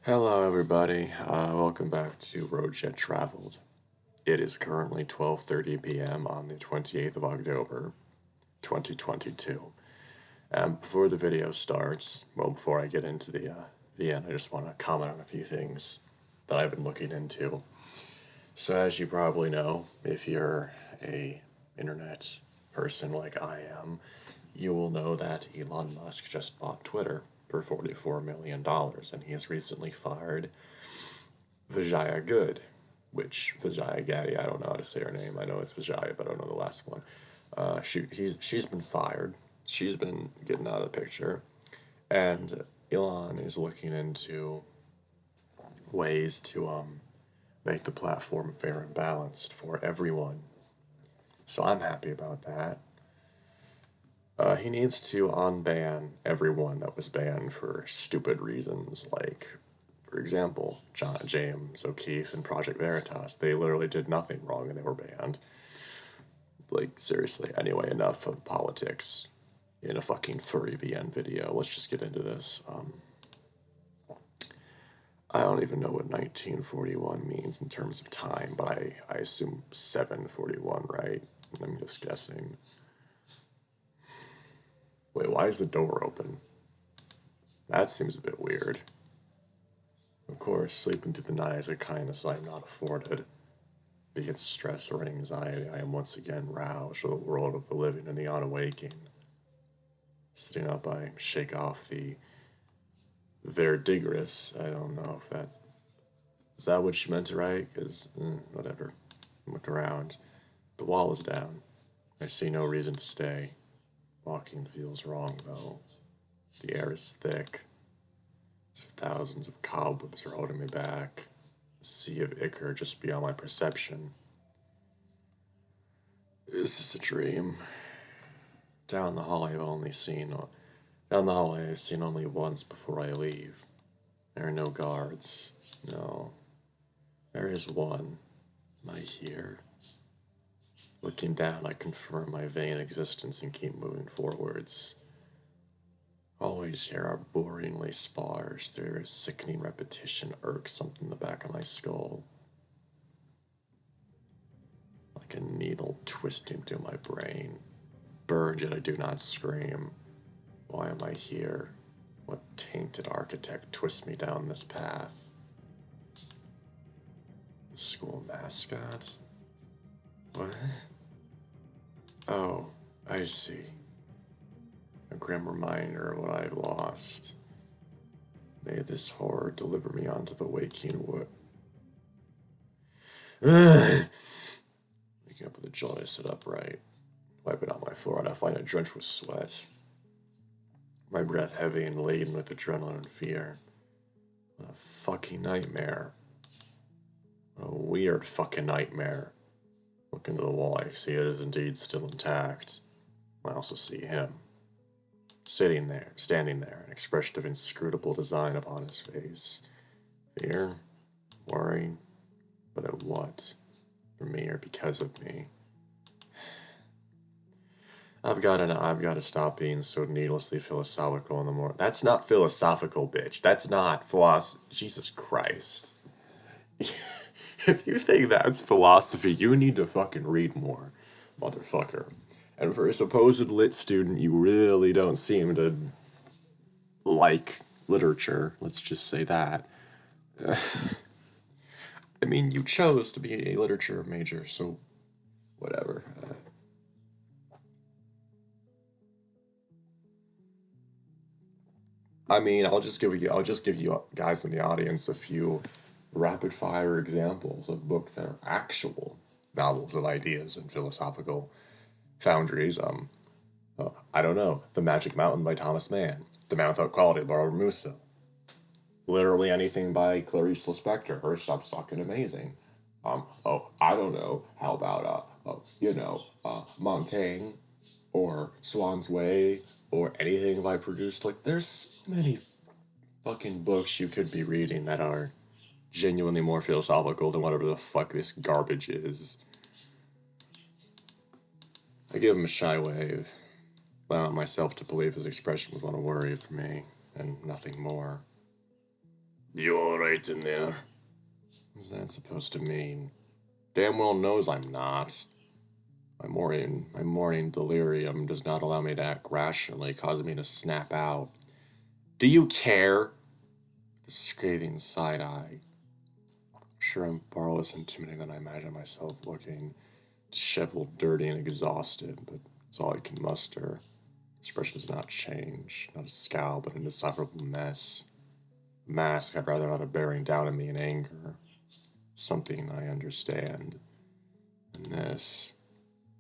Hello, everybody. Welcome back to Roadjet Traveled. It is currently 12:30 p.m. on the 28th of October, 2022. And before the video starts, before I get into the end, I just want to comment on a few things that I've been looking into. So, as you probably know, if you're a internet person like I am, you will know that Elon Musk just bought Twitter for $44 million, and he has recently fired Vijaya Good, which Vijaya Gaddy, I don't know how to say her name. I know it's Vijaya, but I don't know the last one. She's been fired. She's been getting out of the picture, and Elon is looking into ways to make the platform fair and balanced for everyone. So I'm happy about that. He needs to unban everyone that was banned for stupid reasons, like, for example, James O'Keefe and Project Veritas. They literally did nothing wrong and they were banned. Like, seriously. Anyway, enough of politics in a fucking furry VN video. Let's just get into this. I don't even know what 1941 means in terms of time, but I assume 741, right? I'm just guessing. Wait, why is the door open? That seems a bit weird. Of course, sleeping through the night is a kindness I am not afforded. Be it stress or anxiety, I am once again roused to the world of the living and the unawaking. Sitting up, I shake off the verdigris. I don't know if that... Is that what you meant to write? Because, whatever. Look around. The wall is down. I see no reason to stay. Walking feels wrong, though. The air is thick. Thousands of cobwebs are holding me back. A sea of ichor just beyond my perception. Is this a dream? Down the hall I've seen only once before I leave. There are no guards. No. There is one. Am I here? Looking down, I confirm my vain existence and keep moving forwards. Always here are boringly sparse. There is sickening repetition irks something in the back of my skull. Like a needle twisting through my brain. Burned yet I do not scream. Why am I here? What tainted architect twists me down this path? The school mascot? What? Oh, I see. A grim reminder of what I've lost. May this horror deliver me onto the waking wood. Waking up with a jolt, I sit upright, wiping out my forehead. I find it drenched with sweat. My breath heavy and laden with adrenaline and fear. What a fucking nightmare. What a weird fucking nightmare. Look into the wall, I see it is indeed still intact. I also see him. Standing there, an expression of inscrutable design upon his face. Fear? Worry? But at what? For me or because of me? I've got to stop being so needlessly philosophical in the morning. That's not philosophical, bitch. That's not Jesus Christ. If you think that's philosophy, you need to fucking read more, motherfucker. And for a supposed lit student, you really don't seem to like literature. Let's just say that. I mean, you chose to be a literature major, so whatever. I'll just give you guys in the audience a few rapid fire examples of books that are actual novels of ideas and philosophical foundries. I don't know. The Magic Mountain by Thomas Mann. The Man Without Quality by Barbara Musso. Literally anything by Clarice Lispector. Her stuff's fucking amazing. I don't know. How about, Montaigne or Swan's Way or anything I produced. Like, there's so many fucking books you could be reading that are genuinely more philosophical than whatever the fuck this garbage is. I give him a shy wave, allowing myself to believe his expression was one of worry for me, and nothing more. You alright in there? What's that supposed to mean? Damn well knows I'm not. My morning delirium does not allow me to act rationally, causing me to snap out. Do you care? The scathing side eye. Sure, I'm far less intimidating than I imagine myself looking. Disheveled, dirty, and exhausted, but it's all I can muster. Expression does not change. Not a scowl, but an indecipherable mess. A mask I'd rather not have bearing down on me in anger. Something I understand. And this,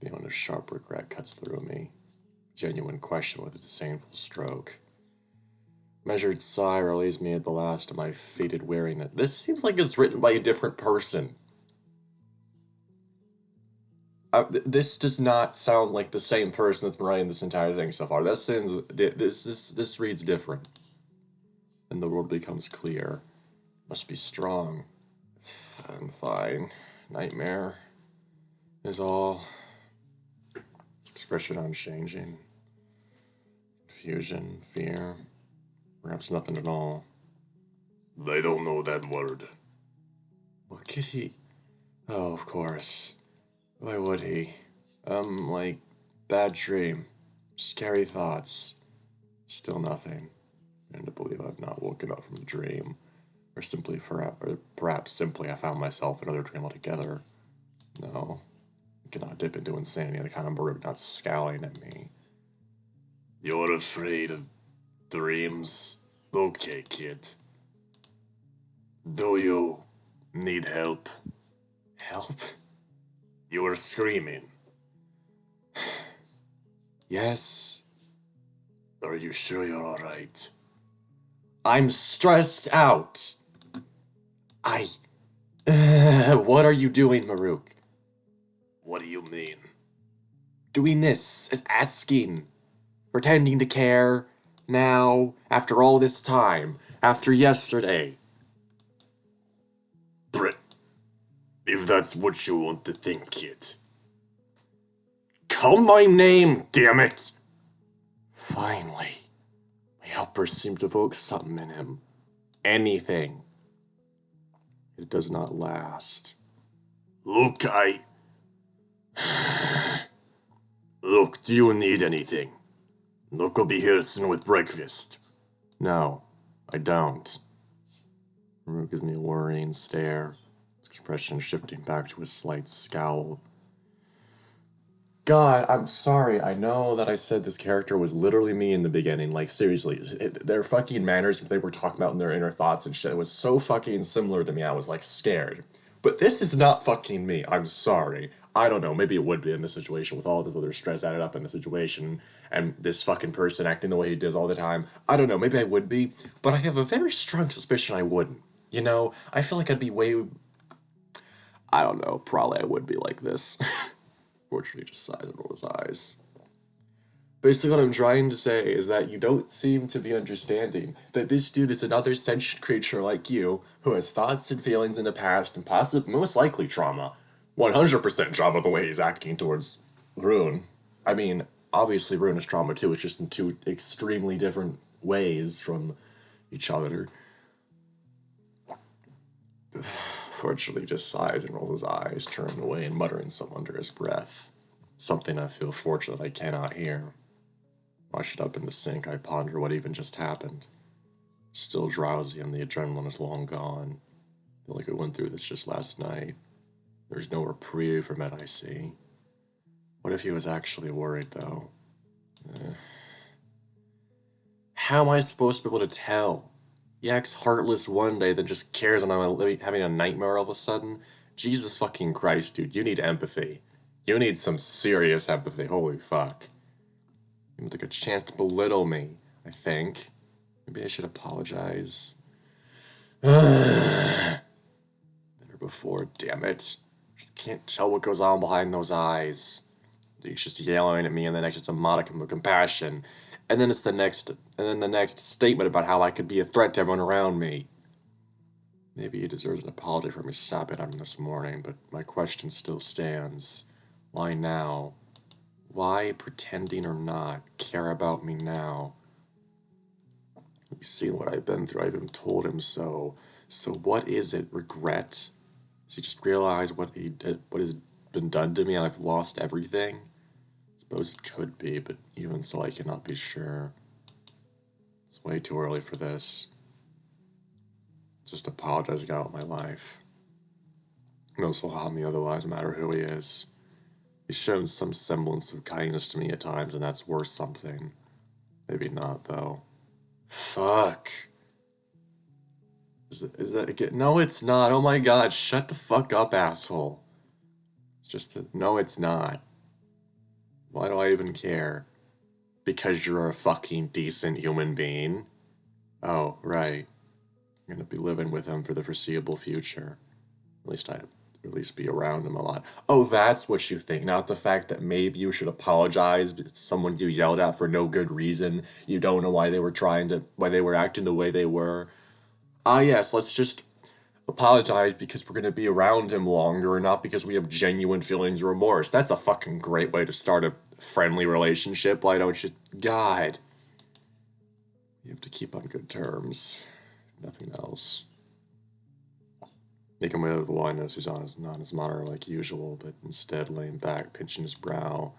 the amount of sharp regret cuts through me. Genuine question with a disdainful stroke. Measured sigh relieves me at the last of my faded weariness. This seems like it's written by a different person. This does not sound like the same person that's been writing this entire thing so far. This reads different. And the world becomes clear. Must be strong. I'm fine. Nightmare is all. Expression unchanging. Confusion, fear. Perhaps nothing at all. They don't know that word. What could he? Oh, of course. Why would he? Like, bad dream. Scary thoughts. Still nothing. And to believe I've not woken up from a dream. Or perhaps simply I found myself in another dream altogether. No. I cannot dip into insanity, the kind of Marruk not scowling at me. You're afraid of dreams? Okay, kid. Do you need help? Help? You were screaming. Yes. Are you sure you're alright? I'm stressed out. What are you doing, Marruk? What do you mean? Doing this, is asking. Pretending to care. Now, after all this time. After yesterday. Brett, if that's what you want to think, kid. Call my name, damn it! Finally. My helpers seem to evoke something in him. Anything. It does not last. Look, Look, do you need anything? Look, I'll be here soon with breakfast. No, I don't. Marruk gives me a worrying stare, his expression shifting back to a slight scowl. God, I'm sorry. I know that I said this character was literally me in the beginning. Like, seriously, their fucking manners, what they were talking about in their inner thoughts and shit, was so fucking similar to me. I was, like, scared. But this is not fucking me. I'm sorry. I don't know. Maybe it would be in this situation with all this other stress added up in the situation and this fucking person acting the way he does all the time. I don't know. Maybe I would be. But I have a very strong suspicion I wouldn't. You know? I feel like I'd be way... I don't know. Probably I would be like this. Fortunately, just sighs and rolls his eyes. Basically, what I'm trying to say is that you don't seem to be understanding that this dude is another sentient creature like you who has thoughts and feelings in the past and possibly, most likely, trauma. 100% trauma the way he's acting towards Rune. I mean, obviously, Rune is trauma too. It's just in two extremely different ways from each other. Fortunately, just sighs and rolls his eyes, turning away and muttering something under his breath. Something I feel fortunate I cannot hear. Washed up in the sink, I ponder what even just happened. Still drowsy and the adrenaline is long gone. I feel like I went through this just last night. There's no reprieve from it, I see. What if he was actually worried, though? How am I supposed to be able to tell? He acts heartless one day, then just cares when I'm having a nightmare all of a sudden. Jesus fucking Christ, dude, you need empathy. You need some serious empathy, holy fuck. You took a chance to belittle me, I think. Maybe I should apologize. Better before, damn it. I can't tell what goes on behind those eyes. He's just yelling at me, and then next it's a modicum of compassion. And then the next statement about how I could be a threat to everyone around me. Maybe he deserves an apology for me sapping on him this morning, but my question still stands. Why now? Why, pretending or not, care about me now? He's seen what I've been through. I even told him so. So what is it? Regret? Does he just realize what he did, what has been done to me? I've lost everything. Suppose it could be, but even so, I cannot be sure. It's way too early for this. Just apologizing out my life. No so harm me otherwise, no matter who he is. He's shown some semblance of kindness to me at times, and that's worth something. Maybe not, though. Fuck. Is that again? No, it's not. Oh my god, shut the fuck up, asshole. It's just that. No, it's not. Why do I even care? Because you're a fucking decent human being. Oh, right. I'm gonna be living with him for the foreseeable future. At least be around him a lot. Oh, that's what you think, not the fact that maybe you should apologize to someone you yelled at for no good reason. You don't know why they were acting the way they were. Ah, yes, let's just apologize because we're gonna be around him longer, and not because we have genuine feelings of remorse. That's a fucking great way to start a friendly relationship. Why don't you? God. You have to keep on good terms. Nothing else. Making way with the wine nose, he's on his monitor like usual, but instead laying back, pinching his brow,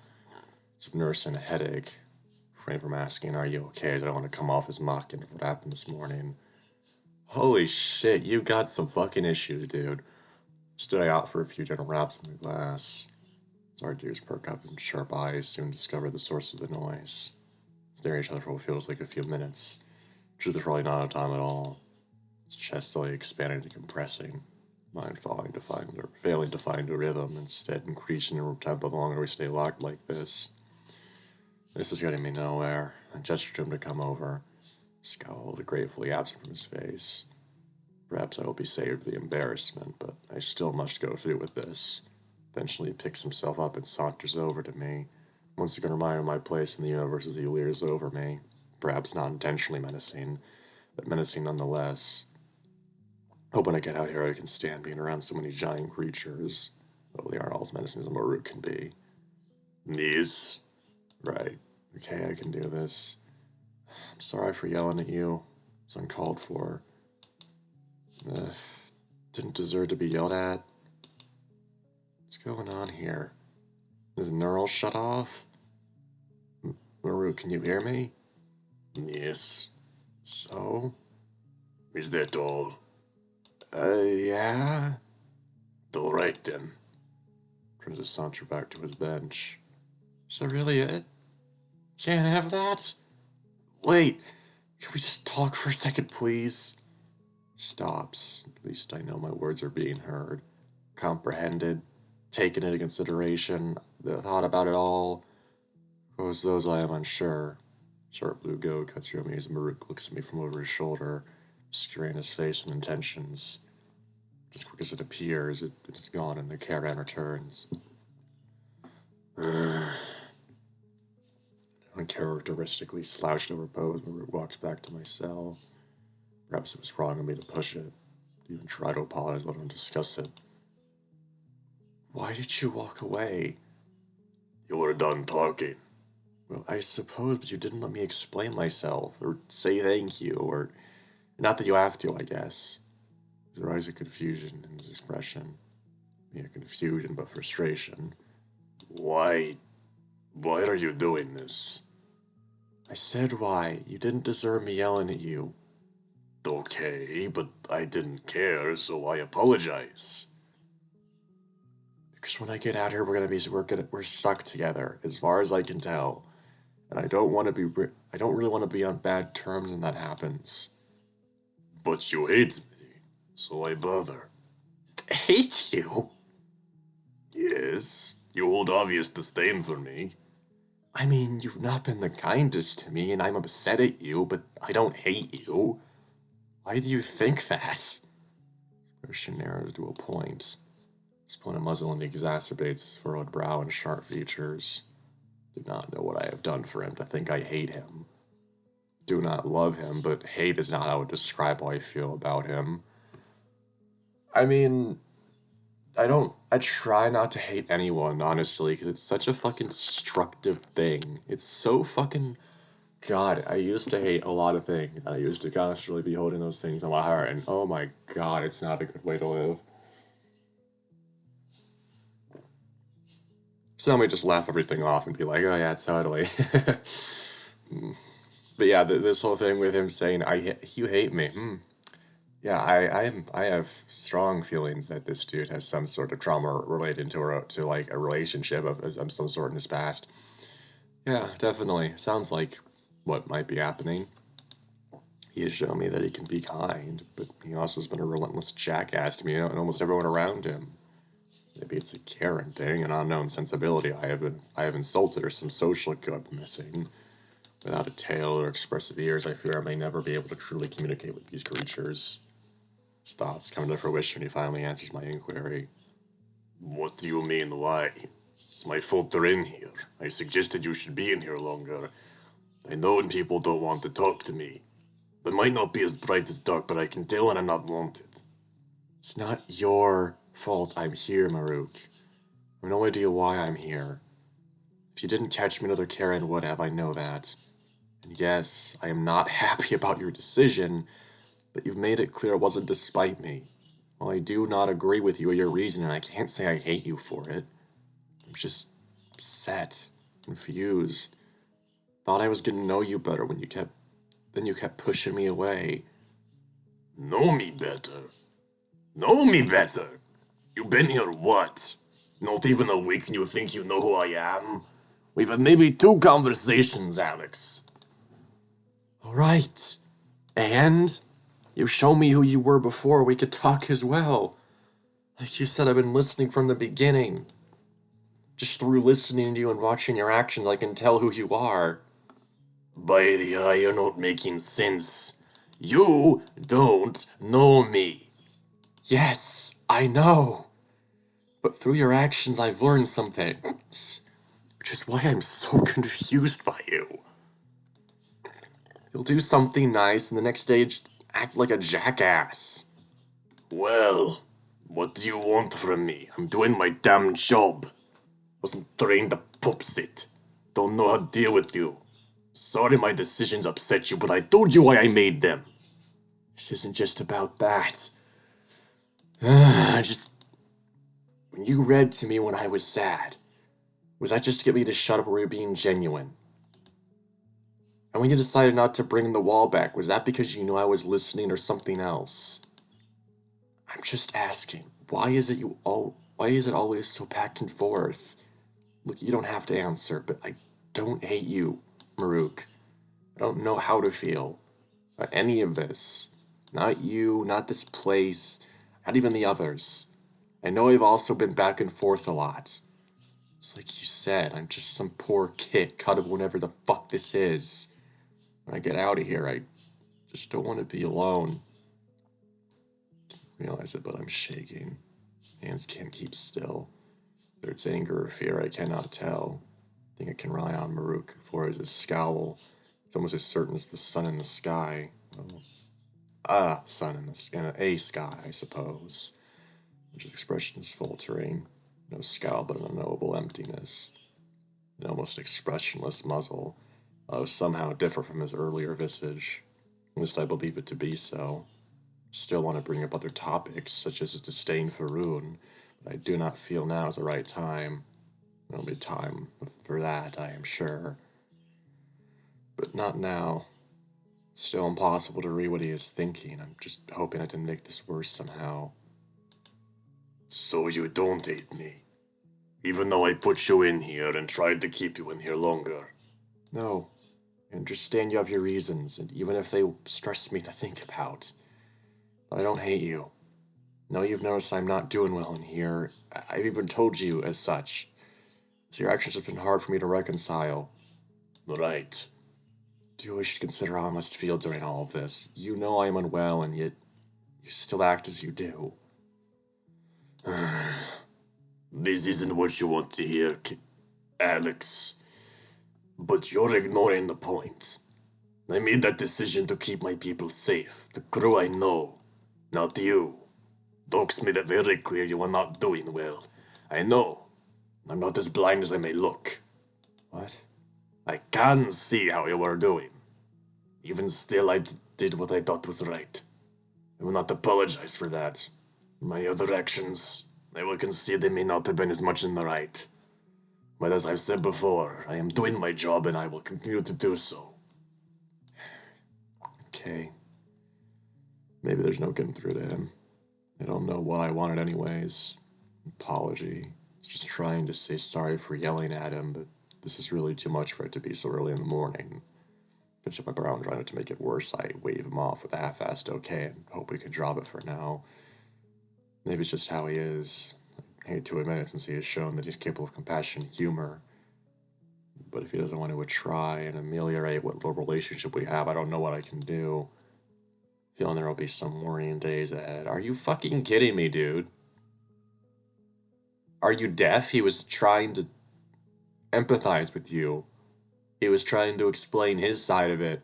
as if nursing a headache. Refrain from asking, "Are you okay?" as I don't want to come off as mocking of what happened this morning. Holy shit, you got some fucking issues, dude. Stood out for a few gentle raps in the glass. Our ears perk up and sharp eyes soon discover the source of the noise. Stare at each other for what feels like a few minutes. Truth is probably not enough time at all. His chest slowly expanding and compressing. Mind failing to find a rhythm, instead increasing in tempo the longer we stay locked like this. This is getting me nowhere. I gestured to him to come over. Scowled, gratefully absent from his face. Perhaps I will be saved the embarrassment, but I still must go through with this. Eventually he picks himself up and saunters over to me. Once again reminded of my place in the universe as he leers over me. Perhaps not intentionally menacing, but menacing nonetheless. Hope when I get out here I can stand being around so many giant creatures. Though they aren't all as menacing as a Marruk can be. Yes. Right. Okay, I can do this. I'm sorry for yelling at you. It's uncalled for. Didn't deserve to be yelled at. What's going on here? Is the neural shut off? Marruk, can you hear me? Yes. So? Is that all? Yeah? All right then. Turns to saunter back to his bench. Is that really it? Can't have that? Wait, can we just talk for a second, please? Stops. At least I know my words are being heard. Comprehended. Taken into consideration. Thought about it all. As those I am unsure. Sharp blue glow cuts through me as Marruk looks at me from over his shoulder, obscuring his face and intentions. As quick as it appears, it is gone and the caravan returns. Uncharacteristically slouched over pose, Marruk walks back to my cell. Perhaps it was wrong of me to push it, to even try to apologize, let him discuss it. Why did you walk away? You were done talking. Well, I suppose, but you didn't let me explain myself, or say thank you, or... Not that you have to, I guess. There was a confusion in his expression. Yeah, confusion, but frustration. Why are you doing this? I said why. You didn't deserve me yelling at you. Okay, but I didn't care, so I apologize. Because when I get out here, we're stuck together, as far as I can tell. And I don't really want to be on bad terms when that happens. But you hate me, so I bother. Hate you? Yes, you hold obvious disdain for me. I mean, you've not been the kindest to me, and I'm upset at you, but I don't hate you. Why do you think that? Expression narrows to a point. Split a muzzle and exacerbates his furrowed brow and sharp features. Do not know what I have done for him to think I hate him. Do not love him, but hate is not how I would describe how I feel about him. I mean, I try not to hate anyone, honestly, because it's such a fucking destructive thing. It's so fucking God, I used to hate a lot of things. I used to constantly be holding those things in my heart, and oh my God, it's not a good way to live. So let me just laugh everything off and be like, oh yeah, totally. But yeah, this whole thing with him saying, you hate me. Yeah, I have strong feelings that this dude has some sort of trauma related to like a relationship of some sort in his past. Yeah, definitely. Sounds like what might be happening. He has shown me that he can be kind, but he also has been a relentless jackass to me and almost everyone around him. Maybe it's a Karen thing, an unknown sensibility I have insulted, or some social cue missing. Without a tail or expressive ears, I fear I may never be able to truly communicate with these creatures. His thoughts come to fruition. He finally answers my inquiry. What do you mean, why? It's my fault they're in here. I suggested you should be in here longer. I know when people don't want to talk to me. They might not be as bright as dark, but I can tell when I'm not wanted. It's not your fault I'm here, Marruk. I have no idea why I'm here. If you didn't catch me, another Karen would have, I know that. And yes, I am not happy about your decision, but you've made it clear it wasn't despite me. While I do not agree with you or your reason, and I can't say I hate you for it, I'm just upset, confused. Thought I was getting to know you better when you kept pushing me away. Know me better? Know me better? You've been here what? Not even a week and you think you know who I am? We've had maybe 2 conversations, Alex. Alright. And? You show me who you were before, we could talk as well. Like you said, I've been listening from the beginning. Just through listening to you and watching your actions, I can tell who you are. By the eye, you're not making sense. You don't know me. Yes, I know. But through your actions, I've learned something. Which is why I'm so confused by you. You'll do something nice, and the next day just act like a jackass. Well, what do you want from me? I'm doing my damn job. Wasn't trained to pup sit. Don't know how to deal with you. Sorry my decisions upset you, but I told you why I made them. This isn't just about that. When you read to me when I was sad, was that just to get me to shut up, or were you being genuine? And when you decided not to bring the wall back, was that because you knew I was listening or something else? I'm just asking, why is it always so back and forth? Look, you don't have to answer, but I don't hate you, Marruk. I don't know how to feel about any of this. Not you, not this place, not even the others. I know I've also been back and forth a lot. It's like you said, I'm just some poor kid caught up whenever the fuck this is. When I get out of here, I just don't want to be alone. I realize it, but I'm shaking. Hands can't keep still. Whether it's anger or fear, I cannot tell. I think I can rely on Marruk for his scowl. It's almost as certain as the sun in the sky. Well, sun in a sky, I suppose. Which expression is faltering. No scowl, but an unknowable emptiness. An almost expressionless muzzle. Somehow differ from his earlier visage. At least I believe it to be so. Still want to bring up other topics, such as his disdain for Rune, but I do not feel now is the right time. There'll be time for that, I am sure. But not now. It's still impossible to read what he is thinking. I'm just hoping I didn't make this worse somehow. So you don't hate me? Even though I put you in here and tried to keep you in here longer? No. I understand you have your reasons, and even if they stress me to think about. But I don't hate you. No, you've noticed I'm not doing well in here. I've even told you as such. So your actions have been hard for me to reconcile. Right. Do you wish to consider how I must feel during all of this? You know I am unwell, and yet you still act as you do. This isn't what you want to hear, Alex. But you're ignoring the point. I made that decision to keep my people safe, the crew I know, not you. Docs made it very clear you are not doing well. I know. I'm not as blind as I may look. What? I can see how you were doing. Even still, I did what I thought was right. I will not apologize for that. My other actions, I will concede they may not have been as much in the right. But as I've said before, I am doing my job and I will continue to do so. Okay. Maybe there's no getting through to him. I don't know what I wanted anyways. Apology. I was just trying to say sorry for yelling at him, but this is really too much for it to be so early in the morning. Pinch up my brow and trying to make it worse, I wave him off with a half-assed okay and hope we can drop it for now. Maybe it's just how he is. I hate to admit it since he has shown that he's capable of compassion and humor. But if he doesn't want to try and ameliorate what little relationship we have, I don't know what I can do. Feeling there will be some worrying days ahead. Are you fucking kidding me, dude? Are you deaf? He was trying to empathize with you. He was trying to explain his side of it.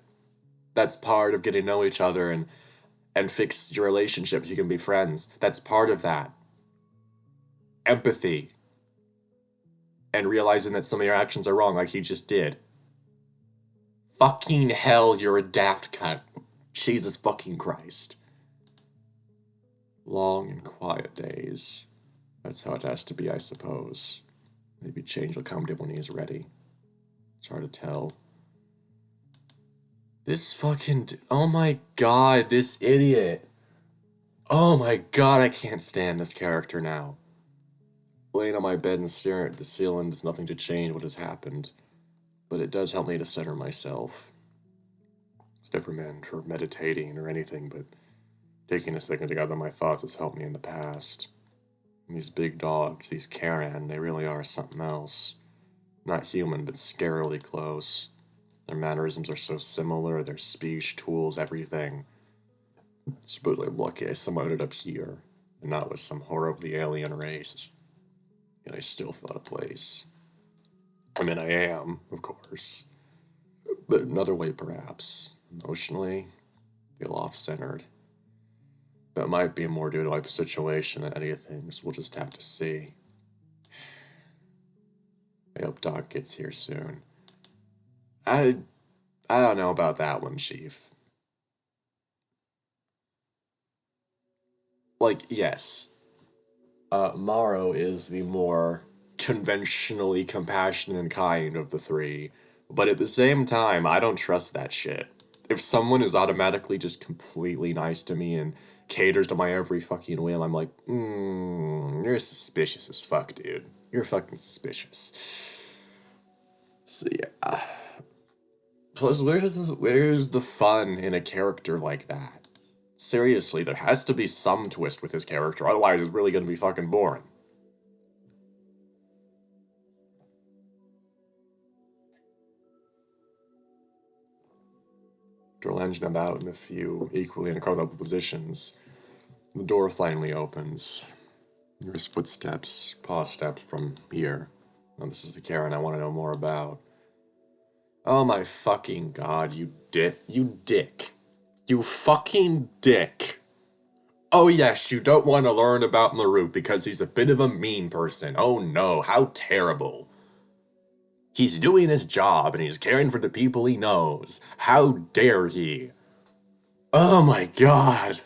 That's part of getting to know each other and fix your relationship. You can be friends. That's part of that. Empathy. And realizing that some of your actions are wrong like he just did. Fucking hell, you're a daft cunt. Jesus fucking Christ. Long and quiet days. That's how it has to be, I suppose. Maybe change will come to him when he's ready. It's hard to tell. This fucking... Oh my god, this idiot. Oh my god, I can't stand this character now. Laying on my bed and staring at the ceiling does nothing to change what has happened. But it does help me to center myself. It's never meant for meditating or anything, but taking a second to gather my thoughts has helped me in the past. And these big dogs, these Karen, they really are something else. Not human, but scarily close. Their mannerisms are so similar, their speech, tools, everything. Supposedly I'm lucky I somehow ended up here, and not with some horribly alien race. Yet I still feel out of place. I mean, I am, of course. But another way, perhaps. Emotionally, feel off-centered. That might be more due to my situation than anything, so we'll just have to see. I hope Doc gets here soon. I don't know about that one, Chief. Like, yes. Morrow is the more conventionally compassionate and kind of the three. But at the same time, I don't trust that shit. If someone is automatically just completely nice to me and caters to my every fucking whim, I'm like, you're suspicious as fuck, dude. You're fucking suspicious. So yeah. Plus, where's the fun in a character like that? Seriously, there has to be some twist with his character, otherwise it's really gonna be fucking boring. After lunging about in a few equally uncomfortable positions, the door finally opens. There's footsteps, paw steps from here. Now this is the Karen I want to know more about. Oh my fucking god, you dick. You dick. You fucking dick. Oh yes, you don't want to learn about Marruk because he's a bit of a mean person. Oh no, how terrible. He's doing his job and he's caring for the people he knows. How dare he? Oh my god.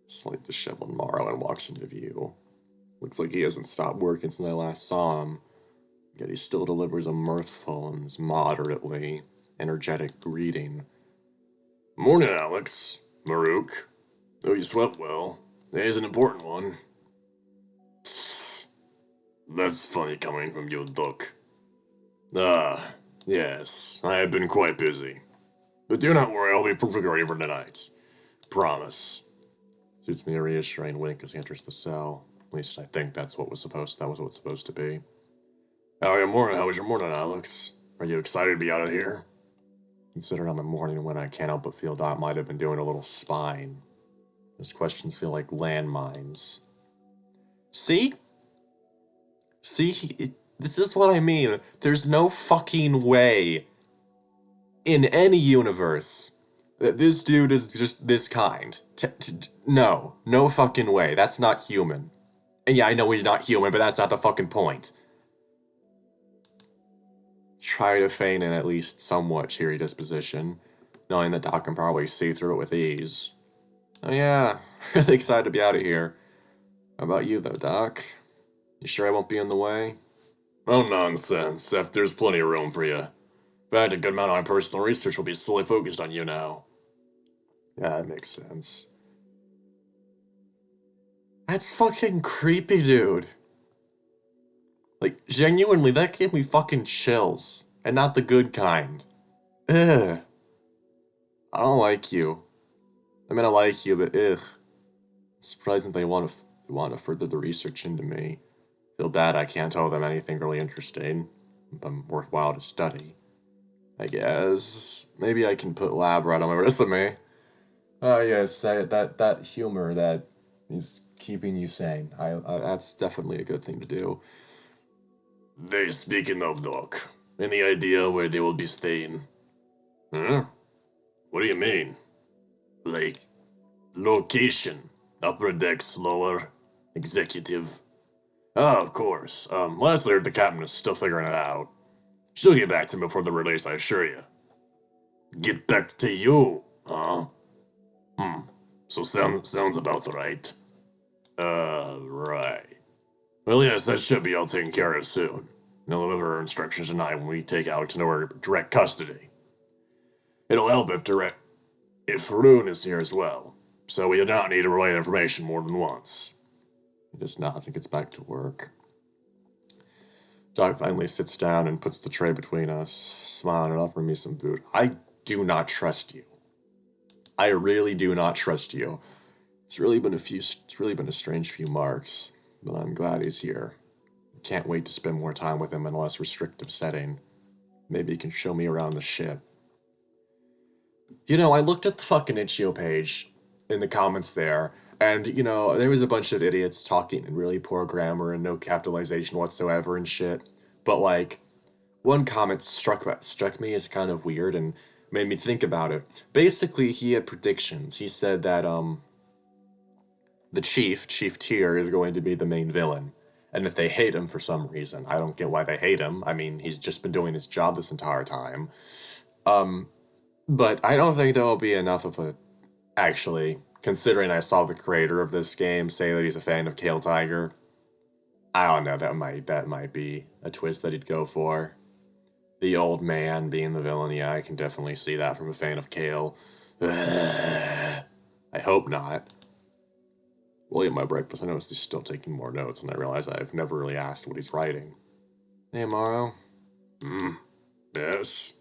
Slightly disheveled Morrow and walks into view. Looks like he hasn't stopped working since I last saw him. Yet he still delivers a mirthful and moderately energetic greeting. Morning, Alex. Marruk. Oh, you slept well. Today's an important one. That's funny coming from you, Doc. Ah, yes, I have been quite busy. But do not worry, I'll be perfectly ready for tonight. Promise. Shoots me a reassuring wink as he enters the cell. At least I think that was what it's supposed to be. How was your morning, Alex? Are you excited to be out of here? Considering I'm a morning when I can't help but feel Dot might have been doing a little spying. His questions feel like landmines. See? See? This is what I mean. There's no fucking way in any universe that this dude is just this kind. No. No fucking way. That's not human. And yeah, I know he's not human, but that's not the fucking point. try to feign an at least somewhat cheery disposition, knowing that Doc can probably see through it with ease. Oh yeah, really excited to be out of here. How about you though, Doc? You sure I won't be in the way? Oh, nonsense. Seth, there's plenty of room for you. In fact, a good amount of my personal research will be solely focused on you now. Yeah, that makes sense. That's fucking creepy, dude. Like, genuinely, that gave me fucking chills. And not the good kind. Ugh. I don't like you. I mean, I like you, but ugh. It's surprising they want to further the research into me. Feel bad I can't tell them anything really interesting, but worthwhile to study. I guess maybe I can put lab right on my resume. Oh yes, that humor that is keeping you sane. That's definitely a good thing to do. They speaking of, Doc, any idea where they will be staying? Huh? What do you mean? Like, location. Upper decks, lower. Executive. Oh, of course. Last I heard, the captain is still figuring it out. She'll get back to me before the release, I assure you. Get back to you, huh? So sounds about right. Right. Well, yes, that should be all taken care of soon. They'll deliver our instructions tonight when we take Alex into our direct custody. It'll help if Rune is here as well, so we do not need to relay information more than once. He just nods and gets back to work. Doc finally sits down and puts the tray between us, smiling and offering me some food. I do not trust you. I really do not trust you. It's really been a strange few marks, but I'm glad he's here. Can't wait to spend more time with him in a less restrictive setting. Maybe he can show me around the ship. You know, I looked at the fucking itch.io page in the comments there, and, you know, there was a bunch of idiots talking in really poor grammar and no capitalization whatsoever and shit. But, like, one comment struck me as kind of weird and made me think about it. Basically, he had predictions. He said that, the Chief Tier, is going to be the main villain. And that they hate him for some reason. I don't get why they hate him. I mean, he's just been doing his job this entire time. But I don't think there will be enough of a... Actually, considering I saw the creator of this game say that he's a fan of Kale Tiger, I don't know, that might be a twist that he'd go for. The old man being the villain, yeah, I can definitely see that from a fan of Kale. I hope not. While I eat my breakfast, I noticed he's still taking more notes, and I realize I've never really asked what he's writing. Hey, Morrow. Yes?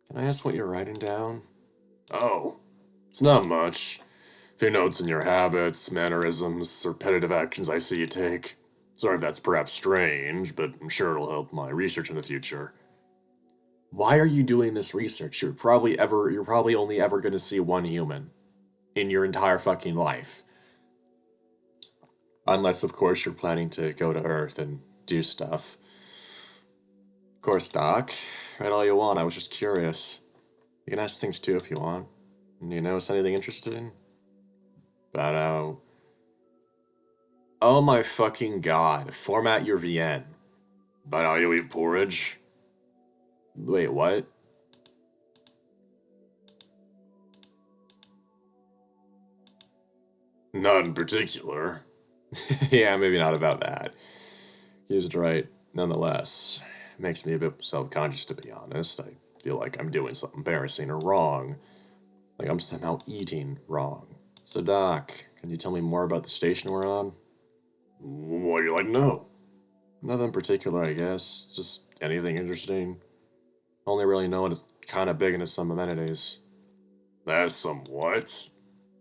Can I ask what you're writing down? Oh, it's not much. A few notes on your habits, mannerisms, repetitive actions I see you take. Sorry if that's perhaps strange, but I'm sure it'll help my research in the future. Why are you doing this research? You're probably only ever going to see one human in your entire fucking life. Unless, of course, you're planning to go to Earth and do stuff. Of course, Doc. Write all you want, I was just curious. You can ask things too if you want. Do you notice anything interesting? But, oh my fucking god. Format your VN. But how you eat porridge? Wait, what? Not in particular. Yeah, maybe not about that. He was right. Nonetheless, it makes me a bit self-conscious, to be honest. I feel like I'm doing something embarrassing or wrong. Like I'm somehow eating wrong. So, Doc, can you tell me more about the station we're on? What do you like to know? Nothing in particular, I guess. Just anything interesting. Only really know it's kind of big into some amenities. That's some what?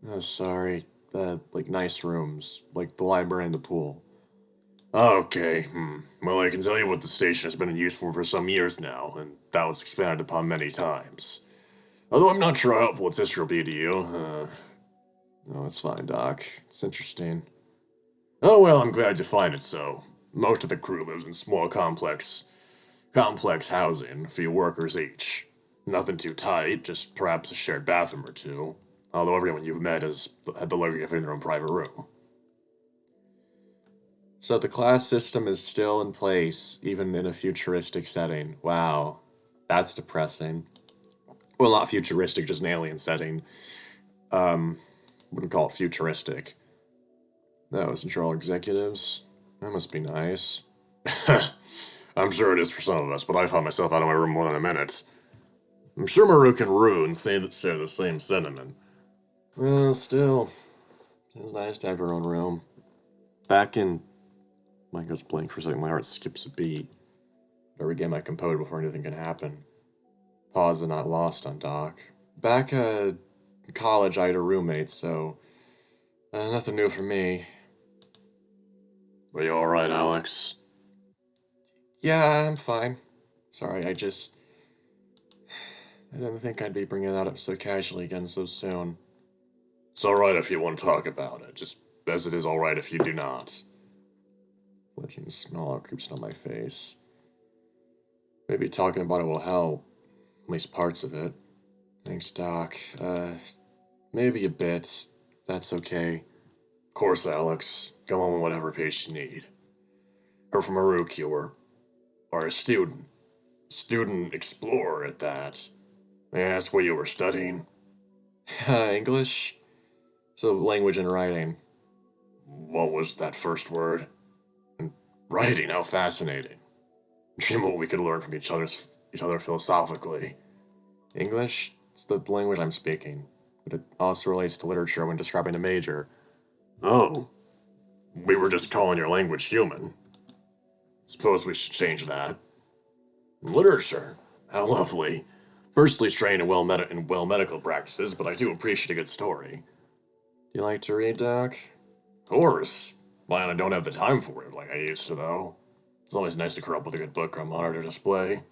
Oh, sorry. Like nice rooms, like the library and the pool. Okay, well, I can tell you what the station has been in use for some years now, and that was expanded upon many times. Although I'm not sure how helpful its history will be to you. No, it's fine, Doc. It's interesting. Oh, well, I'm glad you find it so. Most of the crew lives in small complex housing, a few workers each. Nothing too tight, just perhaps a shared bathroom or two. Although everyone you've met has had the luxury of having their own private room. So the class system is still in place, even in a futuristic setting. Wow. That's depressing. Well, not futuristic, just an alien setting. Wouldn't call it futuristic. That was control executives. That must be nice. I'm sure it is for some of us, but I found myself out of my room more than a minute. I'm sure Marruk and Rune say that share the same sentiment. Well, still, it's nice to have your own room. Back in... My goes blank for a second, my heart skips a beat. I regain my composure before anything can happen. Pause and not lost on Doc. Back at college, I had a roommate, so... nothing new for me. Are you alright, Alex? Yeah, I'm fine. Sorry, I didn't think I'd be bringing that up so casually again so soon. It's alright if you want to talk about it, just as it is alright if you do not. Flinching smile creeps on my face. Maybe talking about it will help. At least parts of it. Thanks, Doc. Maybe a bit. That's okay. Of course, Alex. Go on with whatever pace you need. Heard from Marruk you are a student. Student explorer at that. May I ask what you were studying? English? So, language and writing. What was that first word? And writing, how fascinating. Dream what we could learn from each other philosophically. English? It's the language I'm speaking, but it also relates to literature when describing a major. Oh. We were just calling your language human. Suppose we should change that. Literature? How lovely. Personally trained in well medical practices, but I do appreciate a good story. Do you like to read, Doc? Of course. Mine, I don't have the time for it like I used to, though. It's always nice to curl up with a good book on monitor display.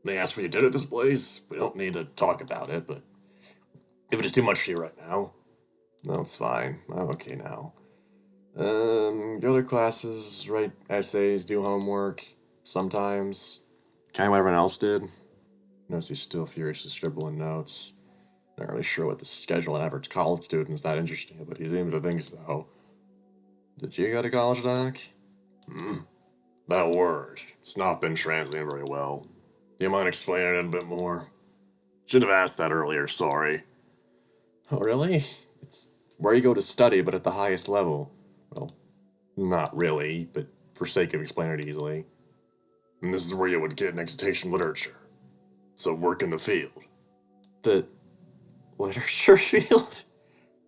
May I ask what you did at this place? We don't need to talk about it, but if it is too much for you right now. No, it's fine. I'm okay now. Go to classes, write essays, do homework, sometimes. Kind of what everyone else did. Notice he's still furiously scribbling notes. Not really sure what the schedule of an average college student is that interesting, but he seems to think so. Did you go to college, Doc? That word. It's not been translated very well. Do you mind explaining it a bit more? Should have asked that earlier, sorry. Oh, really? It's where you go to study, but at the highest level. Well, not really, but for sake of explaining it easily. And this is where you would get an excitation literature. So work in the field. The literature field?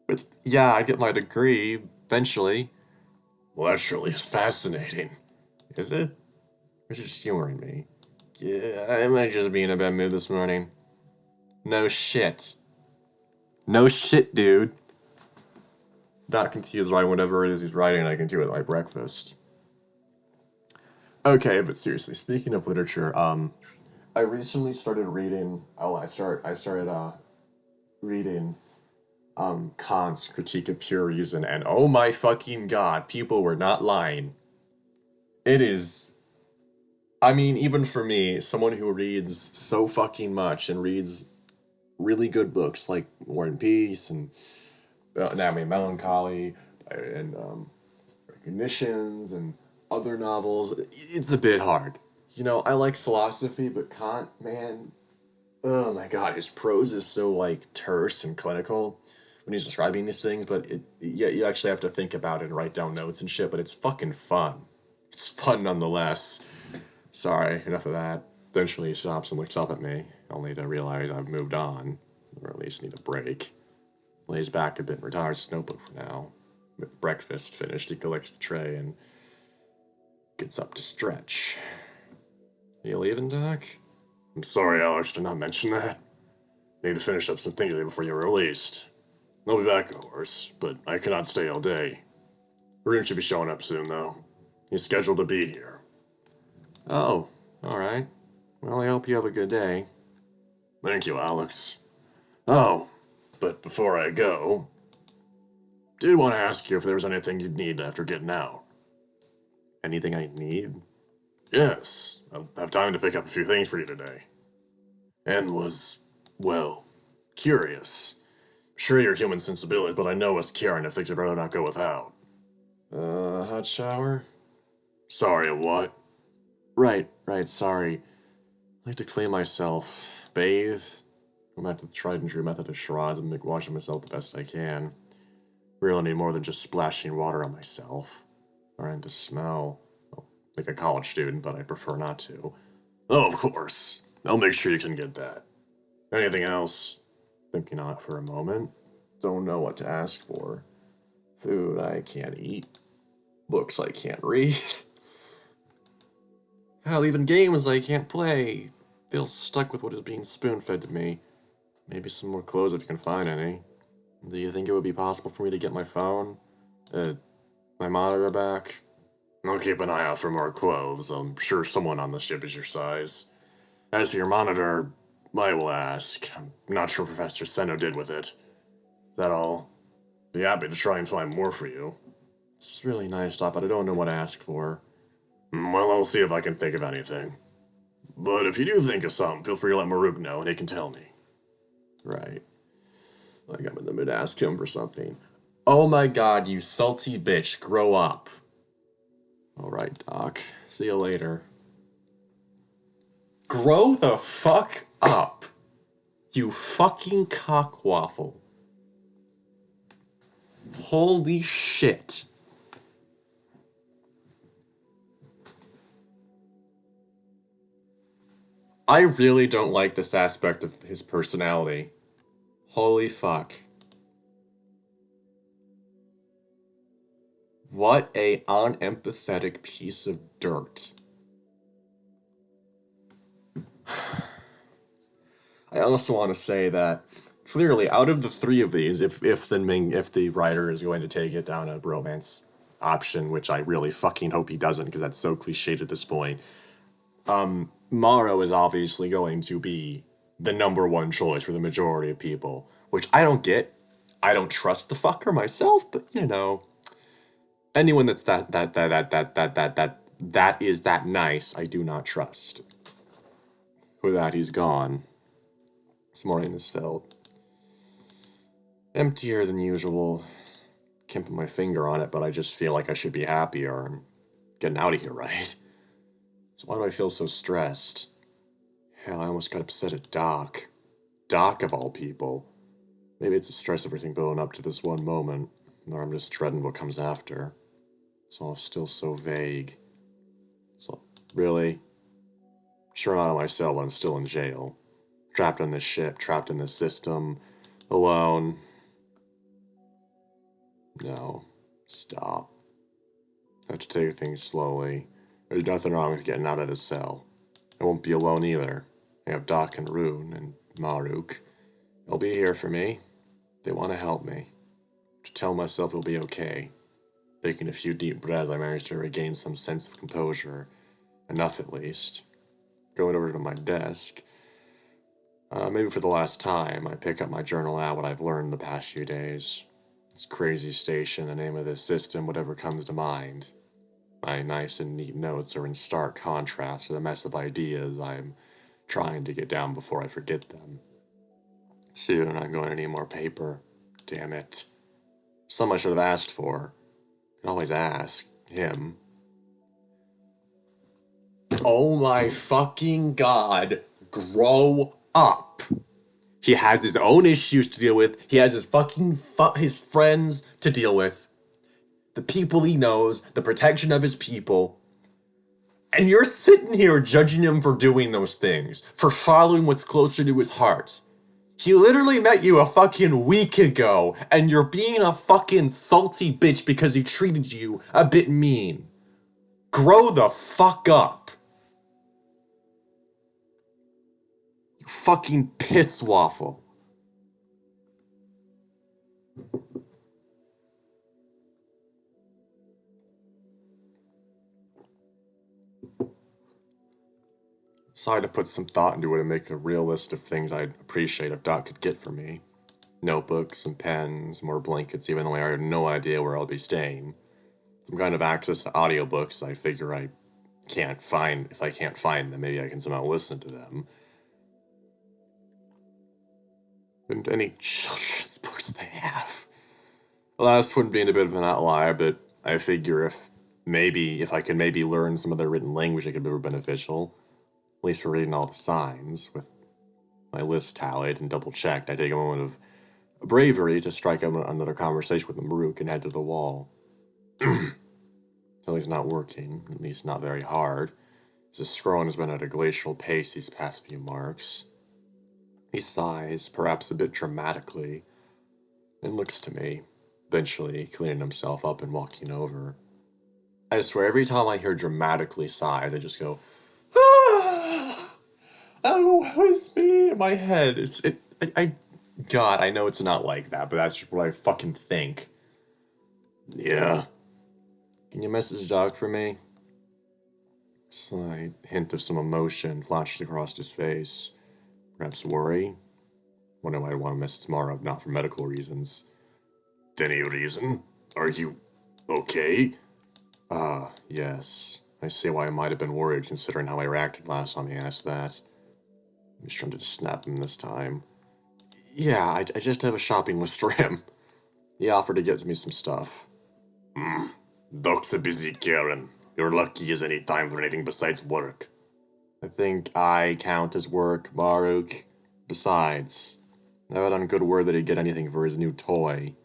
But yeah, I'd get my degree, eventually. Well, that surely is fascinating. Is it? Or is it just humoring me? Yeah, I might just be in a bad mood this morning. No shit. No shit, dude. Doc continues writing whatever it is he's writing, and I can do it at my breakfast. Okay, but seriously, speaking of literature, I recently started reading. I started reading Kant's Critique of Pure Reason, and oh my fucking god, people were not lying. It is. I mean, even for me, someone who reads so fucking much and reads really good books like War and Peace and Anatomy of Melancholy and Recognitions and other novels, it's a bit hard. You know, I like philosophy, but Kant, man, oh my god, his prose is so, like, terse and clinical when he's describing these things, but yeah, you actually have to think about it and write down notes and shit, but it's fucking fun. It's fun nonetheless. Sorry, enough of that. Eventually he stops and looks up at me, only to realize I've moved on, or at least need a break. Lays back a bit and retires his notebook for now. With breakfast finished, he collects the tray and gets up to stretch. You leaving, Doc? I'm sorry, Alex, did not mention that. Need to finish up some things today before you're released. I'll be back, of course, but I cannot stay all day. Rune should be showing up soon, though. He's scheduled to be here. Oh, alright. Well, I hope you have a good day. Thank you, Alex. Oh, but before I go, did want to ask you if there was anything you'd need after getting out. Anything I need? Yes, I'll have time to pick up a few things for you today. And was, well, curious. Sure, your human sensibilities, but I know us Kieran if things would rather not go without. Hot shower? Sorry, what? Right, sorry. I like to clean myself, bathe, go back to the tried and true method of charades and make washing myself the best I can. Really need more than just splashing water on myself. Starting to smell like a college student, but I prefer not to. Oh, of course. I'll make sure you can get that. Anything else? Thinking on it for a moment. Don't know what to ask for. Food I can't eat. Books I can't read. Hell, even games I can't play. Feel stuck with what is being spoon-fed to me. Maybe some more clothes if you can find any. Do you think it would be possible for me to get my phone? My monitor back? I'll keep an eye out for more clothes. I'm sure someone on the ship is your size. As for your monitor, I will ask. I'm not sure Professor Seno did with it. Is that all? Be happy to try and find more for you. It's really nice, Dot, but I don't know what to ask for. Well, I'll see if I can think of anything. But if you do think of something, feel free to let Marruk know and he can tell me. Right. Like I'm in the mood to ask him for something. Oh my god, you salty bitch, grow up. Alright, Doc. See you later. Grow the fuck up. You fucking cockwaffle. Holy shit. I really don't like this aspect of his personality. Holy fuck. What a unempathetic piece of dirt. I also want to say that clearly, out of the three of these, if the writer is going to take it down a romance option, which I really fucking hope he doesn't, because that's so cliched at this point, Morrow is obviously going to be the number one choice for the majority of people, which I don't get. I don't trust the fucker myself, but you know, anyone that's that is that nice, I do not trust. With that, he's gone. This morning is felt emptier than usual. Can't put my finger on it, but I just feel like I should be happier. I'm getting out of here, right? So why do I feel so stressed? Hell, I almost got upset at Doc. Doc, of all people. Maybe it's the stress of everything building up to this one moment, or I'm just dreading what comes after. It's all still so vague. So, really? Sure, not on my cell, but I'm still in jail. Trapped on this ship, trapped in this system, alone. No. Stop. I have to take things slowly. There's nothing wrong with getting out of this cell. I won't be alone either. I have Doc and Rune and Marruk. They'll be here for me. They want to help me. To tell myself it'll be okay. Taking a few deep breaths, I managed to regain some sense of composure. Enough, at least. Going over to my desk. Maybe for the last time, I pick up my journal out what I've learned the past few days. This crazy station, the name of this system, whatever comes to mind. My nice and neat notes are in stark contrast to the mess of ideas I'm trying to get down before I forget them. Soon I'm going to need more paper. Damn it. Something I should have asked for. I can always ask him. Oh my fucking god. Grow up. He has his own issues to deal with. He has his fucking his friends to deal with. The people he knows, the protection of his people. And you're sitting here judging him for doing those things, for following what's closer to his heart. He literally met you a fucking week ago, and you're being a fucking salty bitch because he treated you a bit mean. Grow the fuck up. You fucking piss waffle. So I had to put some thought into it and make a real list of things I'd appreciate if Doc could get for me. Notebooks, some pens, more blankets, even though I have no idea where I'll be staying. Some kind of access to audiobooks I figure I can't find. If I can't find them, maybe I can somehow listen to them. And any children's books they have. The last one being a bit of an outlier, but I figure if I could maybe learn some of their written language, it could be beneficial. At least for reading all the signs. With my list tallied and double-checked, I take a moment of bravery to strike up another conversation with the Marruk and head to the wall. Till he's not working, at least not very hard. His scrolling has been at a glacial pace these past few marks. He sighs, perhaps a bit dramatically, and looks to me, eventually cleaning himself up and walking over. I swear, every time I hear dramatically sighs, I just go, ah! Oh, it's me in my head. God, I know it's not like that, but that's just what I fucking think. Yeah. Can you message Doc for me? Slight hint of some emotion flashed across his face. Perhaps worry? Wonder why I want to message tomorrow, if not for medical reasons. Any reason? Are you okay? Yes. I see why I might have been worried considering how I reacted last time he asked that. I'm just trying to snap him this time. Yeah, I just have a shopping list for him. He offered to get me some stuff. Doc's a busy Karen. You're lucky as any time for anything besides work. I think I count as work, Marruk. Besides, I had on good word that he'd get anything for his new toy.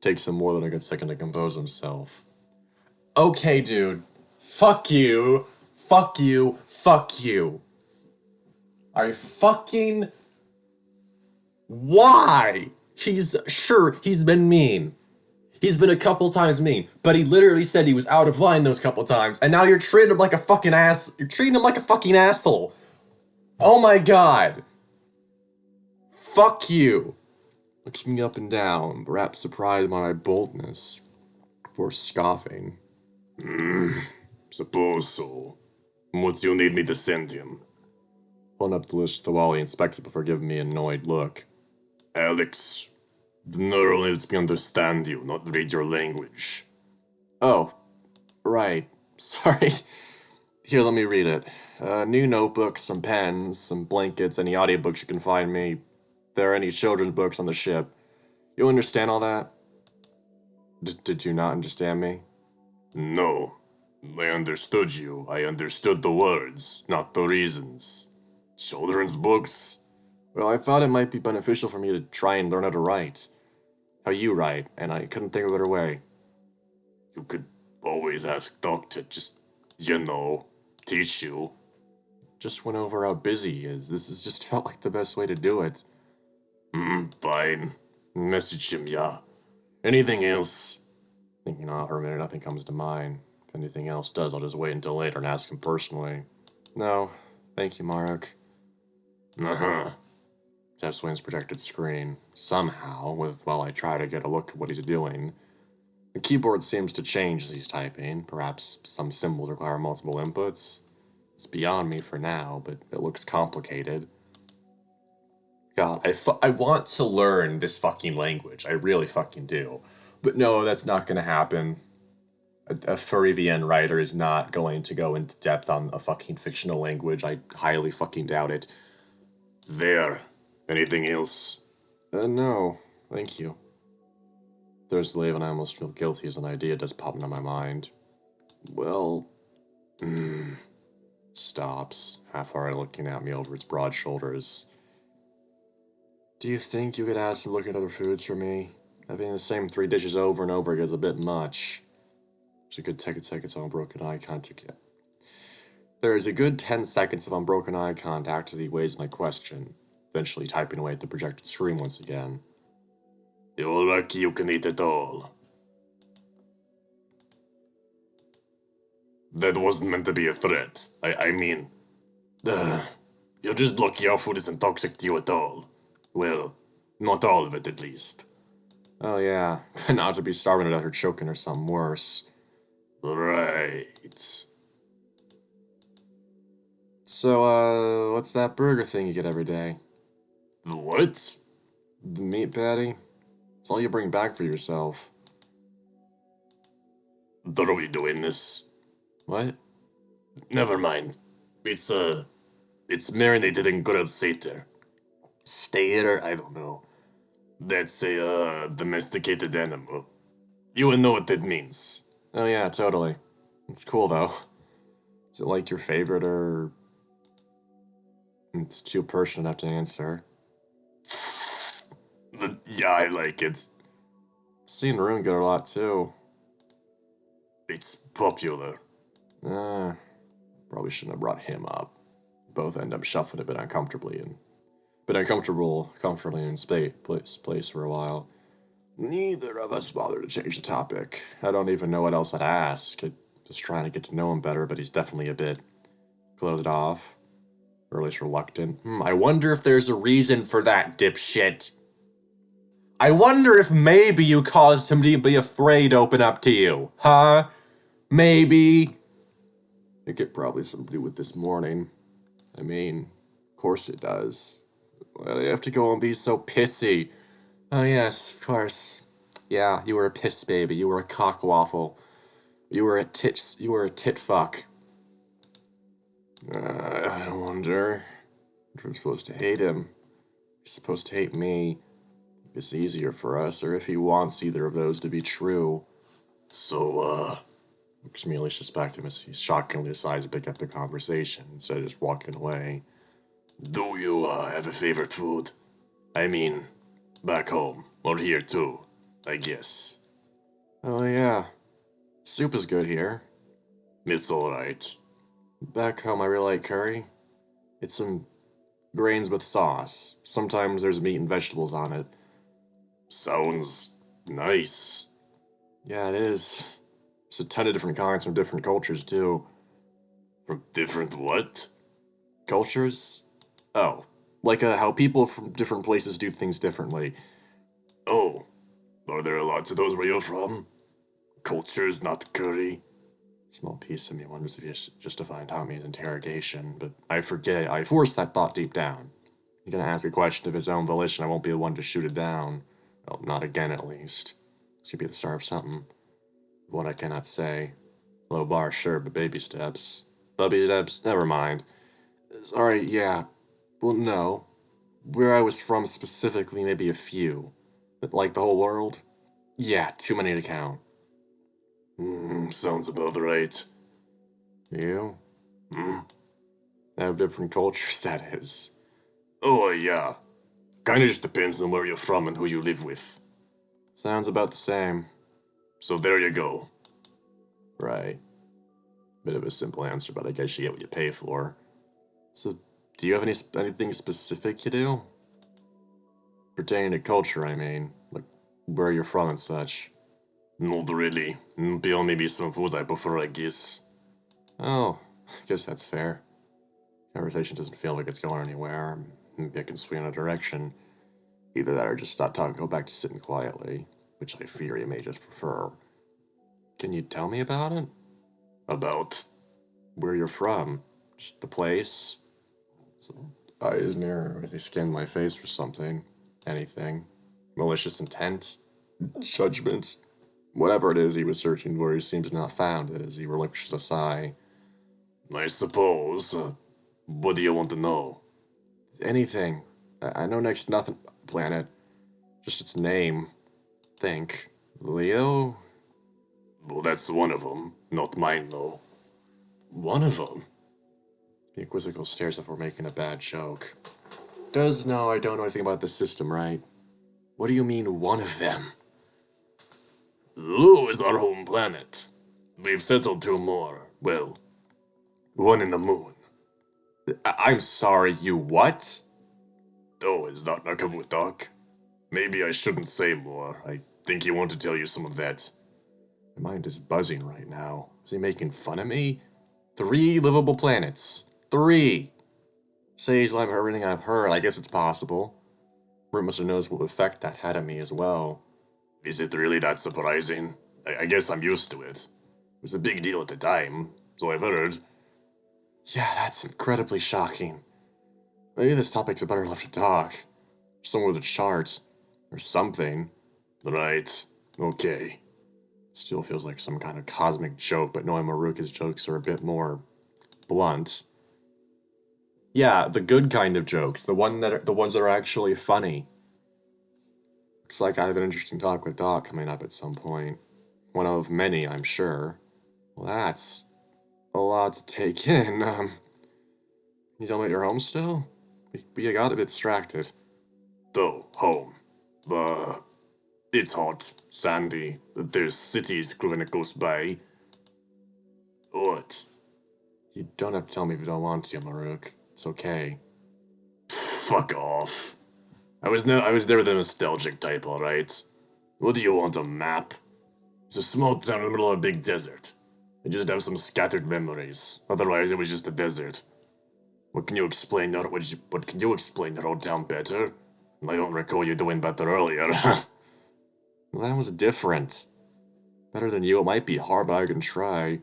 Takes him more than a good second to compose himself. Okay, dude. Fuck you. Fuck you. Fuck you. I fucking... Why? He's been mean. He's been a couple times mean, but he literally said he was out of line those couple times, and now you're treating him like a fucking ass. You're treating him like a fucking asshole. Oh my god. Fuck you. Looks me up and down, perhaps surprised by my boldness, before scoffing. Suppose so. What do you need me to send him? Pulling up the list of the wall, he inspects it before giving me an annoyed look. Alex, the neural lets me understand you, not read your language. Oh, right. Sorry. Here, let me read it. New notebooks, some pens, some blankets, any audiobooks you can find me. If there are any children's books on the ship. You understand all that? Did you not understand me? No. I understood you. I understood the words, not the reasons. Children's books? Well, I thought it might be beneficial for me to try and learn how to write. How you write, and I couldn't think of a better way. You could always ask Doc to just, teach you. Just went over how busy he is. This has just felt like the best way to do it. Fine. Message him, yeah. Anything else? Thinking off for a minute, nothing comes to mind. If anything else does, I'll just wait until later and ask him personally. No, thank you, Marruk. Jeff Swain's projected screen. Somehow, while I try to get a look at what he's doing. The keyboard seems to change as he's typing. Perhaps some symbols require multiple inputs. It's beyond me for now, but it looks complicated. God, I want to learn this fucking language. I really fucking do. But no, that's not going to happen. A furry VN writer is not going to go into depth on a fucking fictional language. I highly fucking doubt it. There. Anything else? No. Thank you. There's leave and I almost feel guilty as an idea does pop into my mind. Well... Stops, half-hearted looking at me over its broad shoulders. Do you think you could ask him to look at other foods for me? Having the same 3 dishes over and over gets a bit much. There's a good 10 seconds of unbroken eye contact. There is a good 10 seconds of unbroken eye contact as he weighs my question, eventually typing away at the projected screen once again. You're lucky you can eat it all. That wasn't meant to be a threat. I mean... you're just lucky our food isn't toxic to you at all. Well, not all of it at least. Oh yeah, not to be starving to death or choking or something worse. Right. So, what's that burger thing you get every day? The what? The meat patty? It's all you bring back for yourself. Are we doing this? What? Never mind. It's marinated in grilled satyr. Satyr? I don't know. That's a, domesticated animal. You would know what that means. Oh yeah, totally. It's cool though. Is it like your favorite or... It's too personal enough to answer. Yeah, I like it. Seen Rune get a lot too. It's popular. Probably shouldn't have brought him up. Both end up shuffling a bit uncomfortably and been comfortably in place for a while. Neither of us bothered to change the topic. I don't even know what else I'd ask. Just trying to get to know him better, but he's definitely a bit closed off. Or at least reluctant. I wonder if there's a reason for that, dipshit. I wonder if maybe you caused him to be afraid to open up to you. Huh? Maybe. I think it probably something to do with this morning. I mean, of course it does. Why do you have to go and be so pissy? Oh yes, of course. Yeah, you were a piss baby. You were a cockwaffle. You were a tit fuck. I wonder if we're supposed to hate him. He's supposed to hate me. It's easier for us, or if he wants either of those to be true. So, Camille just back to him as he shockingly decides to pick up the conversation instead of just walking away. Do you, have a favorite food? I mean, back home, or here too, I guess. Oh yeah, soup is good here. It's alright. Back home I really like curry. It's some grains with sauce. Sometimes there's meat and vegetables on it. Sounds nice. Yeah, it is. It's a ton of different kinds from different cultures, too. From different what? Cultures? Oh, like how people from different places do things differently. Oh, are there a lot of those where you're from? Cultures, not curry. Small piece of me wonders if he's justifying Tommy's interrogation, but I forget. I forced that thought deep down. He's gonna ask a question of his own volition. I won't be the one to shoot it down. Well, not again, at least. This could be the start of something. What I cannot say. Low bar, sure, but baby steps. Baby steps? Never mind. Sorry, yeah. Well, no. Where I was from specifically, maybe a few. But like the whole world? Yeah, too many to count. Sounds about right. You? Have different cultures, that is. Oh, yeah. Kinda just depends on where you're from and who you live with. Sounds about the same. So there you go. Right. Bit of a simple answer, but I guess you get what you pay for. So, do you have anything specific you do? Pertaining to culture, I mean. Like, where you're from and such. Not really. Beyond maybe some foods I prefer, I guess. Oh, I guess that's fair. Conversation doesn't feel like it's going anywhere. Maybe I can swing in a direction. Either that or just stop talking, go back to sitting quietly, which I fear you may just prefer. Can you tell me about it? About where you're from? Just the place? So, eyes near, or they scan my face for something. Anything. Malicious intent? Judgment? Whatever it is he was searching for, he seems not found it as he relinquishes a sigh. I suppose. What do you want to know? Anything. I know next to nothing. Planet. Just its name. Think. Leo? Well, that's one of them. Not mine, though. One of them? The quizzical stares as if we're making a bad joke. Does know I don't know anything about the system, right? What do you mean, one of them? Lu is our home planet. We've settled two more. Well, one in the moon. I'm sorry, you what? Oh, is that Nakamutak? Maybe I shouldn't say more. I think he wanted to tell you some of that. My mind is buzzing right now. Is he making fun of me? 3 livable planets. 3! Say he's like everything I've heard. I guess it's possible. Root must have knows what effect that had on me as well. Is it really that surprising? I guess I'm used to it. It was a big deal at the time, so I've heard. Yeah, that's incredibly shocking. Maybe this topic's a better left to talk. Somewhere with a chart. Or something. Right. Okay. Still feels like some kind of cosmic joke, but knowing Marruk's jokes are a bit more blunt. Yeah, the good kind of jokes. The ones that are actually funny. Looks like I have an interesting talk with Doc coming up at some point. One of many, I'm sure. Well, that's a lot to take in. You tell me you're home still? We got a bit distracted. So, home. It's hot, sandy, there's cities growing close by. What? You don't have to tell me if you don't want to, Marruk. It's okay. Fuck off. I was never the nostalgic type, alright? What do you want, a map? It's a small town in the middle of a big desert. I just have some scattered memories. Otherwise, it was just a desert. What can you explain? What can you explain your old town better? I don't recall you doing better earlier. Well, that was different. Better than you, it might be hard, but I can try.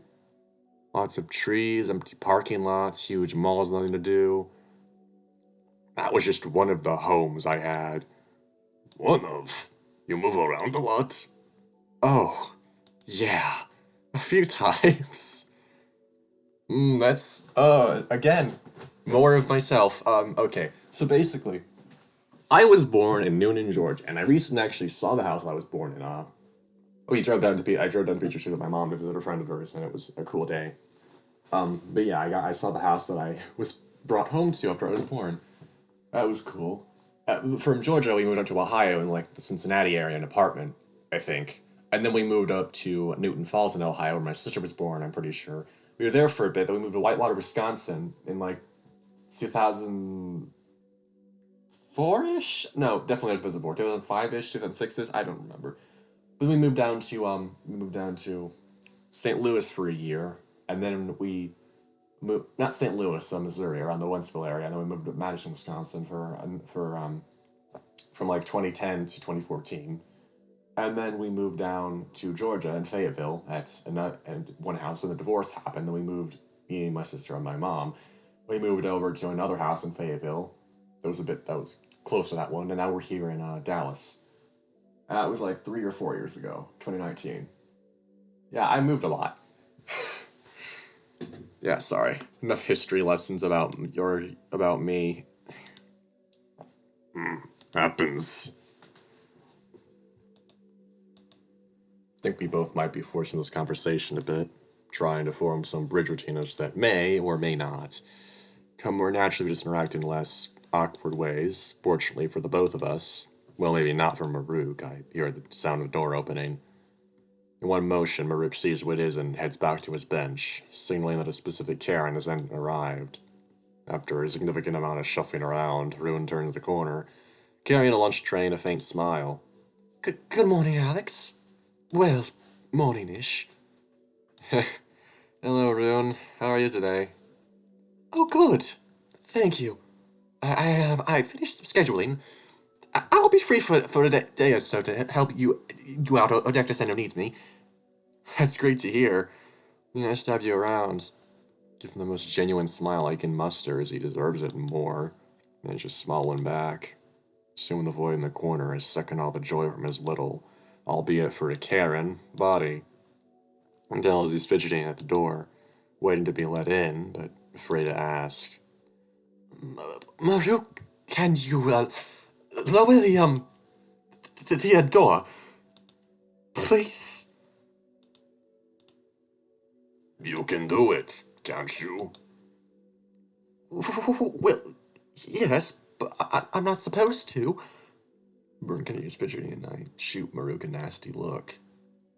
Lots of trees, empty parking lots, huge malls, nothing to do. That was just one of the homes I had. One of? You move around a lot? Oh, yeah. A few times. Again, more of myself. Okay. So basically, I was born in Noonan, Georgia, and I recently actually saw the house I was born in. I drove down to Beecher Street with my mom to visit a friend of hers, and it was a cool day. But yeah, I saw the house that I was brought home to after I was born. That was cool. From Georgia, we moved up to Ohio in like the Cincinnati area, an apartment, I think. And then we moved up to Newton Falls in Ohio, where my sister was born, I'm pretty sure. We were there for a bit, then we moved to Whitewater, Wisconsin in like 2004-ish? No, definitely not 2004. 2005-ish, 2006-ish, I don't remember. But then we moved down to St. Louis for a year, and then we moved, not St. Louis, Missouri, around the Wentzville area, and then we moved to Madison, Wisconsin from like 2010 to 2014. And then we moved down to Georgia in Fayetteville and one house, and the divorce happened. Then we moved, me, my sister, and my mom. We moved over to another house in Fayetteville. That was close to that one, and now we're here in Dallas. It was like 3 or 4 years ago, 2019. Yeah, I moved a lot. Yeah, sorry. Enough history lessons about me. Happens. I think we both might be forcing this conversation a bit, trying to form some bridge routines that may or may not come more naturally. We just interact in less awkward ways. Fortunately for the both of us. Well, maybe not for Marruk. I hear the sound of the door opening. In one motion, Marruk sees what it is and heads back to his bench, signaling that a specific Karen has arrived. After a significant amount of shuffling around, Rune turns the corner, carrying a lunch tray and a faint smile. Good morning, Alex. Well, morning-ish. Hello, Rune. How are you today? Oh, good. Thank you. I finished scheduling. I'll be free for a day or so to help you out, or Dr. Sender needs me. That's great to hear. Nice to have you around. Give him the most genuine smile I can muster, as he deserves it and more. And just smile one back. Soon the void in the corner is sucking all the joy from his little, albeit for a Karen, body. Until he's fidgeting at the door, waiting to be let in, but afraid to ask. Marruk, can you, lower the door? Please? You can do it, can't you? Well, yes, but I'm not supposed to. Burn continues fidgeting, and I shoot Marruk a nasty look.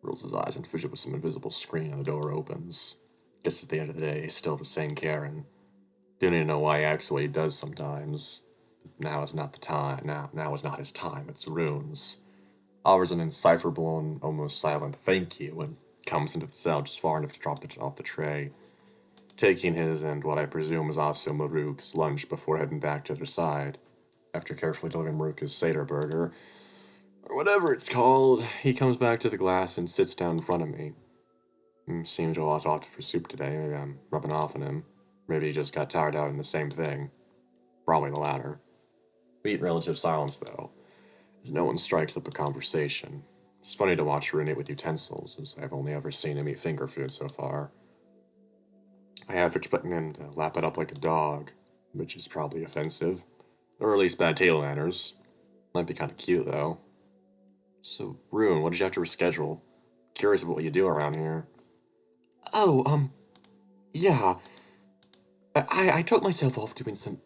Rolls his eyes and fidget with some invisible screen, and the door opens. Guess at the end of the day, he's still the same Karen. Didn't even know why he acts the way he does sometimes. Now is not the time. Now is not his time. It's Rune's. Offers an indecipherable and almost silent thank you and comes into the cell just far enough to drop it off the tray, taking his and what I presume is also Marruk's lunch before heading back to their side. After carefully delivering Marruk his Seder burger, or whatever it's called, he comes back to the glass and sits down in front of me. Seems to have opted for soup today. Maybe I'm rubbing off on him. Maybe he just got tired out in the same thing. Probably the latter. We eat in relative silence, though, as no one strikes up a conversation. It's funny to watch Rune eat with utensils, as I've only ever seen him eat finger food so far. I half expecting him to lap it up like a dog, which is probably offensive. Or at least bad table manners. Might be kind of cute, though. So, Rune, what did you have to reschedule? Curious about what you do around here. Oh, yeah. I took myself off doing some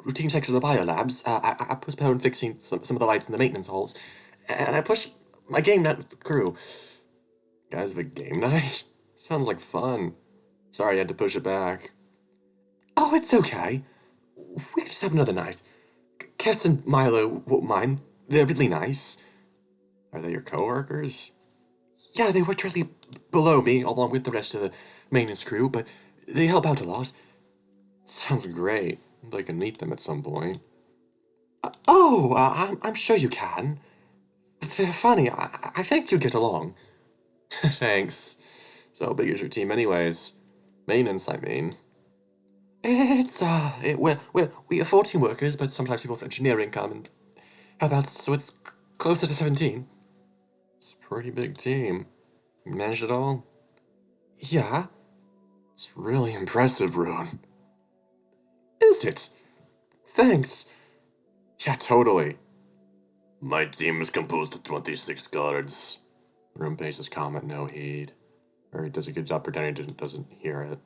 routine checks of the biolabs. I postponed fixing some of the lights in the maintenance halls, and I pushed my game night with the crew. Guys have a game night? Sounds like fun. Sorry I had to push it back. Oh, it's okay. We could just have another night. Kess and Milo won't mind. They're really nice. Are they your coworkers? Yeah, they work directly below me, along with the rest of the maintenance crew, but they help out a lot. Sounds great. I can meet them at some point. I'm sure you can. They're funny. I think you'd get along. Thanks. So big is your team anyways? Maintenance, I mean. We are 14 workers, but sometimes people from engineering come and help out, so it's closer to 17. It's a pretty big team. You managed it all? Yeah, It's really impressive, Rune. is it? Thanks. Yeah, totally. My team is composed of 26 guards. Rune pays his comment no heed. Or he does a good job pretending he doesn't hear it.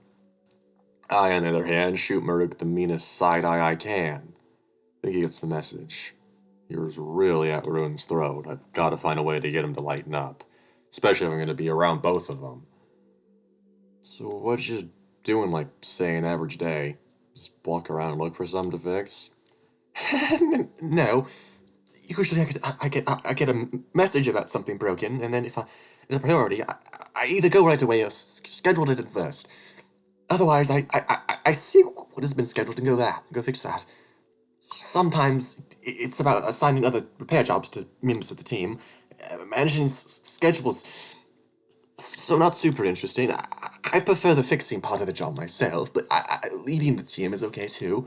I, on the other hand, shoot Marruk the meanest side eye I can. Think he gets the message. He was really at Rune's throat. I've got to find a way to get him to lighten up. Especially if I'm going to be around both of them. So what you doing, like, say, an average day? Just walk around and look for something to fix? No. Usually I get a message about something broken, and then if it's a priority, I either go right away or schedule it in first. Otherwise, I see what has been scheduled and go fix that. Sometimes it's about assigning other repair jobs to members of the team, managing schedules. So not super interesting. I prefer the fixing part of the job myself, but leading the team is okay too.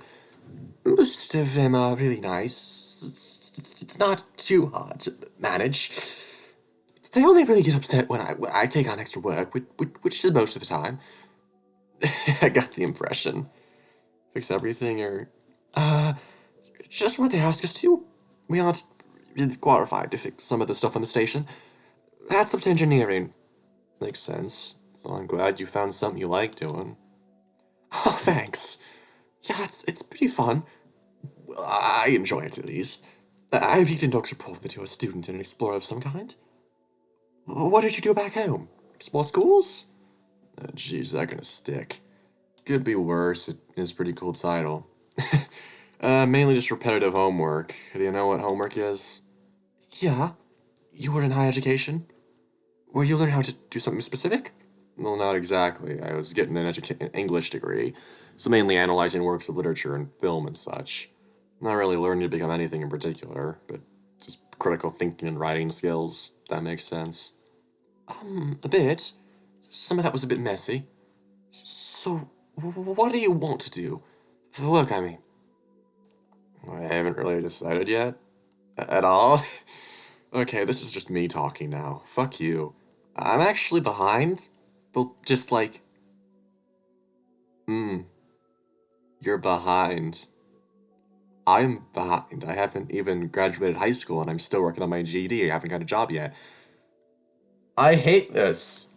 Most of them are really nice. It's not too hard to manage. They only really get upset when I take on extra work, which is most of the time. I got the impression. Fix everything or... Just what they ask us to. We aren't really qualified to fix some of the stuff on the station. That's up to engineering. Makes sense. Well, I'm glad you found something you like doing. Oh, thanks. Yeah, it's pretty fun. Well, I enjoy it, at least. I've eaten Dr. Proof that you're a student and an explorer of some kind. What did you do back home? Explore schools? Geez, that gonna stick. Could be worse. It is a pretty cool title. Mainly just repetitive homework. Do you know what homework is? Yeah. You were in higher education? Where you learn how to do something specific? Well, not exactly. I was getting an English degree, so mainly analyzing works of literature and film and such. Not really learning to become anything in particular, but just critical thinking and writing skills. That makes sense. A bit. Some of that was a bit messy. So, what do you want to do? For work, I mean. I haven't really decided yet. At all? Okay, this is just me talking now. Fuck you. I'm actually behind, but just like... You're behind. I'm behind. I haven't even graduated high school and I'm still working on my GED. I haven't got a job yet. I hate this.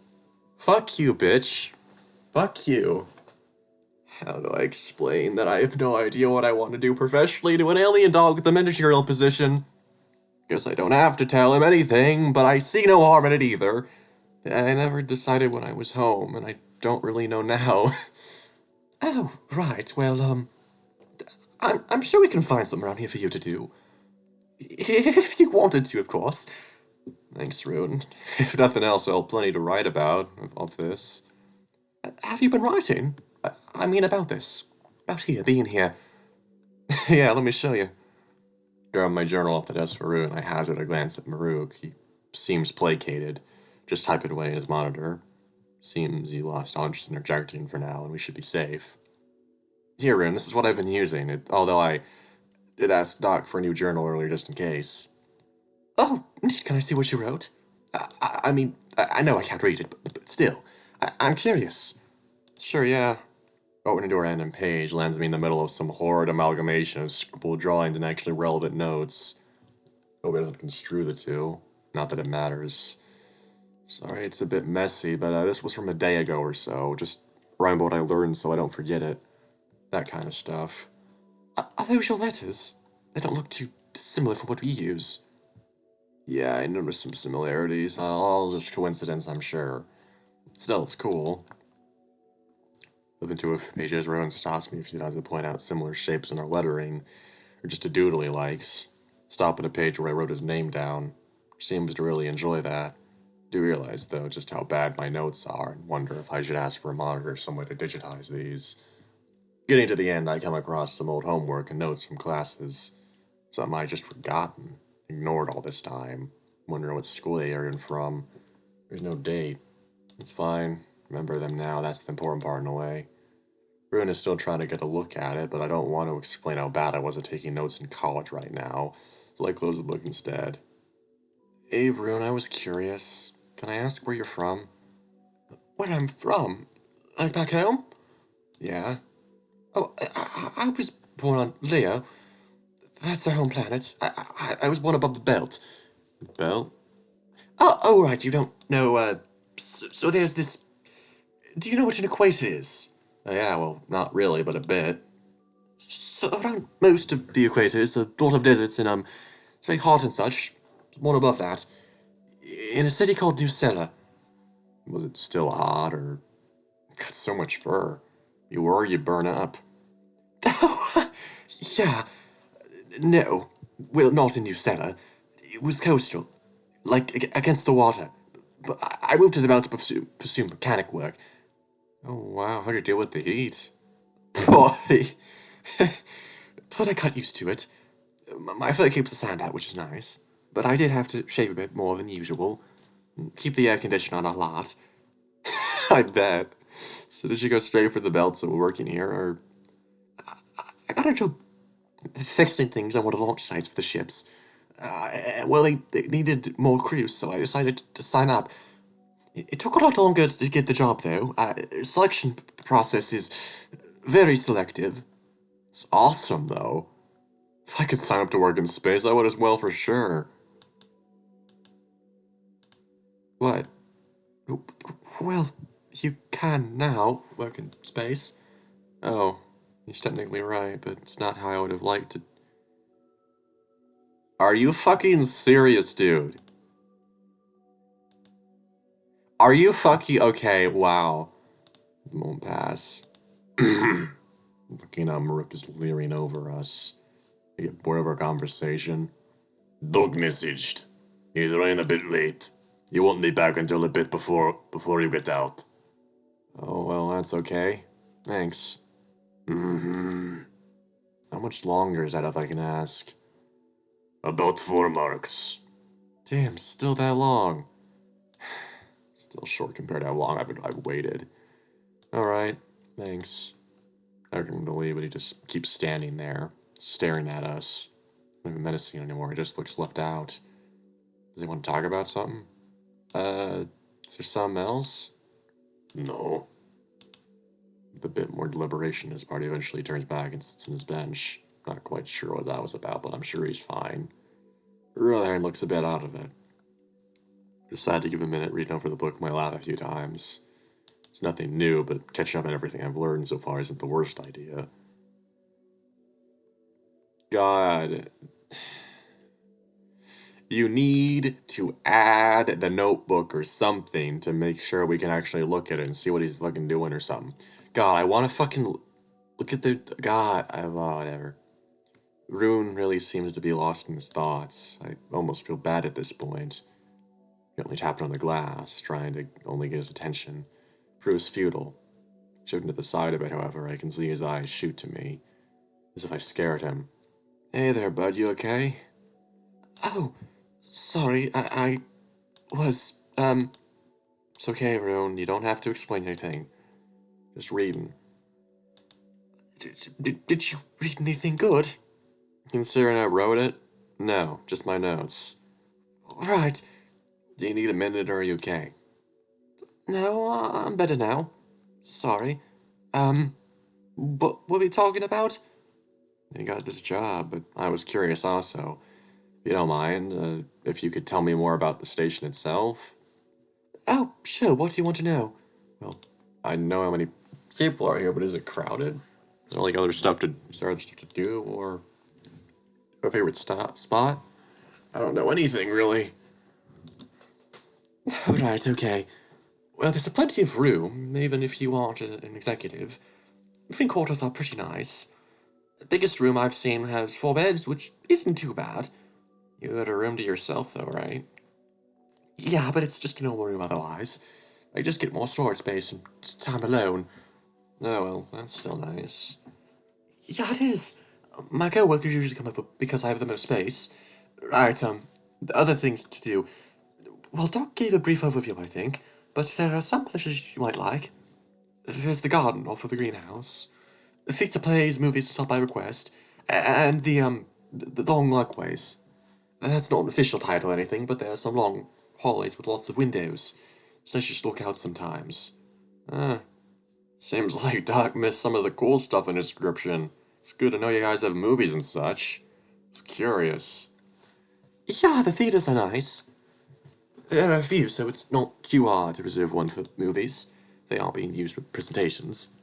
Fuck you, bitch. Fuck you. How do I explain that I have no idea what I want to do professionally to an alien dog with a managerial position? Guess I don't have to tell him anything, but I see no harm in it either. I never decided when I was home, and I don't really know now. Oh, right. Well, I'm sure we can find something around here for you to do. If you wanted to, of course. Thanks, Rune. If nothing else, I'll have plenty to write about of this. Have you been writing? I mean, about this. About here, being here. Yeah, let me show you. Grab my journal off the desk for Rune. I hazard a glance at Marruk. He seems placated, just typing away at his monitor. Seems he lost all interest in interjecting for now, and we should be safe. Here, Rune, this is what I've been using, although I did ask Doc for a new journal earlier just in case. Oh, can I see what you wrote? I know I can't read it, but still. I'm curious. Sure, yeah. Opening to a random page lands me in the middle of some horrid amalgamation of scribbled drawings and actually relevant notes. Hope it doesn't construe the two. Not that it matters. Sorry, it's a bit messy, but this was from a day ago or so. Just writing what I learned so I don't forget it. That kind of stuff. Are those your letters? They don't look too dissimilar from what we use. Yeah, I noticed some similarities. All just coincidence, I'm sure. Still, it's cool. Flipping to a page as Rowan stops me a few times to point out similar shapes in our lettering, or just a doodle he likes. Stop at a page where I wrote his name down. Seems to really enjoy that. Do realize, though, just how bad my notes are, and wonder if I should ask for a monitor or some way to digitize these. Getting to the end, I come across some old homework and notes from classes. Something I just forgotten, ignored all this time. Wondering what school they are in from. There's no date. It's fine. Remember them now, that's the important part in a way. Ruin is still trying to get a look at it, but I don't want to explain how bad I was at taking notes in college right now, so I close the book instead. Hey, Ruin, I was curious. Can I ask where you're from? Where I'm from? Like back home? Yeah? Oh, I was born on Leo. That's our home planet. I was born above the belt. Belt? Oh, right, you don't know, so there's this... Do you know what an equator is? Yeah, well, not really, but a bit. So around most of the equator is a lot of deserts and, it's very hot and such. One above that. In a city called New Sela. Was it still hot, or... Got so much fur. You worry you burn up. Oh, yeah. No. Well, not in New Sela. It was coastal. Like, against the water. But I moved to the belt to pursue mechanic work. Oh, wow, how'd you deal with the heat? Boy. But I got used to it. My fur keeps the sand out, which is nice. But I did have to shave a bit more than usual. Keep the air conditioner on a lot. I bet. So did you go straight for the belts that were working here, or... I got a job fixing things on one of the launch sites for the ships. Well, they needed more crews, so I decided to sign up. It took a lot longer to get the job, though. Selection process is very selective. It's awesome, though. If I could sign up to work in space, I would as well for sure. What? Well, you can now work in space. Oh, he's technically right, but it's not how I would have liked to. Are you fucking serious, dude? Are you fucking... Okay, wow. It won't pass. Looking at Marruk is leering over us. I get bored of our conversation. Dog messaged. He's running a bit late. He won't be back until a bit before you get out. Oh, well, that's okay. Thanks. How much longer is that, if I can ask? About 4 marks. Damn, still that long. Still short compared to how long I've waited. Alright, thanks. I don't to leave, but he just keeps standing there, staring at us. Not even menacing anymore, he just looks left out. Does he want to talk about something? Is there something else? No. With a bit more deliberation, his party eventually turns back and sits on his bench. Not quite sure what that was about, but I'm sure he's fine. Rutherford looks a bit out of it. Decided to give a minute reading over the book in my lap a few times. It's nothing new, but catching up on everything I've learned so far isn't the worst idea. God. You need to add the notebook or something to make sure we can actually look at it and see what he's fucking doing or something. God, I want to fucking look at the... God, whatever. Rune really seems to be lost in his thoughts. I almost feel bad at this point. Gently tapped on the glass, trying to only get his attention. For it was futile. Shifting to the side of it, however, I can see his eyes shoot to me, as if I scared him. Hey there, bud, you okay? Oh, sorry, I was, It's okay, Rune, you don't have to explain anything. Just reading. Did you read anything good? Considering I wrote it? No, just my notes. Right. Do you need a minute, or are you okay? No, I'm better now. Sorry. What were we talking about? You got this job, but I was curious also. If you don't mind, if you could tell me more about the station itself. Oh, sure, what do you want to know? Well, I know how many people are here, but is it crowded? Is there other stuff to do, or a favorite spot? I don't know anything, really. Right, okay. Well, there's plenty of room, even if you aren't an executive. Living quarters are pretty nice. The biggest room I've seen has 4 beds, which isn't too bad. You got a room to yourself, though, right? Yeah, but it's just a normal room otherwise. I just get more storage space and time alone. Oh, well, that's still nice. Yeah, it is. My co-workers usually come over because I have the most space. Right, the other things to do. Well, Doc gave a brief overview, I think, but there are some places you might like. There's the garden off of the greenhouse, theatre plays, movies stop by request, and the long walkways. That's not an official title or anything, but there are some long hallways with lots of windows. It's nice to just look out sometimes. Ah, seems like Doc missed some of the cool stuff in his description. It's good to know you guys have movies and such. It's curious. Yeah, the theaters are nice. There are a few, so it's not too hard to reserve one for movies. They are being used for presentations.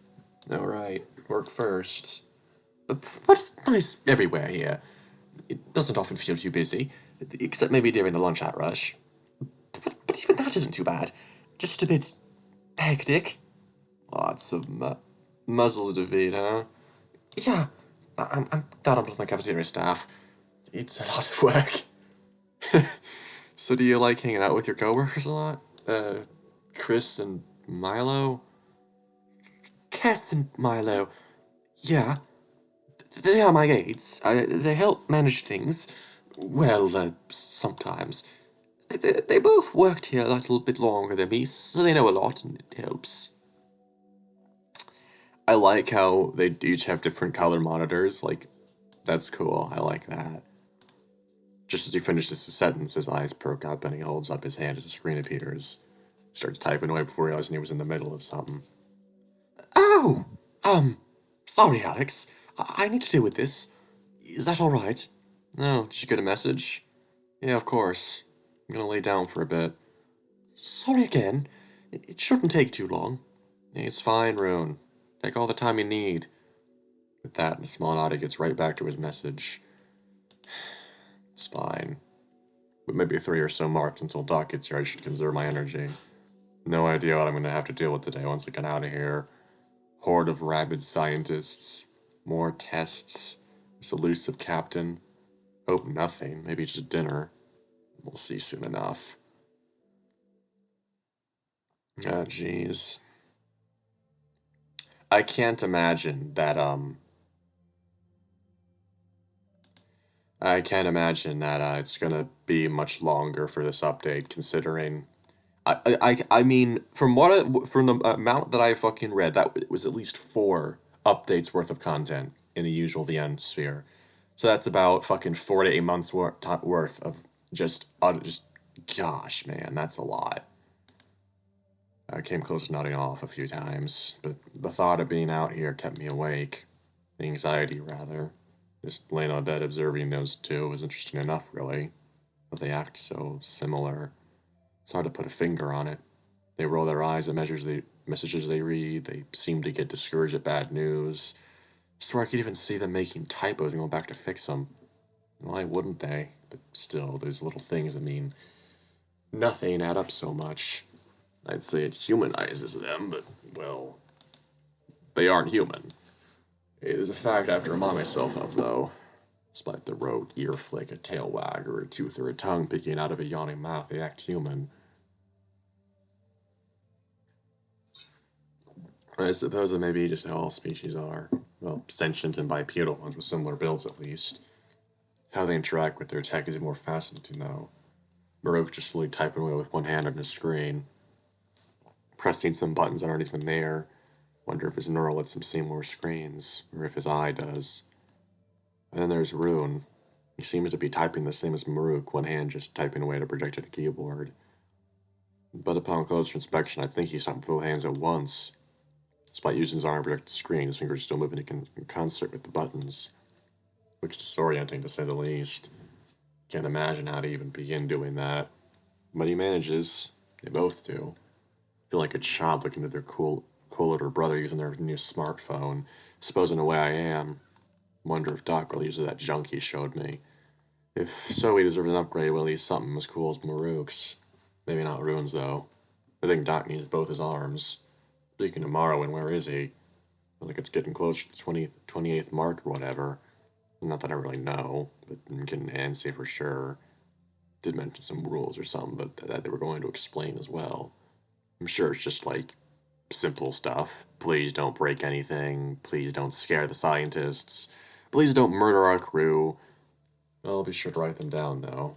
Alright, work first. But it's nice everywhere here. It doesn't often feel too busy, except maybe during the lunch hour rush. But even that isn't too bad. Just a bit hectic. Lots of muzzles to feed, huh? Yeah, I'm glad I'm not the cafeteria staff. It's a lot of work. So do you like hanging out with your coworkers a lot? Chris and Milo? Cass and Milo. Yeah, they are my aides. They help manage things. Well, sometimes. They both worked here a little bit longer than me, so they know a lot, and it helps. I like how they each have different color monitors. Like, that's cool. I like that. Just as he finishes his sentence, his eyes perk up and he holds up his hand as the screen appears. Starts typing away before realizing he was in the middle of something. Oh! Sorry, Alex. I need to deal with this. Is that alright? No, did you get a message? Yeah, of course. I'm gonna lay down for a bit. Sorry again. It shouldn't take too long. It's fine, Rune. Take all the time you need. With that, a small nod, he gets right back to his message. It's fine. With maybe 3 or so marks until Doc gets here, I should conserve my energy. No idea what I'm gonna have to deal with today once I get out of here. Horde of rabid scientists. More tests. This elusive captain. Hope nothing. Maybe just dinner. We'll see soon enough. Ah, jeez. I can't imagine that, I can't imagine that, it's gonna be much longer for this update, considering... I mean, from the amount that I fucking read, that was at least 4 updates worth of content in a usual VN sphere. So that's about fucking 4 to 8 months worth of just, gosh, man, that's a lot. I came close to nodding off a few times, but the thought of being out here kept me awake. Anxiety, rather. Just laying on bed observing those two was interesting enough, really. But they act so similar. It's hard to put a finger on it. They roll their eyes at messages they read. They seem to get discouraged at bad news. I swear I could even see them making typos and going back to fix them. Why wouldn't they? But still, those little things that mean nothing add up so much. I'd say it humanizes them, but, well, they aren't human. It is a fact I have to remind myself of, though. Despite the rogue ear flick, a tail wag, or a tooth or a tongue peeking out of a yawning mouth, they act human. I suppose that maybe just how all species are. Well, sentient and bipedal ones with similar builds, at least. How they interact with their tech is more fascinating, though. Marruk just slowly typing away with one hand on his screen, pressing some buttons that aren't even there. Wonder if his neural lets him see more screens, or if his eye does. And then there's Rune. He seems to be typing the same as Marruk, one hand just typing away at a projected keyboard. But upon closer inspection, I think he's typing with both hands at once. Despite using his arm to protect the screen, his fingers still moving in concert with the buttons. Which is disorienting, to say the least. Can't imagine how to even begin doing that. But he manages. They both do. Feel like a child looking at their cool older brother using their new smartphone. suppose in a way I am. Wonder if Doc really uses that junk he showed me. If so, he deserves an upgrade, well, at least something as cool as Marruk's. Maybe not Rune's, though. I think Doc needs both his arms. Speaking of Morrowind, where is he? I think it's getting close to the 28th mark or whatever. Not that I really know, but I'm getting antsy for sure. Did mention some rules or something, but that they were going to explain as well. I'm sure it's just like simple stuff. Please don't break anything. Please don't scare the scientists. Please don't murder our crew. I'll be sure to write them down, though.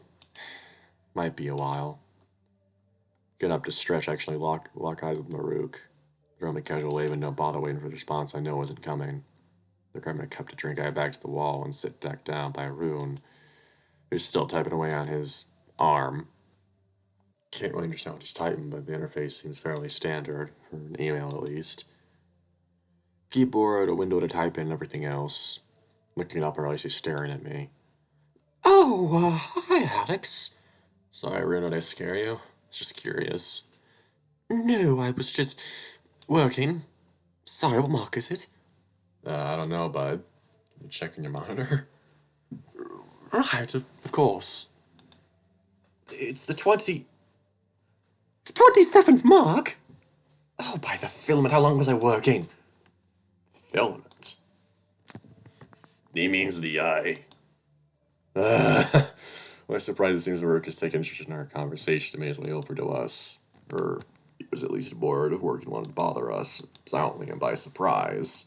Might be a while. Get up to stretch, actually lock eyes with Marruk. Throw him a casual wave and don't bother waiting for the response I know isn't coming. They're grabbing a cup to drink, I head back to the wall and sit back down by Rune, who's still typing away on his arm. Can't really understand what he's typing, but the interface seems fairly standard, for an email at least. Keyboard, a window to type in, and everything else. Looking up, I realize he's staring at me. Oh, hi, Alex. Sorry, Rune, did I scare you? It's just curious. No, I was just working. Sorry, what mark is it? I don't know, bud. You checking your monitor? Right, of course. It's the 27th mark? Oh, by the filament, how long was I working? Filament. He means the eye. I'm surprised it seems Marruk has taken interest in our conversation may as well over to us. Or he was at least bored of work and wanted to bother us, silently and by surprise.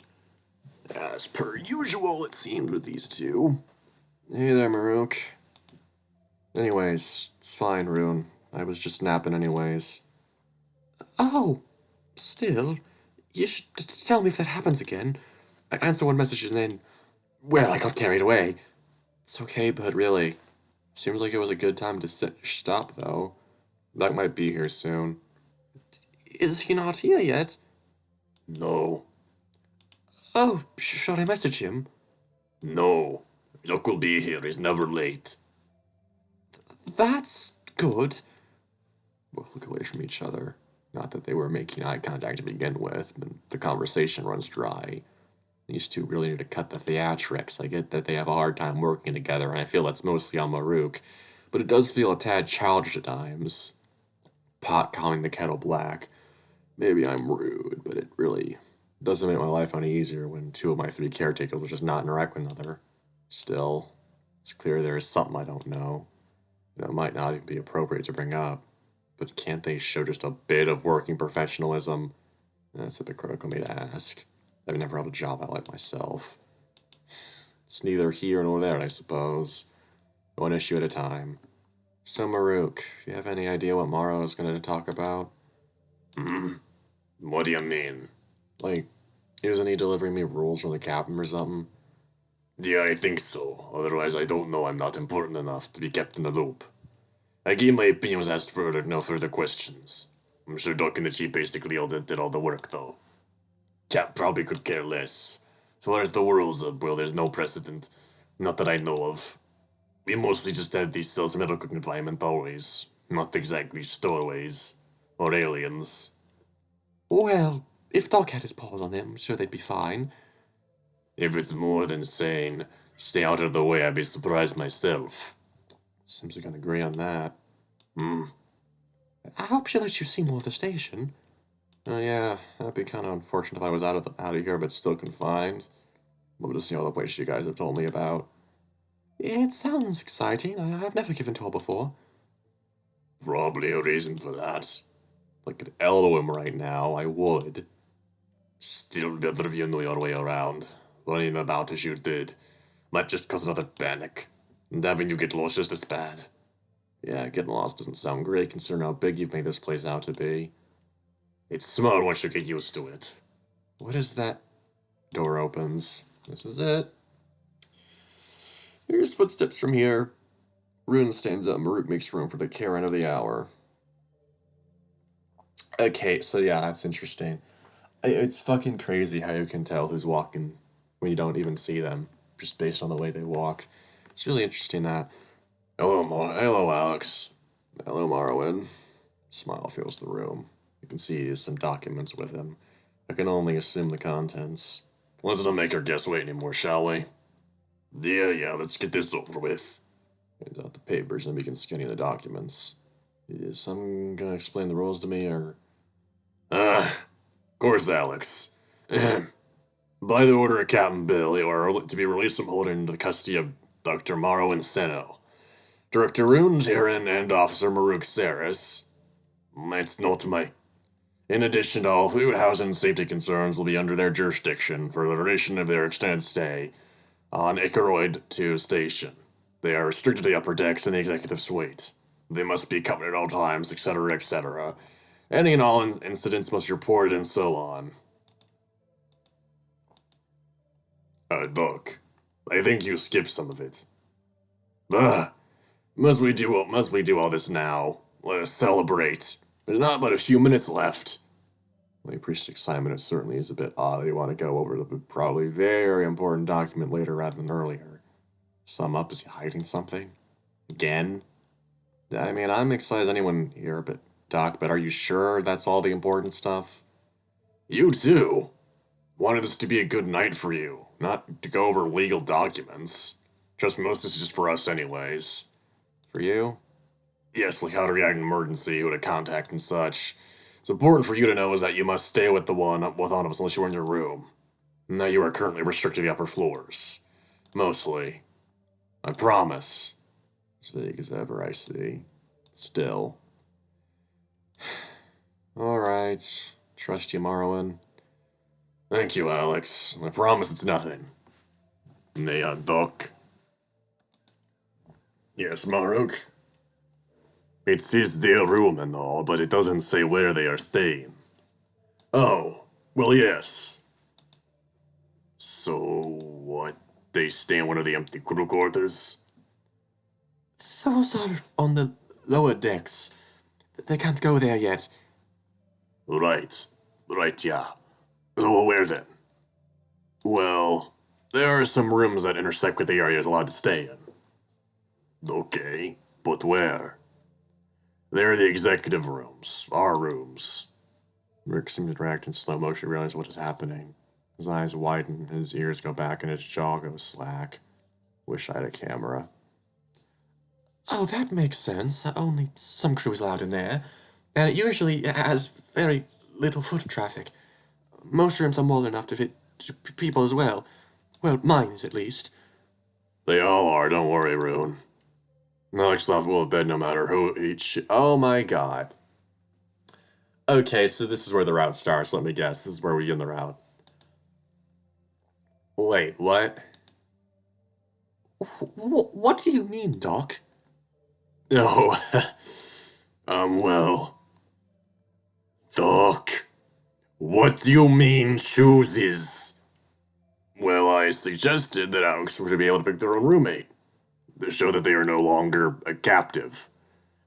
As per usual, it seemed with these two. Hey there, Marruk. Anyways, it's fine, Rune. I was just napping anyways. Oh, still, you should tell me if that happens again. I answer one message and then, well, I got carried away. It's okay, but really. Seems like it was a good time to stop, though. Doc might be here soon. Is he not here yet? No. Oh, should I message him? No. Doc will be here. He's never late. That's good. Both look away from each other. Not that they were making eye contact to begin with, but the conversation runs dry. These two really need to cut the theatrics. I get that they have a hard time working together, and I feel that's mostly on Marruk, but it does feel a tad childish at times. Pot calling the kettle black. Maybe I'm rude, but it really doesn't make my life any easier when two of my three caretakers will just not interact with another. Still, it's clear there is something I don't know. That might not even be appropriate to bring up. But can't they show just a bit of working professionalism? That's a bit critical of me to ask. I've never held a job I like myself. It's neither here nor there, I suppose. One issue at a time. So, Marruk, do you have any idea what Morrow is going to talk about? What do you mean? Like, isn't he delivering me rules from the captain or something? Yeah, I think so. Otherwise, I don't know I'm not important enough to be kept in the loop. I gave my opinion was asked further, no further questions. I'm sure Doc and the Chief basically did all the work, though. Cap probably could care less. As far as the rules, well, there's no precedent. Not that I know of. We mostly just have these cells in medical confinement always. Not exactly stowaways. Or aliens. Well, if Doc had his paws on them, I'm sure they'd be fine. If it's more than saying, stay out of the way, I'd be surprised myself. Seems we can agree on that. I hope she lets you see more of the station. Yeah, that'd be kind of unfortunate if I was out of here but still confined. Love to see all the places you guys have told me about. It sounds exciting. I've never given tour before. Probably a reason for that. If I could elbow him right now, I would. Still better if you know your way around. Running about as you did might just cause another panic. And having you get lost just as bad. Yeah, getting lost doesn't sound great considering how big you've made this place out to be. It's small once you get used to it. What is that? Door opens. This is it. Here's footsteps from here. Rune stands up. Marruk makes room for the Karen of the hour. Okay, so yeah, that's interesting. It's fucking crazy how you can tell who's walking when you don't even see them, just based on the way they walk. It's really interesting that. Hello, Alex. Hello, Marwin. Smile fills the room. You can see he has some documents with him. I can only assume the contents. Let's not make our guests wait anymore, shall we? Yeah, let's get this over with. Hands out the papers and begin scanning the documents. Is someone gonna explain the rules to me, or? Of course, Alex. By the order of Captain Bill, you are to be released from holding into the custody of Dr. Morrow and Seno. Director Rune Jiren and Officer Marruk Saris. It's not my. In addition, all food, housing, and safety concerns will be under their jurisdiction for the duration of their extended stay on Ikaroid 2 station. They are restricted to the upper decks and the executive suite. They must be accompanied at all times, etc., etc. Any and all incidents must be reported and so on. Doc, I think you skipped some of it. Bah! Must we do all this now? Let us celebrate. There's not but a few minutes left. The priest's excitement certainly is a bit odd. They want to go over the probably very important document later rather than earlier. Sum up, is he hiding something? Again? I mean, I'm excited as anyone here, but are you sure that's all the important stuff? You too. Wanted this to be a good night for you, not to go over legal documents. Trust me, most of this is just for us anyways. For you? Yes, like how to react in an emergency, who to contact and such. It's important for you to know is that you must stay with one of us unless you're in your room. And that you are currently restricted to the upper floors. Mostly. I promise. As vague as ever, I see. Still. Alright. Trust you, Marwin. Thank you, Alex. I promise it's nothing. Nay, Doc. Yes, Marruk. It says their room and all, but it doesn't say where they are staying. Oh, well, yes. So, what? They stay in one of the empty crew quarters? Those are on the lower decks. They can't go there yet. Right, yeah. So, where then? Well, there are some rooms that intersect with the areas allowed to stay in. Okay, but where? They're the executive rooms, our rooms. Rick seemed to react in slow motion, realize what is happening. His eyes widen, his ears go back, and his jaw goes slack. Wish I had a camera. Oh, that makes sense. Only some crews allowed in there. And it usually has very little foot traffic. Most rooms are more than enough to fit people as well. Well, mine is at least. They all are, don't worry, Rune. Alex left will have bed no matter who each. Oh my god. Okay, so this is where the route starts, let me guess. This is where we begin the route. Wait, what? What do you mean, Doc? No. Well. Doc. What do you mean chooses? Well, I suggested that Alex were to be able to pick their own roommate. To show that they are no longer a captive.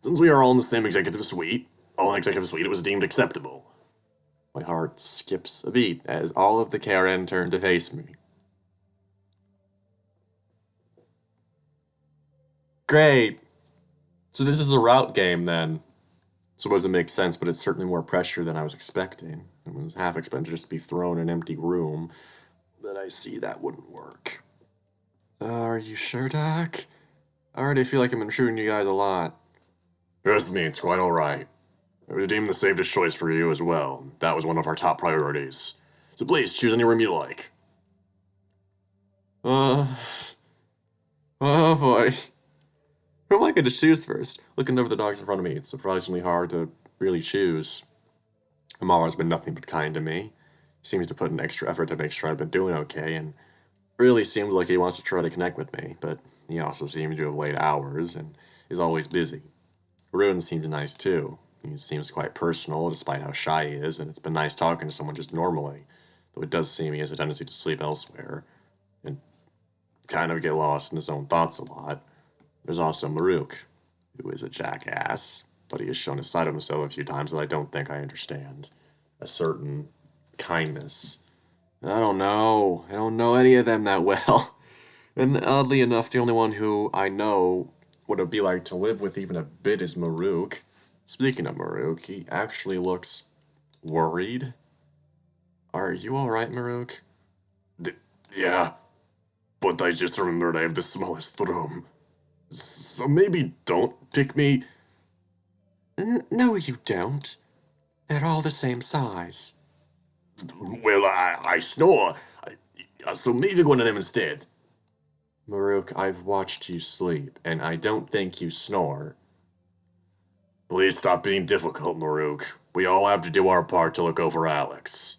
Since we are all in the same executive suite, it was deemed acceptable. My heart skips a beat as all of the Karen turn to face me. Great! So this is a route game then. So it doesn't make sense, but it's certainly more pressure than I was expecting. I was half expecting to just be thrown in an empty room, but I see that wouldn't work. Are you sure, Doc? I already feel like I'm intruding you guys a lot. Trust me, it's quite alright. It was deemed the safest choice for you as well. That was one of our top priorities. So please, choose any room you like. Oh boy. Who am I going to choose first? Looking over the dogs in front of me, it's surprisingly hard to really choose. Amara's been nothing but kind to me. He seems to put an extra effort to make sure I've been doing okay, and really seems like he wants to try to connect with me, but he also seems to have late hours and is always busy. Rune seems nice too. He seems quite personal, despite how shy he is, and it's been nice talking to someone just normally, though it does seem he has a tendency to sleep elsewhere, and kind of get lost in his own thoughts a lot. There's also Marruk, who is a jackass, but he has shown a side of himself a few times that I don't think I understand. A certain kindness. I don't know. I don't know any of them that well. And oddly enough, the only one who I know what it'd be like to live with even a bit is Marruk. Speaking of Marruk, he actually looks worried. Are you alright, Marruk? Yeah, but I just remembered I have the smallest room. So maybe don't pick me. No, you don't. They're all the same size. Well, I snore. So maybe one of them instead. Marruk, I've watched you sleep, and I don't think you snore. Please stop being difficult, Marruk. We all have to do our part to look over Alex.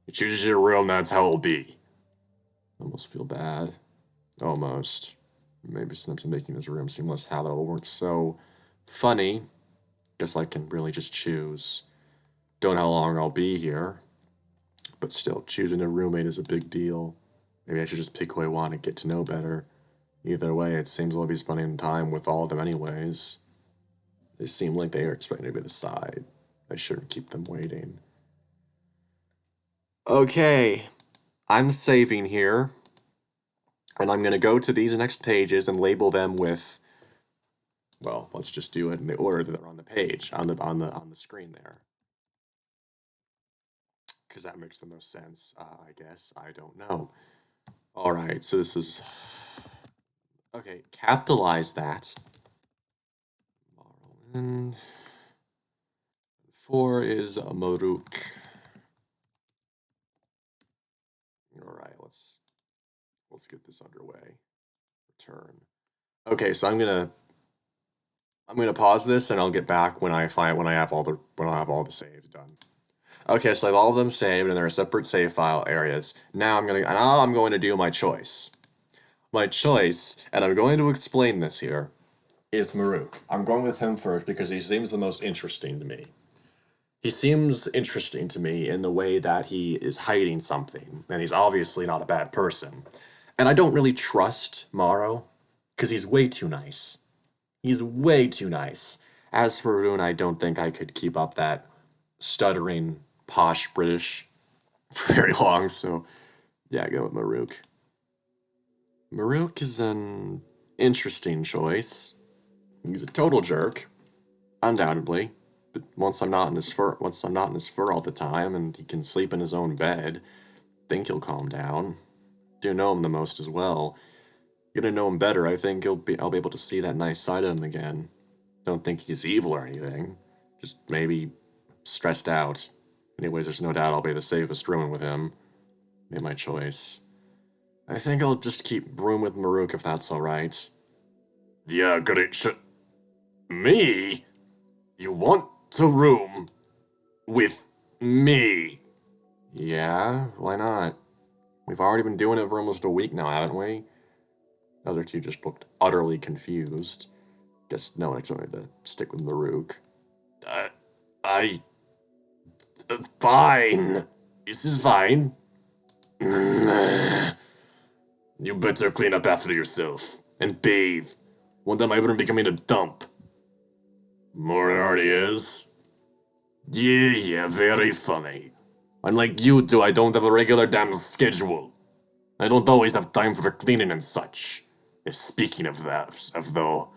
You choose your room, that's how it'll be. I almost feel bad. Almost. Maybe since I'm making this room seem less habitable weren't so funny. Guess I can really just choose. Don't know how long I'll be here. But still, choosing a roommate is a big deal. Maybe I should just pick who I want and get to know better. Either way, it seems I'll be spending time with all of them anyways. They seem like they are expecting me to decide. I shouldn't keep them waiting. Okay, I'm saving here. And I'm going to go to these next pages and label them with, well, let's just do it in the order that they're on the page, on the screen there. Because that makes the most sense, I guess. I don't know. All right, so this is, okay, capitalize that. And 4 is Marruk. All right, let's get this underway. Return. Okay, so I'm gonna pause this and I'll get back when I have all the saves done. Okay, so I have all of them saved and they're separate save file areas. Now I'm going to do my choice. My choice, and I'm going to explain this here, is Marruk. I'm going with him first because he seems the most interesting to me. He seems interesting to me in the way that he is hiding something, and he's obviously not a bad person. And I don't really trust Morrow, because he's way too nice. He's way too nice. As for Rune, I don't think I could keep up that stuttering, posh British for very long, so yeah, go with Marruk. Marruk is an interesting choice. He's a total jerk, undoubtedly. But once I'm not in his fur all the time, and he can sleep in his own bed, think he'll calm down. Do know him the most as well. Get to know him better, I think I'll be able to see that nice side of him again. Don't think he's evil or anything. Just maybe stressed out. Anyways, there's no doubt I'll be the safest rooming with him. Made my choice. I think I'll just keep room with Marruk if that's alright. Yeah, great shit. Me? You want to room with me? Yeah, why not? We've already been doing it for almost a week now, haven't we? The other two just looked utterly confused. Guess no one expected to stick with Marruk. I. Fine. This is fine. You better clean up after yourself and bathe. One time I wouldn't becoming a dump. More already is. Yeah, very funny. Unlike you two, I don't have a regular damn schedule. I don't always have time for cleaning and such. Speaking of that, though,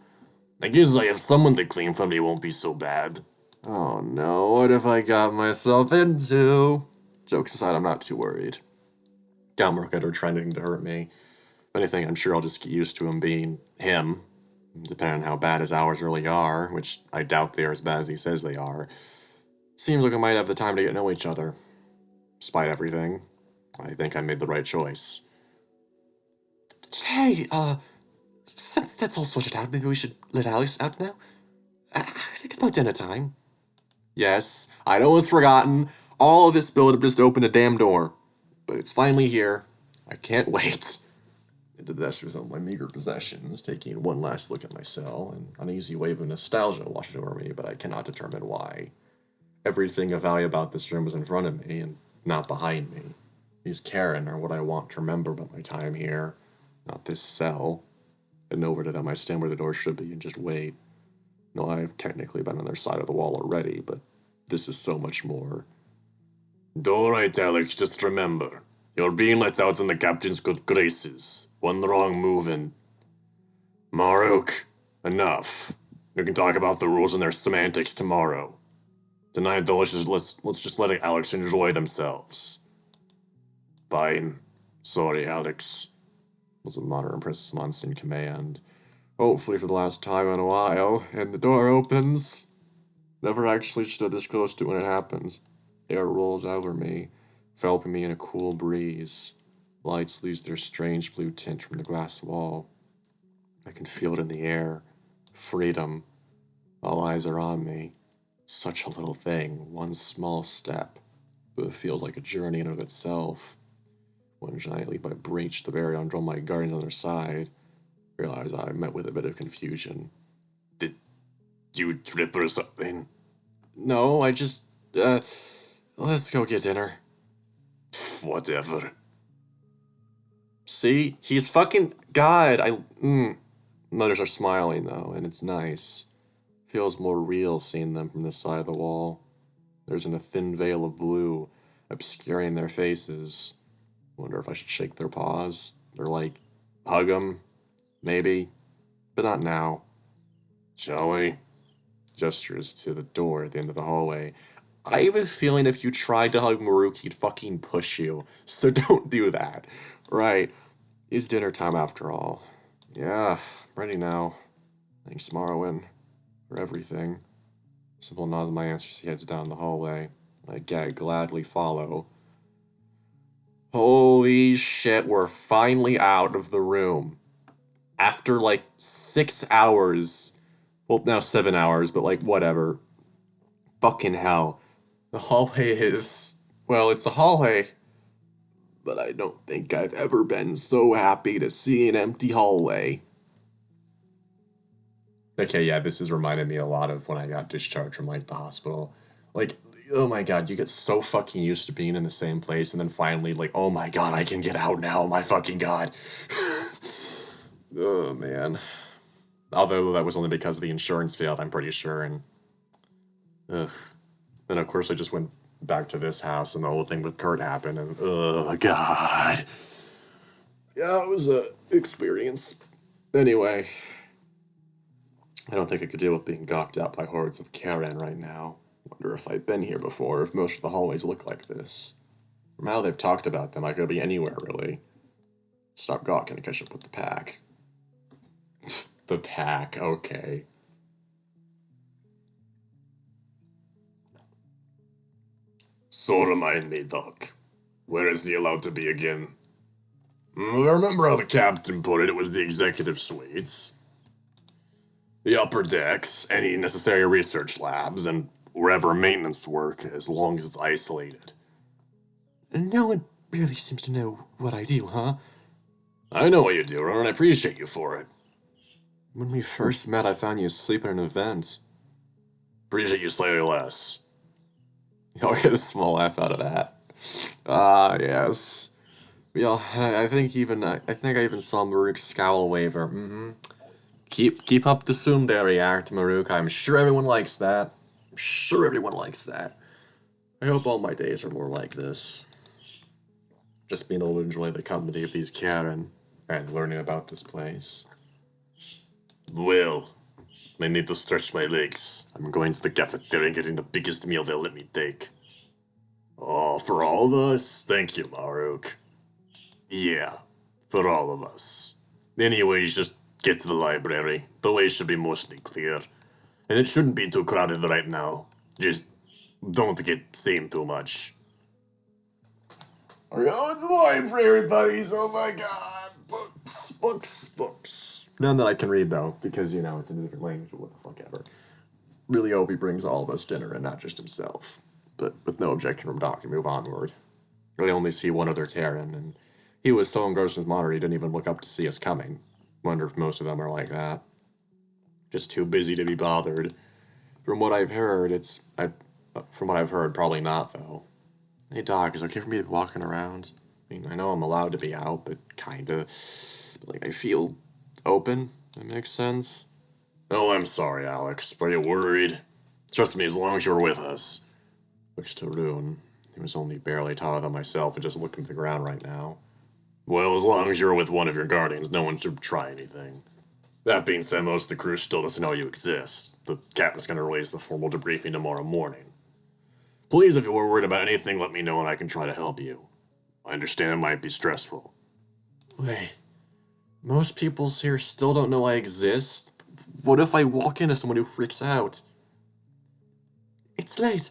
I guess I have someone to clean for me won't be so bad. Oh no, what have I got myself into? Jokes aside, I'm not too worried. Galmrook are trying to hurt me. If anything, I'm sure I'll just get used to him being him, depending on how bad his hours really are, which I doubt they are as bad as he says they are. Seems like we might have the time to get to know each other. Despite everything, I think I made the right choice. Hey, since that's all sorted out, maybe we should let Alex out now? I think it's about dinner time. Yes, I'd almost forgotten. All of this build-up just opened a damn door. But it's finally here. I can't wait. Into the desk with all my meager possessions, taking one last look at my cell, an uneasy wave of nostalgia washed over me, but I cannot determine why. Everything of value about this room was in front of me, and not behind me. These Karen are what I want to remember about my time here, not this cell. I know where to them I stand where the door should be and just wait. No, I've technically been on their side of the wall already, but this is so much more. Alright, Alex, just remember. You're being let out in the captain's good graces. One wrong move and... Marruk, enough. We can talk about the rules and their semantics tomorrow. Tonight, though, let's just let Alex enjoy themselves. Fine. Sorry, Alex, was what Modern Princess Months in command. Hopefully for the last time in a while, and the door opens. Never actually stood this close to it when it happens. Air rolls over me, enveloping me in a cool breeze. Lights lose their strange blue tint from the glass wall. I can feel it in the air. Freedom. All eyes are on me. Such a little thing, one small step, but it feels like a journey in and of itself. One giant leap I breached the barrier and drove my guard on the other side. Realized I met with a bit of confusion. Did you trip or something? No, I just, let's go get dinner. Whatever. See? He's fucking God. Mothers are smiling, though, and it's nice. Feels more real seeing them from this side of the wall. There's a thin veil of blue obscuring their faces. Wonder if I should shake their paws, or, like, hug them. Maybe. But not now. Shall we? Gestures to the door at the end of the hallway. I have a feeling if you tried to hug Marruk, he'd fucking push you. So don't do that. Right. It's dinner time after all. Yeah, I'm ready now. Thanks, Marwin, for everything. Simple nod to my answer as he heads down the hallway. I gladly follow. Holy shit, we're finally out of the room. After like 6 hours. Well, now 7 hours, but like whatever. Fucking hell. The hallway is. Well, it's a hallway. But I don't think I've ever been so happy to see an empty hallway. Okay, yeah, this has reminded me a lot of when I got discharged from, like, the hospital. Like, oh my god, you get so fucking used to being in the same place, and then finally, like, oh my god, I can get out now, my fucking god. Oh, man. Although that was only because the insurance failed, I'm pretty sure, and... Ugh. Then, of course, I just went back to this house, and the whole thing with Kurt happened, and... Oh, god. Yeah, it was a experience. Anyway... I don't think I could deal with being gawked at by hordes of Karen right now. Wonder if I've been here before, if most of the hallways look like this. From how they've talked about them, I could be anywhere, really. Stop gawking and catch up with the pack. The pack, okay. So remind me, Doc. Where is he allowed to be again? I remember how the captain put it, it was the executive suites. The upper decks, any necessary research labs, and wherever maintenance work, as long as it's isolated. No one really seems to know what I do, huh? I know what you do, and I appreciate you for it. When we first met, I found you asleep at an event. Appreciate you slightly less. Y'all get a small laugh out of that. Ah, yes. I think I even saw Marruk scowl waver. Keep up the tsundere act, Marruk. I'm sure everyone likes that. I'm sure everyone likes that. I hope all my days are more like this. Just being able to enjoy the company of these Karen and learning about this place. Well, I need to stretch my legs. I'm going to the cafeteria and getting the biggest meal they'll let me take. Oh, for all of us? Thank you, Marruk. Yeah, for all of us. Anyways, just get to the library. The way should be mostly clear. And it shouldn't be too crowded right now. Just don't get seen too much. We're going to the library, buddies. Oh my god. Books. None that I can read, though, because, it's in a different language or what the fuck ever. Really hope he brings all of us dinner and not just himself. But with no objection from Doc, we move onward. Really only see one other Karen, and he was so engrossed in his monitor he didn't even look up to see us coming. Wonder if most of them are like that. Just too busy to be bothered. From what I've heard, probably not, though. Hey, Doc, is it okay for me to be walking around? I mean, I know I'm allowed to be out, but kinda. Like, I feel open. That makes sense. Oh, I'm sorry, Alex. Are you worried? Trust me, as long as you're with us. Looks to Rune. He was only barely taller than myself and just looking at the ground right now. Well, as long as you're with one of your guardians, no one should try anything. That being said, most of the crew still doesn't know you exist. The captain's gonna release the formal debriefing tomorrow morning. Please, if you're worried about anything, let me know and I can try to help you. I understand it might be stressful. Wait, most people here still don't know I exist? What if I walk into someone who freaks out? It's late.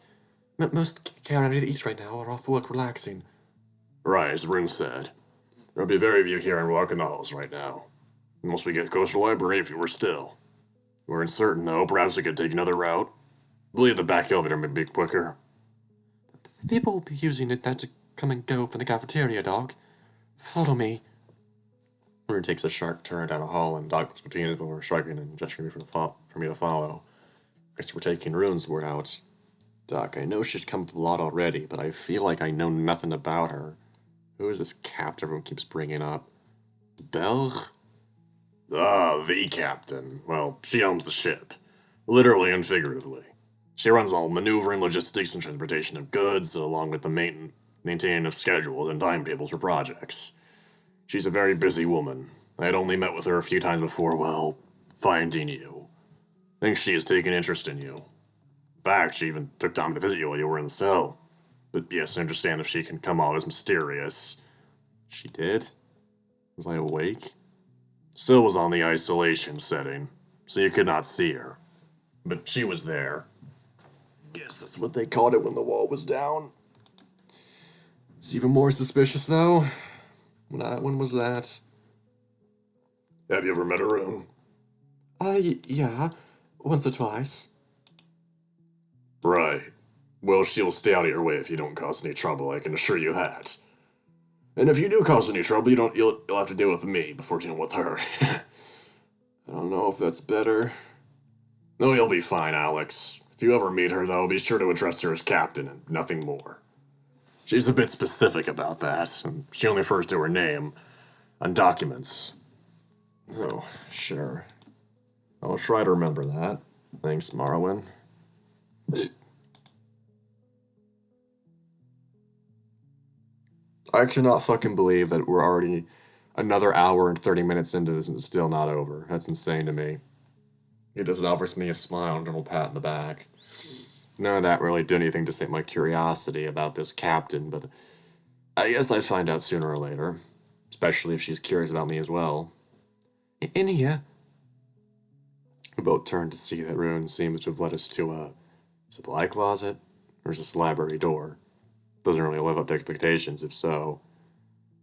Most Karen I need to eat right now are off work relaxing. Right, as Rune said. There'll be very few here and walking the halls right now. Unless we get closer to the library, if you were still. We're uncertain, though. Perhaps we could take another route. I believe the back elevator may be quicker. People will be using it to come and go from the cafeteria, Doc. Follow me. Rune takes a sharp turn down a hall, and Doc looks between us before shrugging and gesturing for me to follow. I guess we're taking Rune's word out. Doc, I know she's come up a lot already, but I feel like I know nothing about her. Who is this captain everyone keeps bringing up? Belg? Ah, the captain. Well, she owns the ship. Literally and figuratively. She runs all maneuvering, logistics, and transportation of goods, along with the maintaining of schedules and timetables for projects. She's a very busy woman. I had only met with her a few times before, well, finding you. I think she has taken interest in you. In fact, she even took time to visit you while you were in the cell. But yes, I understand if she can come off as mysterious. She did? Was I awake? Still was on the isolation setting, so you could not see her. But she was there. Guess that's what they called it when the wall was down. It's even more suspicious, though. When was that? Have you ever met her own? Yeah. Once or twice. Right. Well, she'll stay out of your way if you don't cause any trouble, I can assure you that. And if you do cause any trouble, you'll have to deal with me before dealing with her. I don't know if that's better. No, you'll be fine, Alex. If you ever meet her, though, be sure to address her as captain and nothing more. She's a bit specific about that, and she only refers to her name on documents. Oh, sure. I'll try to remember that. Thanks, Marwin. I cannot fucking believe that we're already another hour and 30 minutes into this and it's still not over. That's insane to me. He just offers me a smile and a little pat in the back. None of that really did anything to sate my curiosity about this captain, but I guess I'd find out sooner or later. Especially if she's curious about me as well. In here. We both turned to see that Rune seems to have led us to a supply closet, or is this a library door? Doesn't really live up to expectations, if so.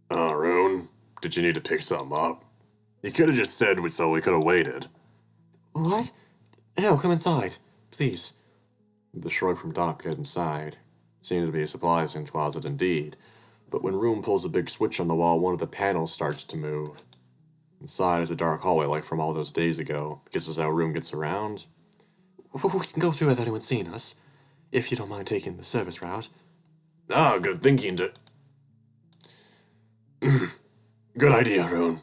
Rune, did you need to pick something up? You could have just said so we could have waited. What? No, come inside, please. The shrug from Doc head inside. Seemed to be a supplies closet indeed, but when Rune pulls a big switch on the wall, one of the panels starts to move. Inside is a dark hallway like from all those days ago. Guess that's how Rune gets around. We can go through without anyone seeing us, if you don't mind taking the service route. Ah, good thinking to... Good idea, Rune.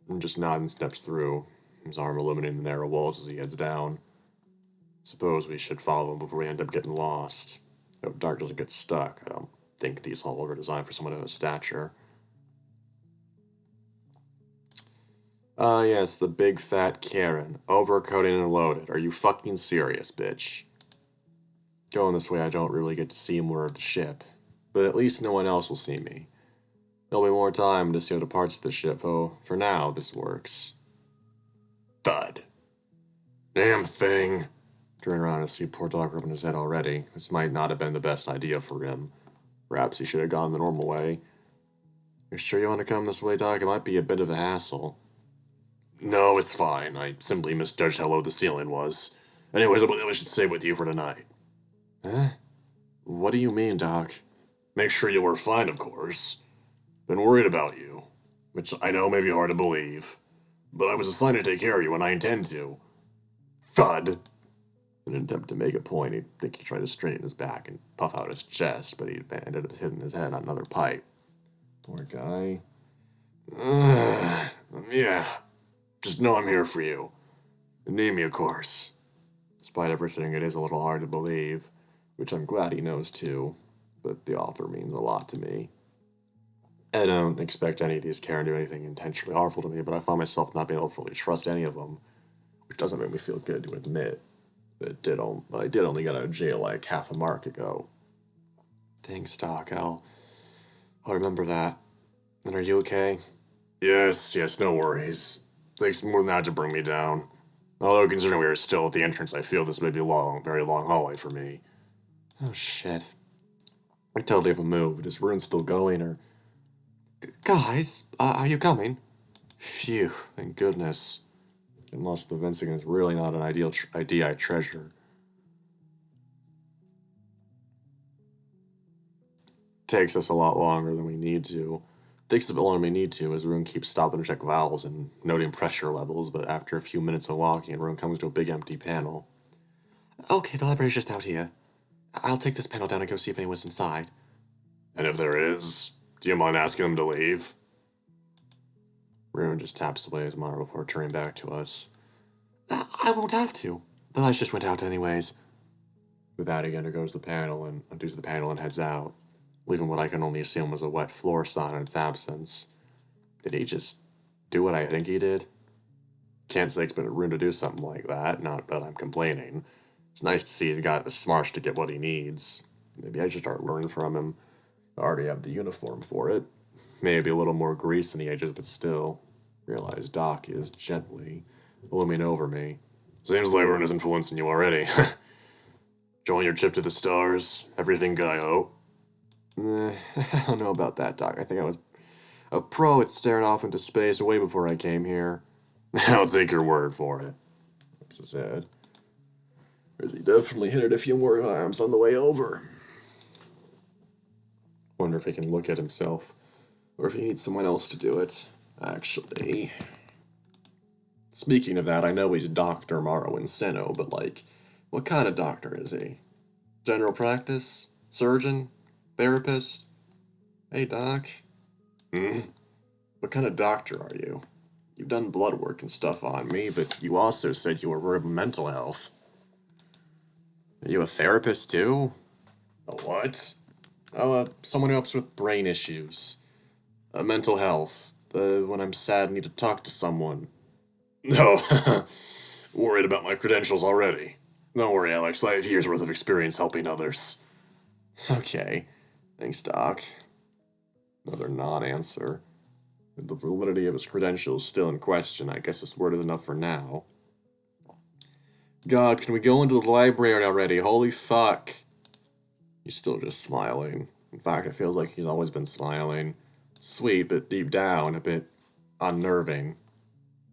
And just nods and steps through, his arm illuminating the narrow walls as he heads down. Suppose we should follow him before we end up getting lost. I hope Dark doesn't get stuck. I don't think these halls are designed for someone of his stature. Ah, yes, the big fat Karen. Overcoated and loaded. Are you fucking serious, bitch? Going this way, I don't really get to see more of the ship. But at least no one else will see me. There'll be more time to see other parts of the ship, though for now, this works. Thud. Damn thing. Turn around and see poor Doc rubbing his head already. This might not have been the best idea for him. Perhaps he should have gone the normal way. You sure you want to come this way, Doc? It might be a bit of a hassle. No, it's fine. I simply misjudged how low the ceiling was. Anyways, I believe I should stay with you for tonight. Huh? What do you mean, Doc? Make sure you were fine, of course. Been worried about you, which I know may be hard to believe, but I was assigned to take care of you and I intend to. Thud! In an attempt to make a point, he'd think he tried to straighten his back and puff out his chest, but he ended up hitting his head on another pipe. Poor guy. Yeah. Just know I'm here for you. And need me, of course. Despite everything, it is a little hard to believe, which I'm glad he knows too, but the offer means a lot to me. I don't expect any of these Karen to do anything intentionally harmful to me, but I find myself not being able to fully trust any of them, which doesn't make me feel good to admit. But I did only get out of jail like half a mark ago. Thanks, Doc. I'll remember that. And are you okay? Yes, no worries. Thanks more than that to bring me down. Although, considering we are still at the entrance, I feel this may be a very long hallway for me. Oh shit. I totally haven't moved. Is Rune still going or. Guys, are you coming? Phew, thank goodness. Unless the Vincent is really not an idea I treasure. Takes us a lot longer than we need to. Takes a bit longer than we need to as Rune keeps stopping to check valves and noting pressure levels, but after a few minutes of walking, Rune comes to a big empty panel. Okay, the library's just out here. I'll take this panel down and go see if anyone's inside. And if there is, do you mind asking them to leave? Rune just taps away his monitor before turning back to us. I won't have to. The lights just went out anyways. With that, he undergoes the panel and undoes the panel and heads out, leaving what I can only assume was a wet floor sign in its absence. Did he just do what I think he did? Can't say expect Rune to do something like that, not that I'm complaining. It's nice to see he's got the smarts to get what he needs. Maybe I should start learning from him. I already have the uniform for it. Maybe a little more grease than he ages, but still. Realize Doc is gently looming over me. Seems like Rune is influencing you already. Join your trip to the stars. Everything good, I hope. I don't know about that, Doc. I think I was a pro at staring off into space way before I came here. I'll take your word for it. What's his head? Because he definitely hit it a few more times on the way over. Wonder if he can look at himself, or if he needs someone else to do it. Actually, speaking of that, I know he's Dr. Morrow in Sinnoh, but like, what kind of doctor is he? General practice? Surgeon? Therapist? Hey, Doc. What kind of doctor are you? You've done blood work and stuff on me, but you also said you were worried about mental health. Are you a therapist too? A what? Oh, someone who helps with brain issues. Mental health. When I'm sad and need to talk to someone. No. Worried about my credentials already. Don't worry, Alex. I have years worth of experience helping others. Okay. Thanks, Doc. Another non-answer. The validity of his credentials is still in question. I guess it's worded enough for now. God, can we go into the library already? Holy fuck. He's still just smiling. In fact, it feels like he's always been smiling. Sweet, but deep down, a bit unnerving.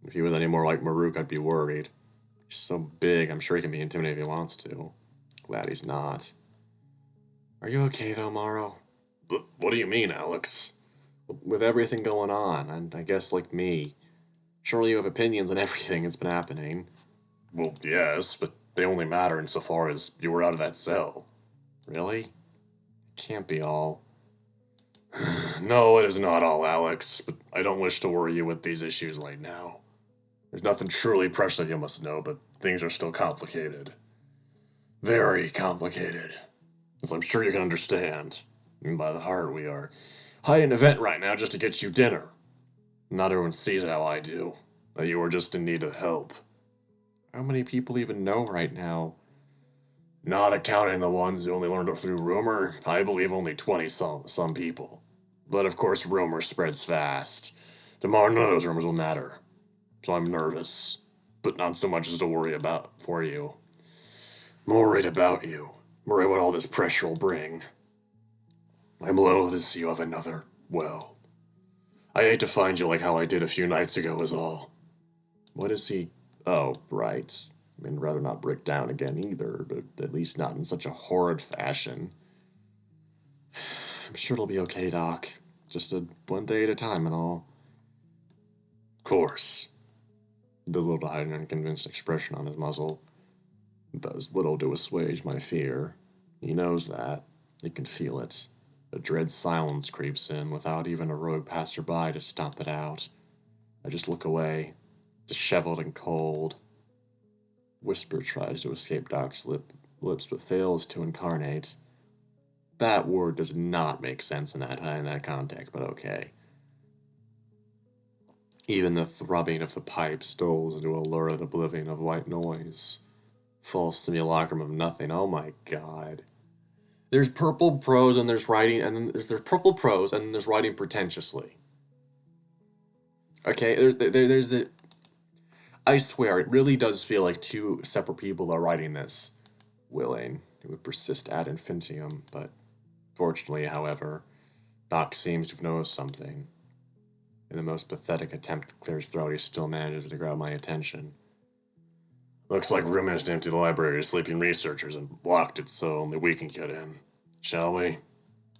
If he was any more like Marruk, I'd be worried. He's so big, I'm sure he can be intimidating if he wants to. Glad he's not. Are you okay, though, Morrow? But what do you mean, Alex? With everything going on, and I guess like me. Surely you have opinions on everything that's been happening. Well, yes, but they only matter insofar as you were out of that cell. Really? Can't be all. No, it is not all, Alex, but I don't wish to worry you with these issues right now. There's nothing truly pressing you must know, but things are still complicated. Very complicated. As I'm sure you can understand. And by the heart, we are hiding an event right now just to get you dinner. Not everyone sees it how I do. That you are just in need of help. How many people even know right now? Not accounting the ones who only learned it through rumor, I believe only 20 some people. But of course, rumor spreads fast. Tomorrow, none of those rumors will matter. So I'm nervous, but not so much as to worry about for you. I'm worried about you. I'm worried what all this pressure will bring. I'm loath to see you have another, well. I hate to find you like how I did a few nights ago is all. What is he? Oh, right. I mean, rather not break down again either, but at least not in such a horrid fashion. I'm sure it'll be okay, Doc. Just one day at a time and all. Of course. Does little to hide an unconvinced expression on his muzzle. Does little to assuage my fear. He knows that. He can feel it. A dread silence creeps in without even a rogue passerby to stomp it out. I just look away, disheveled and cold. Whisper tries to escape Doc's lips but fails to incarnate. That word does not make sense in that context, but okay. Even the throbbing of the pipe stoles into a lurid oblivion of white noise. False simulacrum of nothing. Oh my god. There's purple prose and there's writing, and then there's purple prose and then there's writing pretentiously. Okay, there's the. I swear, it really does feel like two separate people are writing this. Willing, it would persist ad infinitum, but fortunately, however, Doc seems to have noticed something. In the most pathetic attempt to clear his throat, he still manages to grab my attention. Looks like room has to empty the library of sleeping researchers and blocked it so only we can get in. Shall we?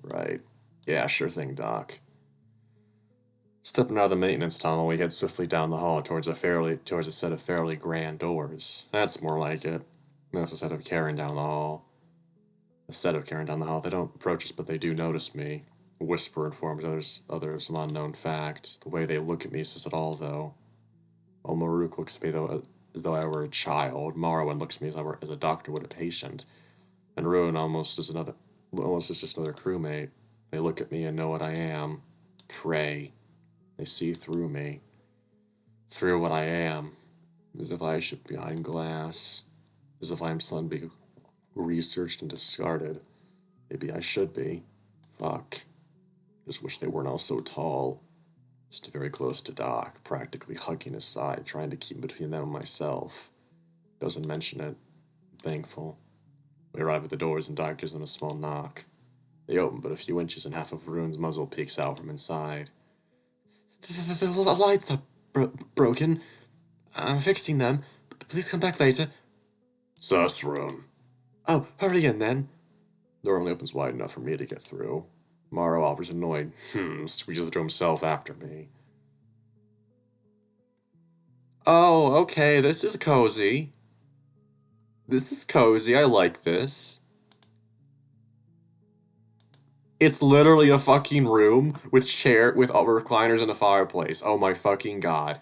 Right. Yeah, sure thing, Doc. Stepping out of the maintenance tunnel, we head swiftly down the hall towards a set of fairly grand doors. That's more like it. That's a set of carrying down the hall. A set of carrying down the hall. They don't approach us, but they do notice me. A whisper informs others some unknown fact. The way they look at me says it all, though. While Marruk looks at me as though I were a child, Marwan looks at me as a doctor would a patient, and Ruin almost as just another crewmate. They look at me and know what I am. Prey. They see through me. Through what I am. As if I should be behind glass. As if I am something to be researched and discarded. Maybe I should be. Fuck. Just wish they weren't all so tall. Just very close to Doc, practically hugging his side, trying to keep between them and myself. Doesn't mention it. I'm thankful. We arrive at the doors and Doc gives them a small knock. They open but a few inches and half of Rune's muzzle peeks out from inside. The lights are broken. I'm fixing them. Please come back later. Sus, Rune. Oh, hurry in then. The door only opens wide enough for me to get through. Morrow offers annoyed. Squeezes the door himself after me. Oh, okay, this is cozy. This is cozy, I like this. It's literally a fucking room with all recliners and a fireplace. Oh my fucking god.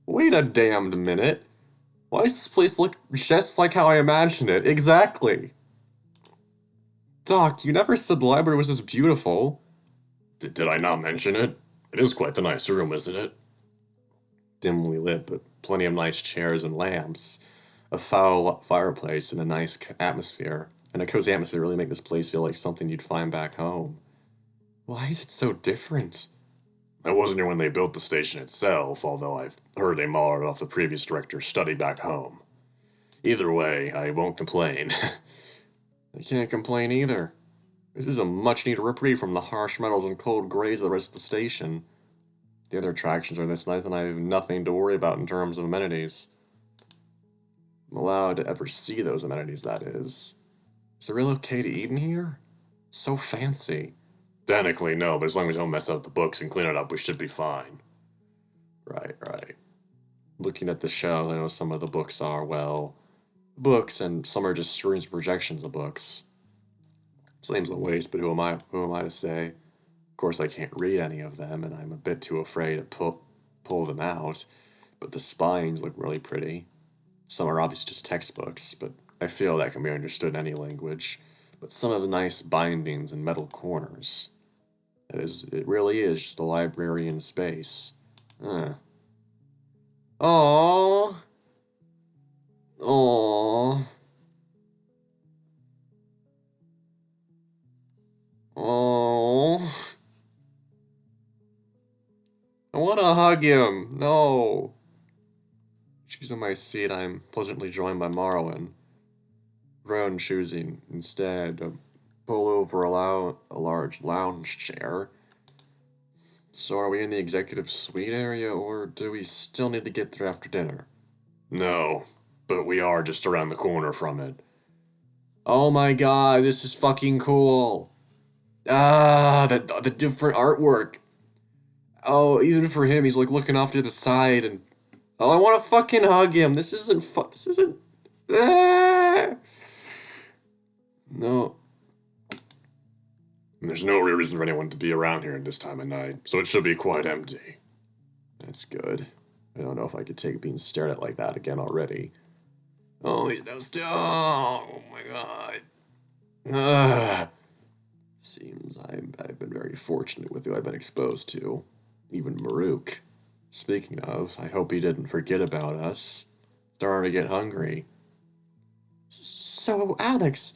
Wait a damned minute. Why does this place look just like how I imagined it? Exactly. Doc, you never said the library was this beautiful. Did I not mention it? It is quite the nice room, isn't it? Dimly lit, but plenty of nice chairs and lamps. A foul fireplace and a nice atmosphere. And a cozy atmosphere really make this place feel like something you'd find back home. Why is it so different? I wasn't here when they built the station itself, although I've heard they modeled off the previous director's study back home. Either way, I won't complain. I can't complain either. This is a much-needed reprieve from the harsh metals and cold grays of the rest of the station. The other attractions are this nice, and I have nothing to worry about in terms of amenities. I'm allowed to ever see those amenities, that is. Is it really okay to eat in here? It's so fancy. Technically, no, but as long as we don't mess up the books and clean it up, we should be fine. Right. Looking at the shelf, I know some of the books are, well, books, and some are just screens and projections of books. Seems a waste, but who am I to say? Of course, I can't read any of them, and I'm a bit too afraid to pull them out. But the spines look really pretty. Some are obviously just textbooks, but I feel that can be understood in any language. But some of the nice bindings and metal corners. It really is just a library in space. Aww. Aww. Aww. Aww. I want to hug him. No. Choosing my seat, I'm pleasantly joined by Marwin. Roan choosing instead to pull over a large lounge chair. So are we in the executive suite area, or do we still need to get there after dinner? No, but we are just around the corner from it. Oh my god, this is fucking cool. Ah, the different artwork. Oh, even for him, he's like looking off to the side and... Oh, I want to fucking hug him. This isn't this isn't... Ah! No. There's no real reason for anyone to be around here at this time of night, so it should be quite empty. That's good. I don't know if I could take being stared at like that again already. Oh, he's now still... Oh, my god. Ah. Seems I've been very fortunate with who I've been exposed to. Even Marruk. Speaking of, I hope he didn't forget about us. Starting to get hungry. So, Alex...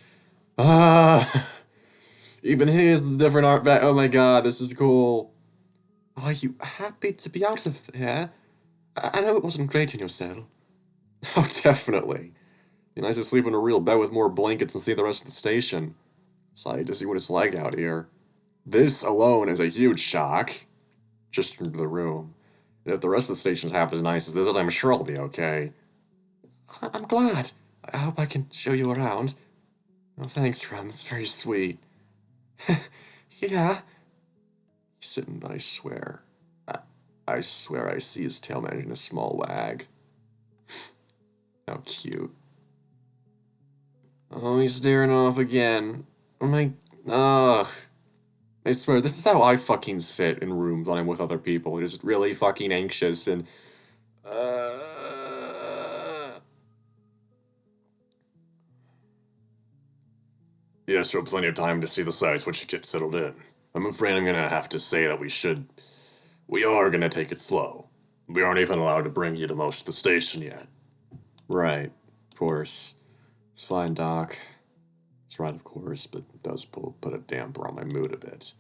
Even his different art back. Oh my god, this is cool. Are you happy to be out of here? I know it wasn't great in your cell. Oh, definitely. Be nice to sleep in a real bed with more blankets and see the rest of the station. Excited to see what it's like out here. This alone is a huge shock. Just into the room. And if the rest of the station's half as nice as this, I'm sure I'll be okay. I'm glad. I hope I can show you around. Oh, thanks, Rum. It's very sweet. Yeah. He's sitting, but I swear. I swear I see his tail managing a small wag. How cute. Oh, he's staring off again. Oh my... Ugh. I swear, this is how I fucking sit in rooms when I'm with other people. Just really fucking anxious and... Yeah, so plenty of time to see the sights once you get settled in. I'm afraid I'm gonna have to say that we are gonna take it slow. We aren't even allowed to bring you to most of the station yet. Right, of course. It's fine, Doc. It's right, of course, but it does put a damper on my mood a bit.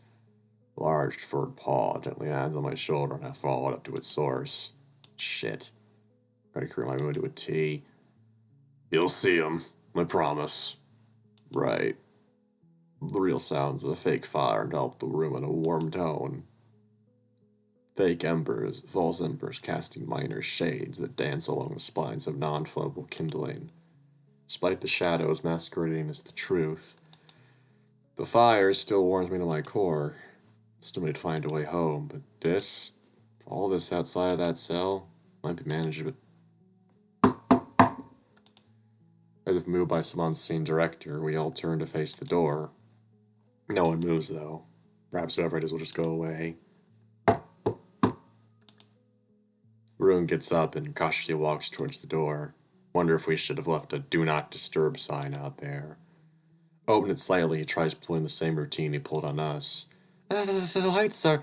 A large furred paw gently lands on my shoulder and I follow it up to its source. Shit. Try to create my mood to a T. You'll see him, I promise. Right. The real sounds of a fake fire envelop the room in a warm tone. Fake embers, false embers casting minor shades that dance along the spines of non-flammable kindling. Despite the shadows masquerading as the truth, the fire still warms me to my core. Still need to find a way home, but all this outside of that cell, might be manageable. As if moved by some unseen director, we all turn to face the door. No one moves, though. Perhaps whoever it is will just go away. Rune gets up and cautiously walks towards the door. Wonder if we should have left a do not disturb sign out there. Open it slightly, he tries pulling the same routine he pulled on us. The lights are...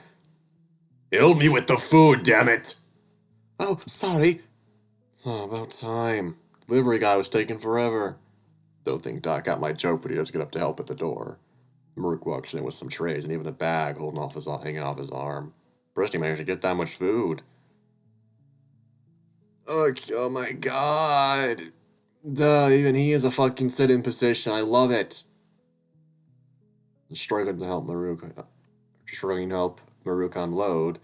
Help me with the food, damn it! Oh, sorry. Oh, about time. Delivery guy was taking forever. Don't think Doc got my joke, but he does get up to help at the door. Marruk walks in with some trays and even a bag hanging off his arm. First he managed to get that much food. Oh my god. Duh, even he is a fucking sit-in position. I love it. Struggling to help Marruk unload,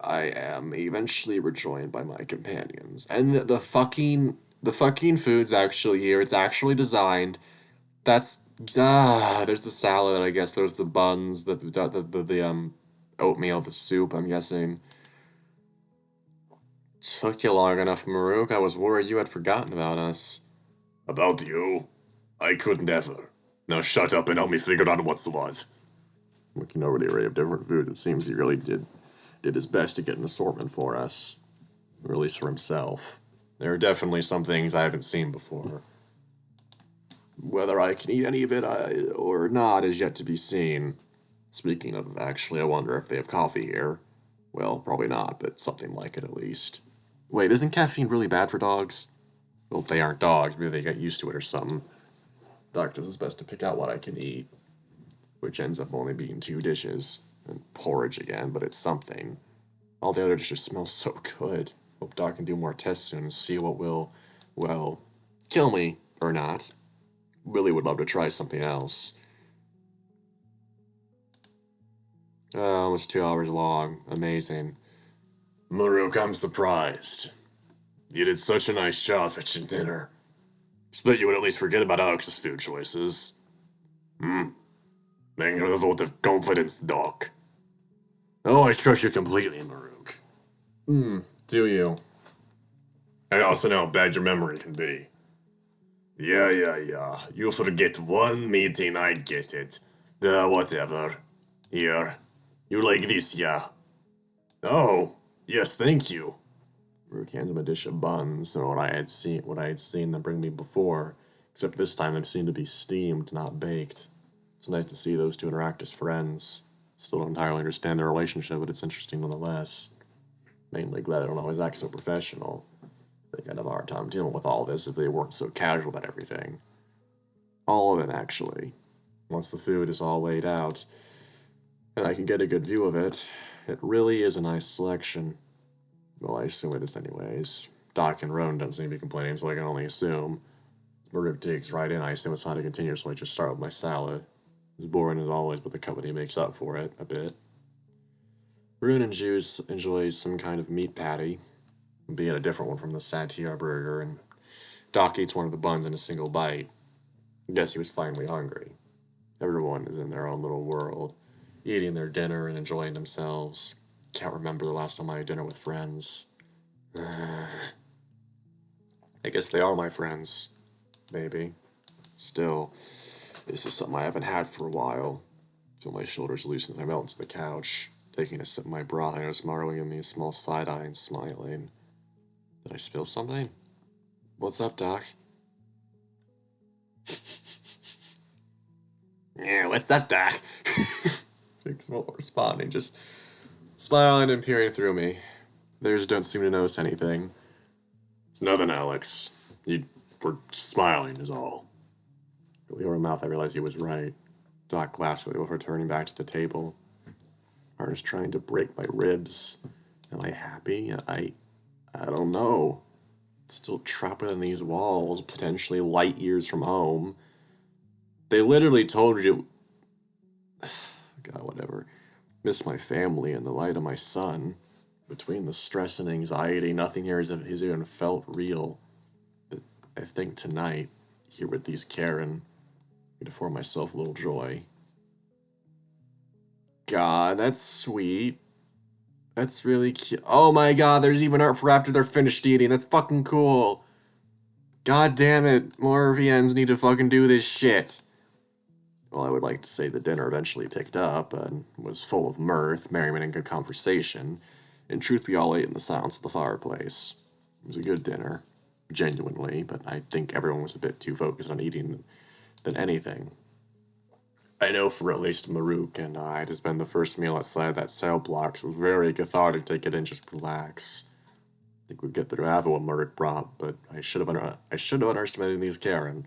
I am eventually rejoined by my companions. And the fucking food's actually here. It's actually designed. There's the salad, I guess. There's the buns, the oatmeal, the soup, I'm guessing. Took you long enough, Marruk. I was worried you had forgotten about us. About you? I could never. Now shut up and help me figure out what's what. Looking over the array of different foods, it seems he really did his best to get an assortment for us. Or at least for himself. There are definitely some things I haven't seen before. Whether I can eat any of it or not is yet to be seen. Speaking of, actually, I wonder if they have coffee here. Well, probably not, but something like it at least. Wait, isn't caffeine really bad for dogs? Well, they aren't dogs. Maybe they got used to it or something. Doc does his best to pick out what I can eat, which ends up only being 2 dishes. And porridge again, but it's something. All the other dishes smell so good. Hope Doc can do more tests soon and see what will, well, kill me or not. Really would love to try something else. Almost 2 hours long. Amazing. Marruk, I'm surprised. You did such a nice job fetching dinner. Expect you would at least forget about Alex's food choices. Making a vote of confidence, Doc. Oh, I trust you completely, Marruk. Do you? I also know how bad your memory can be. Yeah. You forget one meeting, I get it. Whatever. Here. You like this, yeah? Oh, yes, thank you. Marruk handed him a dish of buns, and what I had seen them bring me before, except this time they seemed to be steamed, not baked. It's nice to see those two interact as friends. Still don't entirely understand their relationship, but it's interesting nonetheless. Mainly glad they don't always act so professional. I think I'd have a hard time dealing with all this if they weren't so casual about everything. All of it, actually. Once the food is all laid out, and I can get a good view of it, it really is a nice selection. Well, I assume it is anyways. Doc and Roan don't seem to be complaining, so I can only assume. Marruk digs right in. I assume it's fine to continue, so I just start with my salad. It's boring as always, but the company makes up for it a bit. Rune and Juice enjoys some kind of meat patty, being a different one from the satire burger, and Doc eats one of the buns in a single bite. Guess he was finally hungry. Everyone is in their own little world, eating their dinner and enjoying themselves. Can't remember the last time I had dinner with friends. I guess they are my friends. Maybe. Still, this is something I haven't had for a while. Feel my shoulders loosen as I melt into the couch. Taking a sip of my broth, I notice Marruk giving me a small side eye and smiling. Did I spill something? What's up, Doc? Yeah, what's up, Doc? Jake's not responding, just smiling and peering through me. Theirs don't seem to notice anything. It's nothing, Alex. You were smiling, is all. With her mouth, I realized he was right. Doc laughed before turning back to the table. Heart is trying to break my ribs. Am I happy? I don't know. Still trapped within these walls, potentially light years from home. They literally told you. God, whatever. Miss my family and the light of my son. Between the stress and anxiety, nothing here has even felt real. But I think tonight, here with these Karen, I'm gonna afford myself a little joy. God, that's sweet. That's really cute. Oh my god, there's even art for after they're finished eating. That's fucking cool. God damn it. More VNs need to fucking do this shit. Well, I would like to say the dinner eventually picked up and was full of mirth, merriment, and good conversation. In truth, we all ate in the silence of the fireplace. It was a good dinner, genuinely, but I think everyone was a bit too focused on eating than anything. I know for at least Marruk and I, to spend the first meal outside that cell block was very cathartic to get in just relax. I think we'd get through half of what Marruk brought, but I should have underestimated these Karen,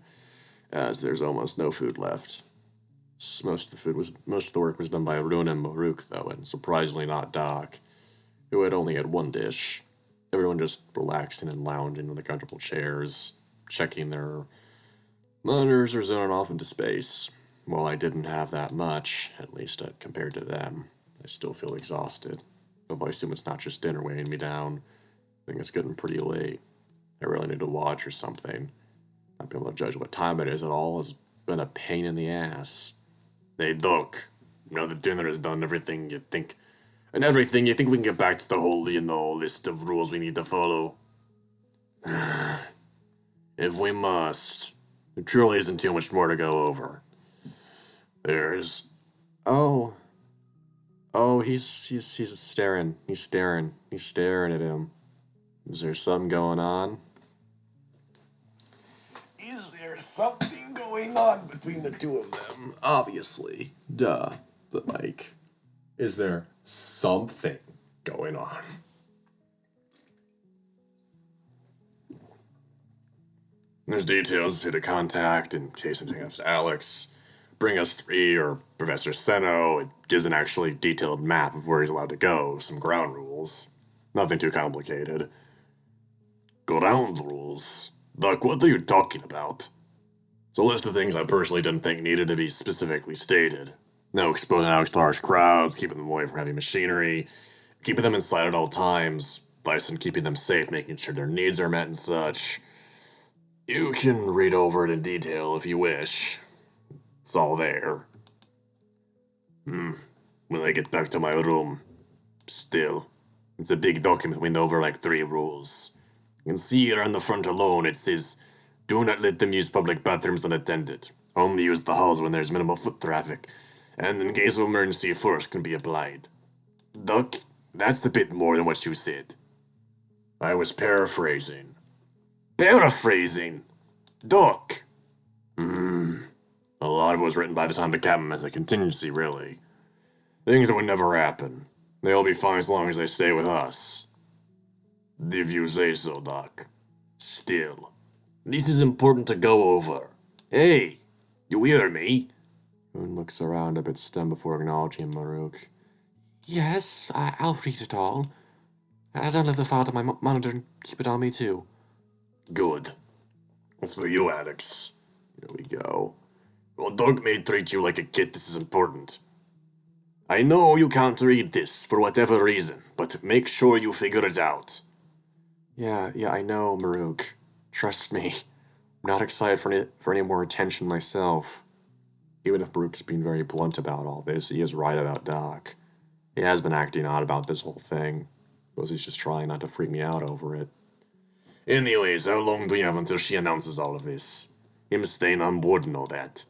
as there's almost no food left. Most of the work was done by Rune and Marruk, though, and surprisingly not Doc, who had only had one dish. Everyone just relaxing and lounging in the comfortable chairs, checking their monitors or zoning off into space. Well, I didn't have that much, at least compared to them. I still feel exhausted. Although I assume it's not just dinner weighing me down. I think it's getting pretty late. I really need to watch or something. Not being able to judge what time it is at all has been a pain in the ass. Hey, Doc. Now that dinner is done, everything you think we can get back to the whole, list of rules we need to follow? If we must. There truly isn't too much more to go over. There's... Oh. Oh, he's staring. He's staring. He's staring at him. Is there something going on? Is there something going on between the two of them? Obviously. Duh. But, is there something going on? There's details who to contact in case anything happens to Alex. Bring us 3 or Professor Seno. It gives an actually detailed map of where he's allowed to go, some ground rules. Nothing too complicated. Ground rules? Doc, what are you talking about? It's a list of things I personally didn't think needed to be specifically stated. No exposing Alex to large crowds, keeping them away from heavy machinery, keeping them inside at all times, advice on keeping them safe, making sure their needs are met and such. You can read over it in detail if you wish. It's all there. When I get back to my room, still, it's a big document with over 3 rules. You can see here on the front alone it says, do not let them use public bathrooms unattended. Only use the halls when there's minimal foot traffic. And in case of emergency, force can be applied. Doc, that's a bit more than what you said. I was paraphrasing. Paraphrasing? Doc! A lot of it was written by the time the captain as a contingency, really. Things that would never happen. They'll be fine as long as they stay with us. If you say so, Doc. Still, this is important to go over. Hey, you hear me? Moon looks around a bit stunned before acknowledging Marruk. Yes, I'll read it all. I don't let the file to my monitor and keep it on me too. Good. That's for you, Alex. Here we go. Well, Doug may treat you like a kid. This is important. I know you can't read this for whatever reason, but make sure you figure it out. Yeah, I know, Marruk. Trust me. I'm not excited for any more attention myself. Even if Marruk's being very blunt about all this, he is right about Doc. He has been acting odd about this whole thing. Suppose he's just trying not to freak me out over it. Anyways, how long do we have until she announces all of this? Him staying on board and all that.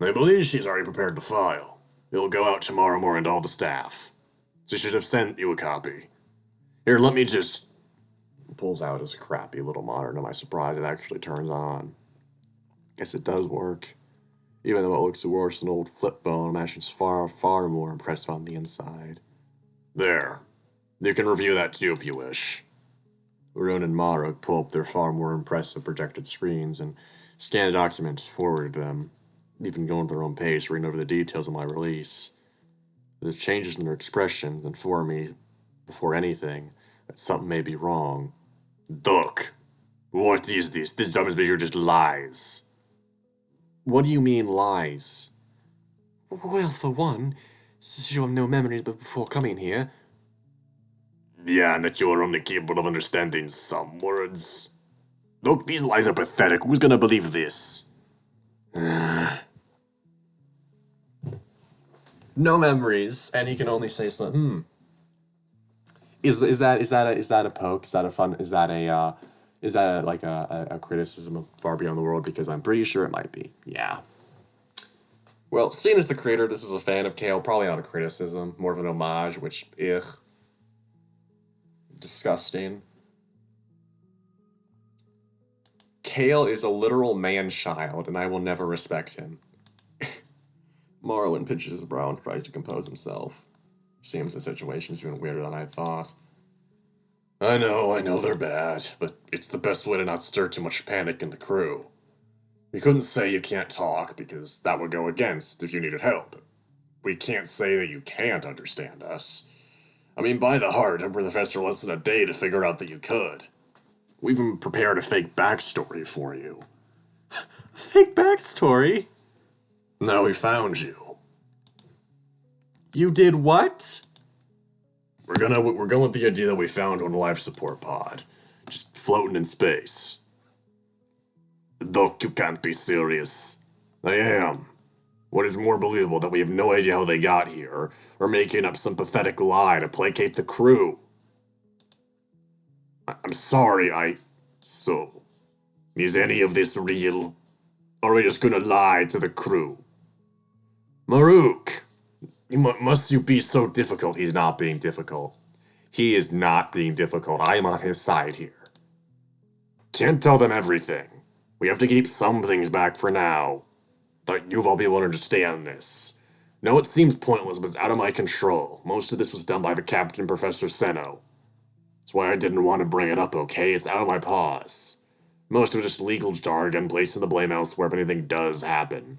I believe she's already prepared the file. It'll go out tomorrow morning to all the staff. She should have sent you a copy. Here, let me just... Pulls out his crappy little monitor. To my surprise, it actually turns on. Guess it does work. Even though it looks worse than an old flip phone, Imagination's far more impressive on the inside. There. You can review that too if you wish. Varun and Marruk pull up their far more impressive projected screens and scan the documents, forward them, even going at their own pace, reading over the details of my release. The changes in their expression inform me, before anything, that something may be wrong. Duck, what is this? This document are just lies. What do you mean, lies? Well, for one, since you have no memories before coming here. Yeah, and that you are only capable of understanding some words. Look, these lies are pathetic. Who's gonna believe this? No memories, and he can only say something. Is that a poke? Is that a fun? Is that a criticism of Far Beyond the World? Because I'm pretty sure it might be. Yeah. Well, seeing as the creator, this is a fan of Kale, probably not a criticism, more of an homage, which, ugh. Disgusting. Kale is a literal man-child, and I will never respect him. Morrowind pinches his brow and tries to compose himself. Seems the situation is even weirder than I thought. I know they're bad, but it's the best way to not stir too much panic in the crew. We couldn't say you can't talk, because that would go against if you needed help. We can't say that you can't understand us. I mean, by the heart, it would have less than a day to figure out that you could. We even prepared a fake backstory for you. Fake backstory? No, we found you. You did what? We're going with the idea that we found on a life support pod, just floating in space. Doc, you can't be serious. I am. What is more believable that we have no idea how they got here, or making up some pathetic lie to placate the crew? I'm sorry, So, is any of this real? Or are we just gonna lie to the crew? Marruk! Must you be so difficult? He's not being difficult. He is not being difficult. I am on his side here. Can't tell them everything. We have to keep some things back for now. Thought you've all be able to understand this. No, it seems pointless, but it's out of my control. Most of this was done by the captain, Professor Seno. That's why I didn't want to bring it up, okay? It's out of my paws. Most of it just legal jargon, placing the blame elsewhere if anything does happen.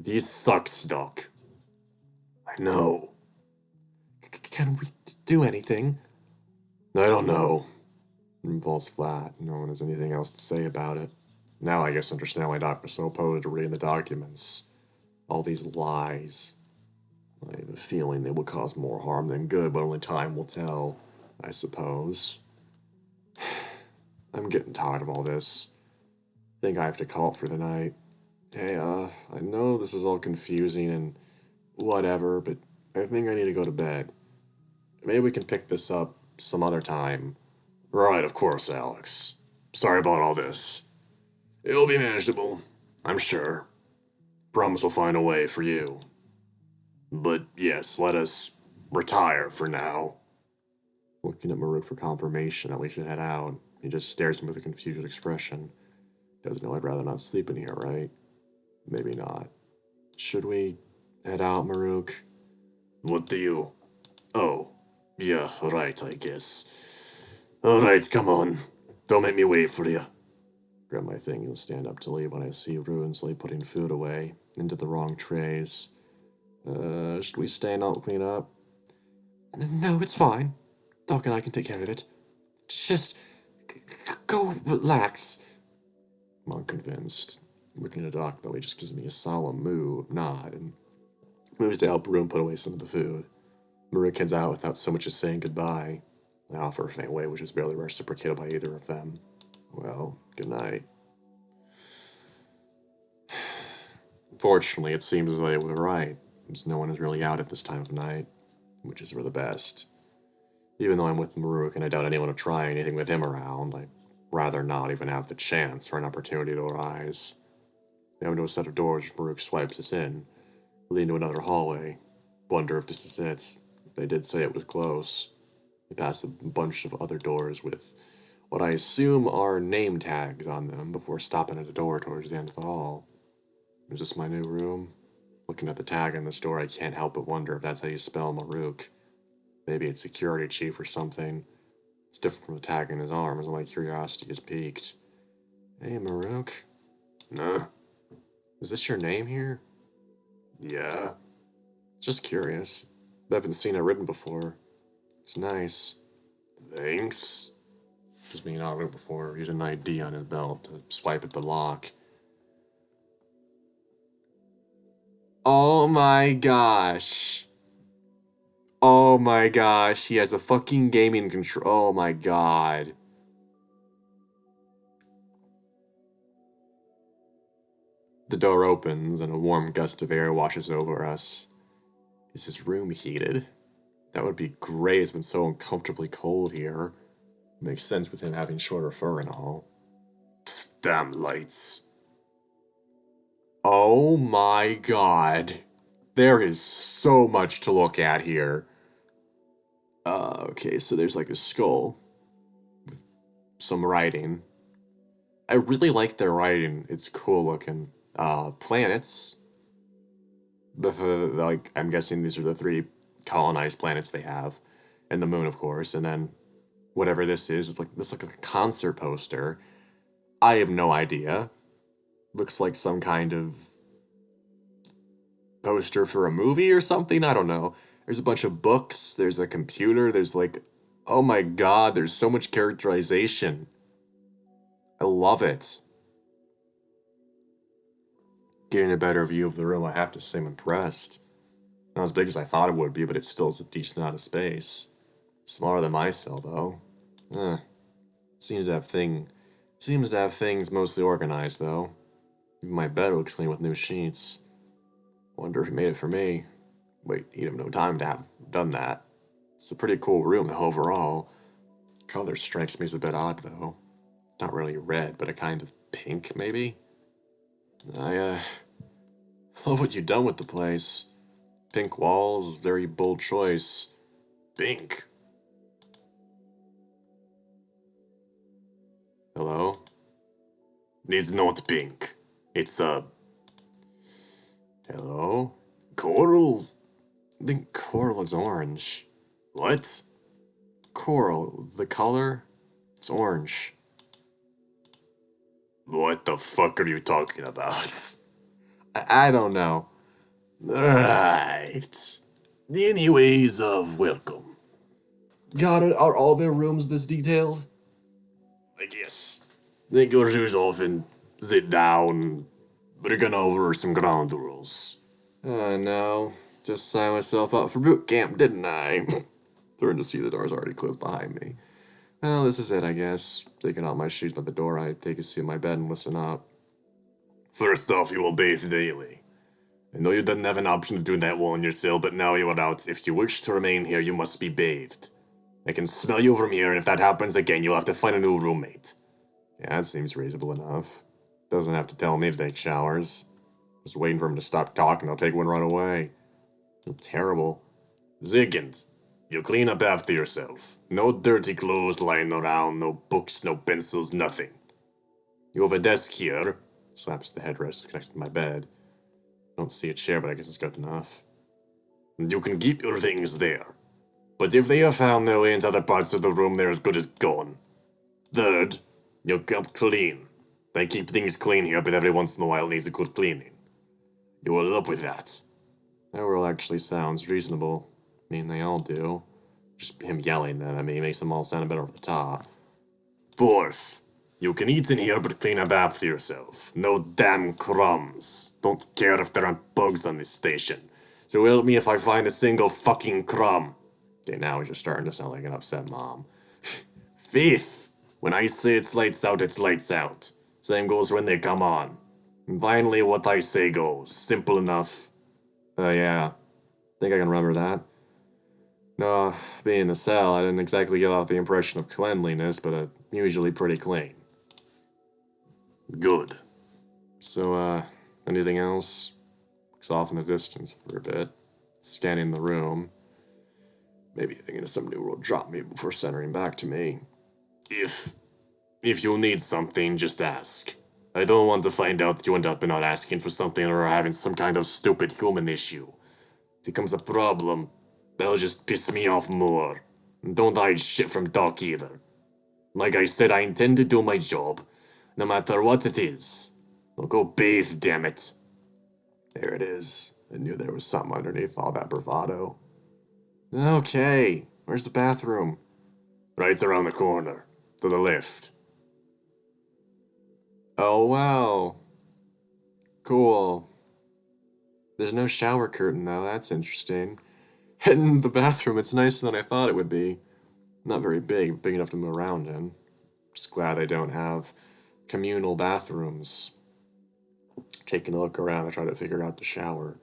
These sucks, Doc. I know. Can we do anything? I don't know. It falls flat. No one has anything else to say about it. Now I guess I understand why Doc was so opposed to reading the documents. All these lies. I have a feeling they will cause more harm than good, but only time will tell, I suppose. I'm getting tired of all this. I think I have to call it for the night. Hey, I know this is all confusing and whatever, but I think I need to go to bed. Maybe we can pick this up some other time. Right, of course, Alex. Sorry about all this. It'll be manageable, I'm sure. Promise we'll find a way for you. But yes, let us retire for now. Looking at Marruk for confirmation that we should head out, he just stares at me with a confused expression. Doesn't know I'd rather not sleep in here, right? Maybe not. Should we head out, Marruk? What do you... Oh, yeah, right, I guess. Alright, come on. Don't make me wait for you. Grab my thing and stand up to leave when I see Ruinsley putting food away into the wrong trays. Should we stay and not clean up? No, it's fine. Doc and I can take care of it. Just go relax. I'm unconvinced. Looking at Doc, though, he just gives me a solemn nod and moves to help Ruin put away some of the food. Marruk heads out without so much as saying goodbye. I offer a faint wave, which is barely reciprocated by either of them. Well, good night. Fortunately, it seems as though they were right, as no one is really out at this time of night, which is for the best. Even though I'm with Marruk and I doubt anyone will try anything with him around, I'd rather not even have the chance or an opportunity to arise. We have no set of doors. Marruk swipes us in, leading to another hallway. Wonder if this is it. They did say it was close. We pass a bunch of other doors with what I assume are name tags on them before stopping at a door towards the end of the hall. Is this my new room? Looking at the tag on this door, I can't help but wonder if that's how you spell Marruk. Maybe it's security chief or something. It's different from the tag on his arm, as my curiosity is piqued. Hey, Marruk. Nah. Is this your name here? Yeah. Just curious. I haven't seen it written before. It's nice. Thanks. Just being out of it before, he had an ID on his belt to swipe at the lock. Oh my gosh. Oh my gosh, he has a fucking gaming control. Oh my god. The door opens and a warm gust of air washes over us. Is his room heated? That would be great. It's been so uncomfortably cold here. Makes sense with him having shorter fur and all. Damn lights. Oh my god. There is so much to look at here. Okay, so there's like a skull with some writing. I really like their writing. It's cool looking. Planets. Like, I'm guessing these are the 3 colonized planets they have. And the moon, of course. And then whatever this is, it's like this looks like a concert poster. I have no idea. Looks like some kind of poster for a movie or something. I don't know. There's a bunch of books. There's a computer. There's like, oh my god, there's so much characterization. I love it. Getting a better view of the room, I have to say I'm impressed. Not as big as I thought it would be, but it still is a decent amount of space. Smaller than my cell, though. Seems to have things mostly organized, though. Even my bed looks clean with new sheets. Wonder if he made it for me. Wait, he'd have no time to have done that. It's a pretty cool room, overall. Color strikes me as a bit odd, though. Not really red, but a kind of pink, maybe? I love what you've done with the place. Pink walls, very bold choice. Pink. Hello? It's not pink. It's, hello? Coral? I think coral is orange. What? Coral, the color? It's orange. What the fuck are you talking about? I don't know. Right. Anyways, welcome. God, are all their rooms this detailed? I guess. Take your shoes off and sit down. We're gonna over some ground rules. No. Just signed myself up for boot camp, didn't I? Turned to see the door's already closed behind me. Well, this is it, I guess. Taking out my shoes by the door, I take a seat in my bed and listen up. First off, you will bathe daily. I know you didn't have an option to do that while in your cell, but now you are out. If you wish to remain here, you must be bathed. I can smell you from here, and if that happens again, you'll have to find a new roommate. Yeah, that seems reasonable enough. Doesn't have to tell me to take showers. Just waiting for him to stop talking, I'll take one right away. Feel terrible. Ziggins, you clean up after yourself. No dirty clothes lying around, no books, no pencils, nothing. You have a desk here. Slaps the headrest connected to my bed. Don't see a chair, but I guess it's good enough. And you can keep your things there. But if they have found their way into other parts of the room, they're as good as gone. Third, you kept clean. I keep things clean here, but every once in a while it needs a good cleaning. You will up with that. That rule actually sounds reasonable. I mean, they all do. Just him yelling that at me makes them all sound a bit over the top. Fourth, you can eat in here, but clean up after yourself. No damn crumbs. Don't care if there aren't bugs on this station. So help me if I find a single fucking crumb. Okay, now he's just starting to sound like an upset mom. Fifth, when I say it's lights out, it's lights out. Same goes when they come on. And finally, what I say goes. Simple enough. Yeah. Think I can remember that. No, being in a cell, I didn't exactly get off the impression of cleanliness, but usually pretty clean. Good. So, anything else? Looks off in the distance for a bit, scanning the room. Maybe thinking of somebody will drop me before centering back to me. If you need something, just ask. I don't want to find out that you end up not asking for something or having some kind of stupid human issue. If it becomes a problem, that'll just piss me off more. And don't hide shit from Doc either. Like I said, I intend to do my job, no matter what it is. I'll go bathe, damn it. There it is. I knew there was something underneath all that bravado. Okay, where's the bathroom? Right around the corner, to the left. Oh, wow. Cool. There's no shower curtain, though. That's interesting. And the bathroom, it's nicer than I thought it would be. Not very big, big enough to move around in. Just glad I don't have communal bathrooms. Taking a look around, I try to figure out the shower.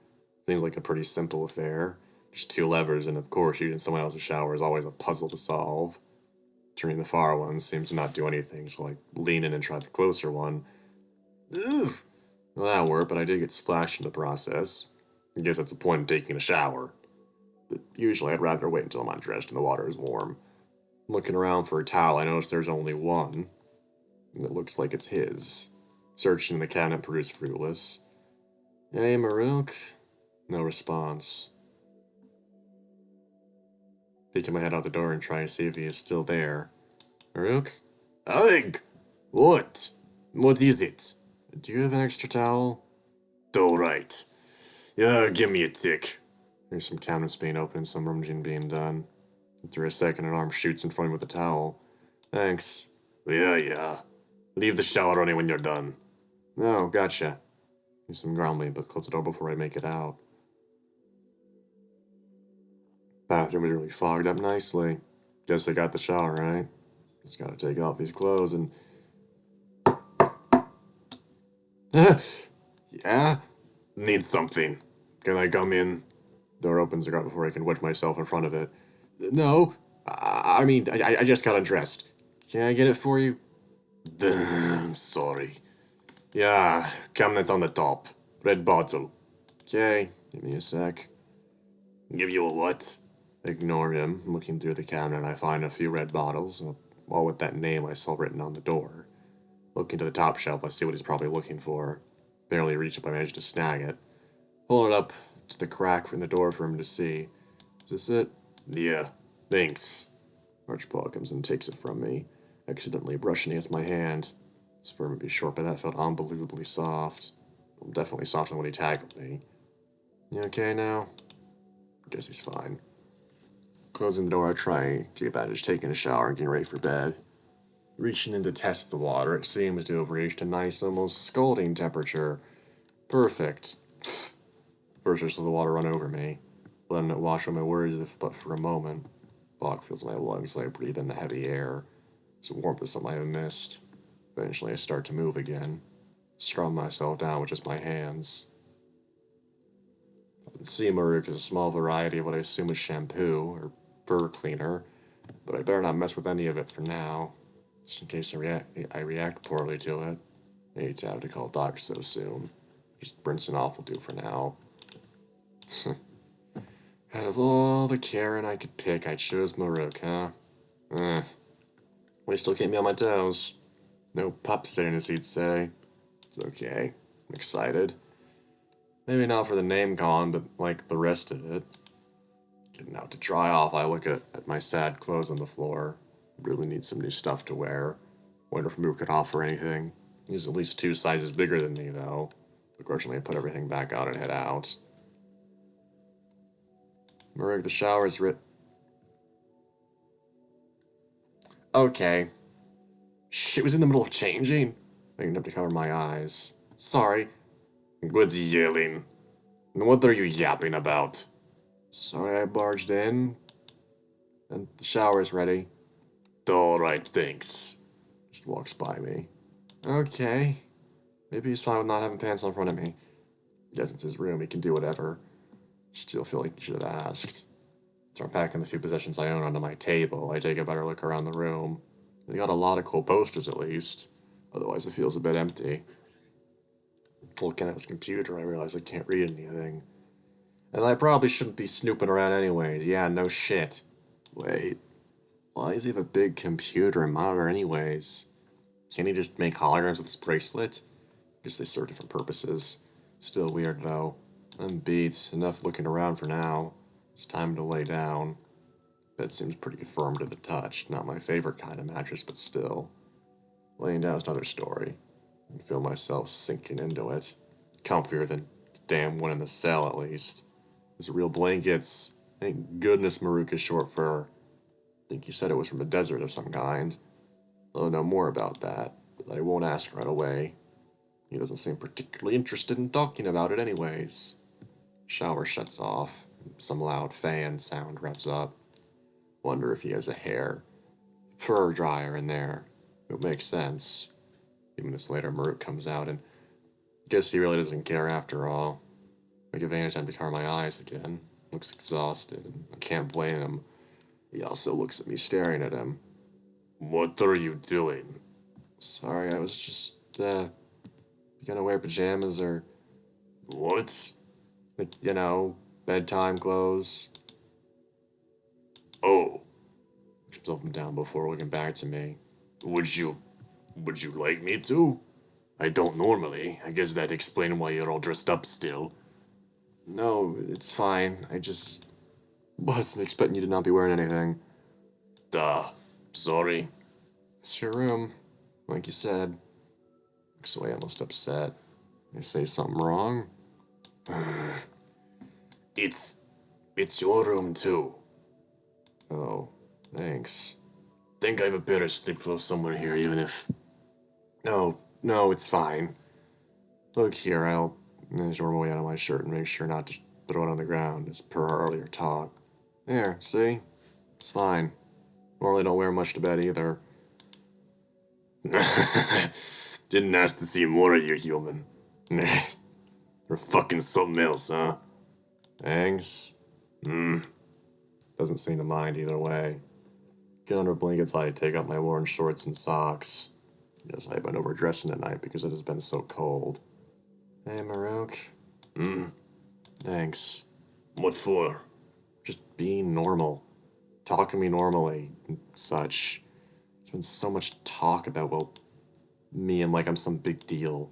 Seems like a pretty simple affair. Just two levers, and of course, using someone else's shower is always a puzzle to solve. Turning the far one seems to not do anything, so I lean in and try the closer one. Ugh! Well, that worked, but I did get splashed in the process. I guess that's the point of taking a shower. But usually I'd rather wait until I'm undressed and the water is warm. Looking around for a towel, I notice there's only one. And it looks like it's his. Searching in the cabinet produced fruitless. Hey, Marruk? No response. Peeking my head out the door and trying to see if he is still there. Marruk? Ugh! What? What is it? Do you have an extra towel? Alright. Yeah, give me a tick. There's some cabinets being opened and some rummaging being done. After a second, an arm shoots in front of me with a towel. Thanks. Yeah. Leave the shower running when you're done. No, gotcha. There's some grumbling, but close the door before I make it out. Bathroom is really fogged up nicely. Guess I got the shower, right? Just gotta take off these clothes and... Yeah? Need something. Can I come in? Door opens right before I can wedge myself in front of it. No, I just got undressed. Can I get it for you? Sorry. Yeah, cabinet on the top. Red bottle. Okay, give me a sec. Give you a what? Ignore him. Looking through the cabinet, I find a few red bottles, all with that name I saw written on the door. Looking to the top shelf, I see what he's probably looking for. Barely reach up, I manage to snag it. Pull it up to the crack in the door for him to see. Is this it? Yeah, thanks. Archibald comes and takes it from me, accidentally brushing against my hand. It's firm to be short, but that felt unbelievably soft. Well, definitely softer than when he tackled me. You okay now? Guess he's fine. Closing the door, I try to get back to just taking a shower and getting ready for bed. Reaching in to test the water, it seems to have reached a nice, almost scalding temperature. Perfect. First, I just let the water run over me, letting it wash away my worries if but for a moment. Fog fills my lungs as I breathe in the heavy air. It's warmth is something I have missed. Eventually, I start to move again, scrub myself down with just my hands. I can see Marruk is a small variety of what I assume is shampoo or fur cleaner, but I better not mess with any of it for now, just in case I react poorly to it. I hate to have to call Doc so soon. Just rinsing off will do for now. Out of all the Karen I could pick, I chose Marruk, huh? Well, he still keep me on my toes. No pup sitting, as he'd say. It's okay. I'm excited. Maybe not for the name calling, but like the rest of it. Getting out to dry off, I look at my sad clothes on the floor. Really need some new stuff to wear. Wonder if Moo could offer anything. He's at least 2 sizes bigger than me, though. Unfortunately, I put everything back on and head out. Marruk, the shower's Okay. Shit was in the middle of changing. I didn't have to cover my eyes. Sorry. What's yelling? What are you yapping about? Sorry I barged in. And the shower's ready. Alright, thanks. Just walks by me. Okay. Maybe he's fine with not having pants on in front of me. I guess it's his room, he can do whatever. Still feel like he should have asked. Start packing the few possessions I own onto my table. I take a better look around the room. They got a lot of cool posters at least. Otherwise it feels a bit empty. Looking at his computer, I realize I can't read anything. And I probably shouldn't be snooping around anyways. Yeah, no shit. Wait. Why does he have a big computer and monitor anyways? Can't he just make holograms with his bracelet? Guess they serve different purposes. Still weird though. I'm beat. Enough looking around for now. It's time to lay down. Bed seems pretty firm to the touch. Not my favorite kind of mattress, but still. Laying down is another story. I can feel myself sinking into it. Comfier than the damn one in the cell, at least. There's real blankets. Thank goodness Marruk is short fur. I think he said it was from a desert of some kind. I'll know more about that, but I won't ask right away. He doesn't seem particularly interested in talking about it anyways. Shower shuts off. Some loud fan sound revs up. Wonder if he has a hair fur dryer in there. It makes sense. A few minutes later, Marruk comes out, and guess he really doesn't care after all. I give Vanna time to cover my eyes again. Looks exhausted, and I can't blame him. He also looks at me staring at him. What are you doing? Sorry, I was just, you gonna wear pajamas or... What? Like, you know, bedtime clothes. Oh. Puts himself down before looking back to me. Would you like me to? I don't normally. I guess that explains why you're all dressed up still. No, it's fine. I just wasn't expecting you to not be wearing anything. Duh. Sorry. It's your room, like you said. Looks away almost upset. I say something wrong? It's your room too. Oh, thanks. Think I have a better sleep clothes somewhere here, even if... No, it's fine. Look here, I'll worm away out of my shirt and make sure not to throw it on the ground, as per our earlier talk. There, see? It's fine. Normally don't wear much to bed either. Didn't ask to see more of you, human. You're fucking something else, huh? Thanks. Doesn't seem to mind either way. Get under blankets, I take out my worn shorts and socks. Guess I've been overdressing at night because it has been so cold. Hey, Marruk. Thanks. What for? Just being normal. Talk to me normally and such. There's been so much talk about, well, me and like I'm some big deal.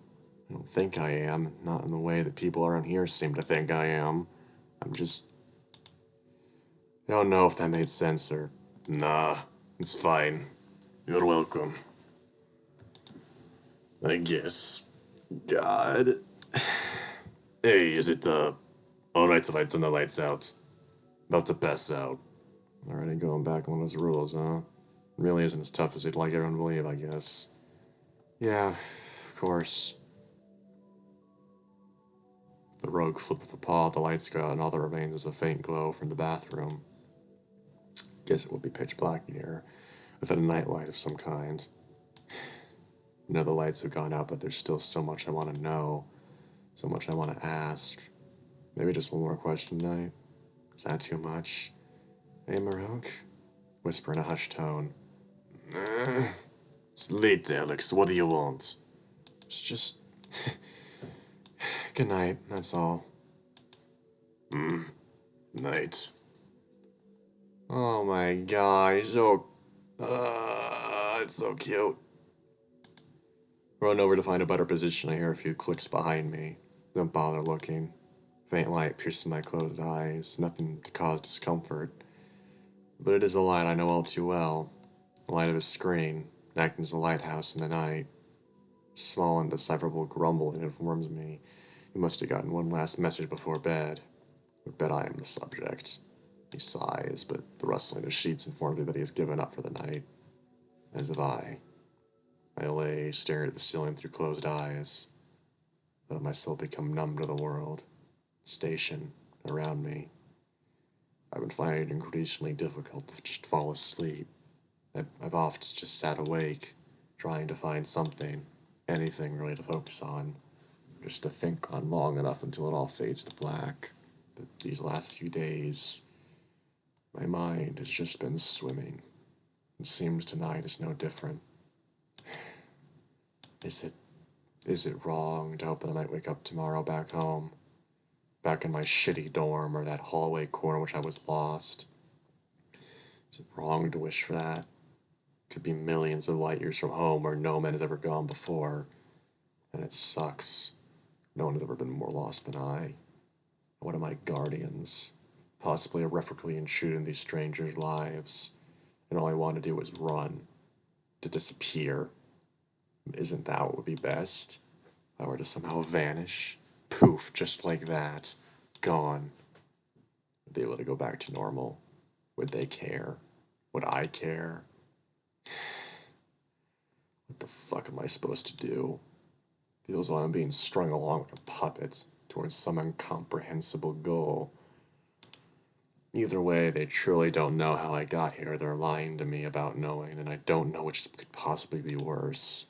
I don't think I am. Not in the way that people around here seem to think I am. I'm just... I don't know if that made sense or... Nah, it's fine. You're welcome. I guess. God. Hey, is it, alright if I turn the lights out? About to pass out. Already going back on those rules, huh? Really isn't as tough as you'd like everyone to believe, I guess. Yeah, of course. The rogue flip of a paw, the lights go out, and all that remains is a faint glow from the bathroom. Guess it would be pitch black in here, without a nightlight of some kind. The lights have gone out, but there's still so much I want to know. So much I want to ask. Maybe just one more question tonight. Is that too much? Hey, Marruk? Whisper in a hushed tone. It's late, Alex. What do you want? It's just... Good night, that's all. Night. Oh my god, he's so... it's so cute. Run over to find a better position. I hear a few clicks behind me. Don't bother looking. Faint light pierces my closed eyes. Nothing to cause discomfort. But it is a light I know all too well. The light of a screen, acting as a lighthouse in the night. Small, indecipherable grumbling informs me he must have gotten one last message before bed. Would bet I am the subject. He sighs, but the rustling of sheets informs me that he has given up for the night. As have I. I lay staring at the ceiling through closed eyes. Let myself become numb to the world, the station, around me. I've been finding it increasingly difficult to just fall asleep. I've often just sat awake, trying to find something, anything really to focus on, just to think on long enough until it all fades to black. But these last few days, my mind has just been swimming. It seems tonight is no different. Is it wrong to hope that I might wake up tomorrow back home? Back in my shitty dorm or that hallway corner which I was lost? Is it wrong to wish for that? Could be millions of light years from home where no man has ever gone before. And it sucks. No one has ever been more lost than I. One of my guardians. Possibly irreparably intrude in these strangers' lives. And all I want to do is run. To disappear. Isn't that what would be best? If I were to somehow vanish. Poof, just like that. Gone. Would they be able to go back to normal? Would they care? Would I care? What the fuck am I supposed to do? Feels like I'm being strung along like a puppet towards some incomprehensible goal. Either way, they truly don't know how I got here. They're lying to me about knowing, and I don't know which could possibly be worse.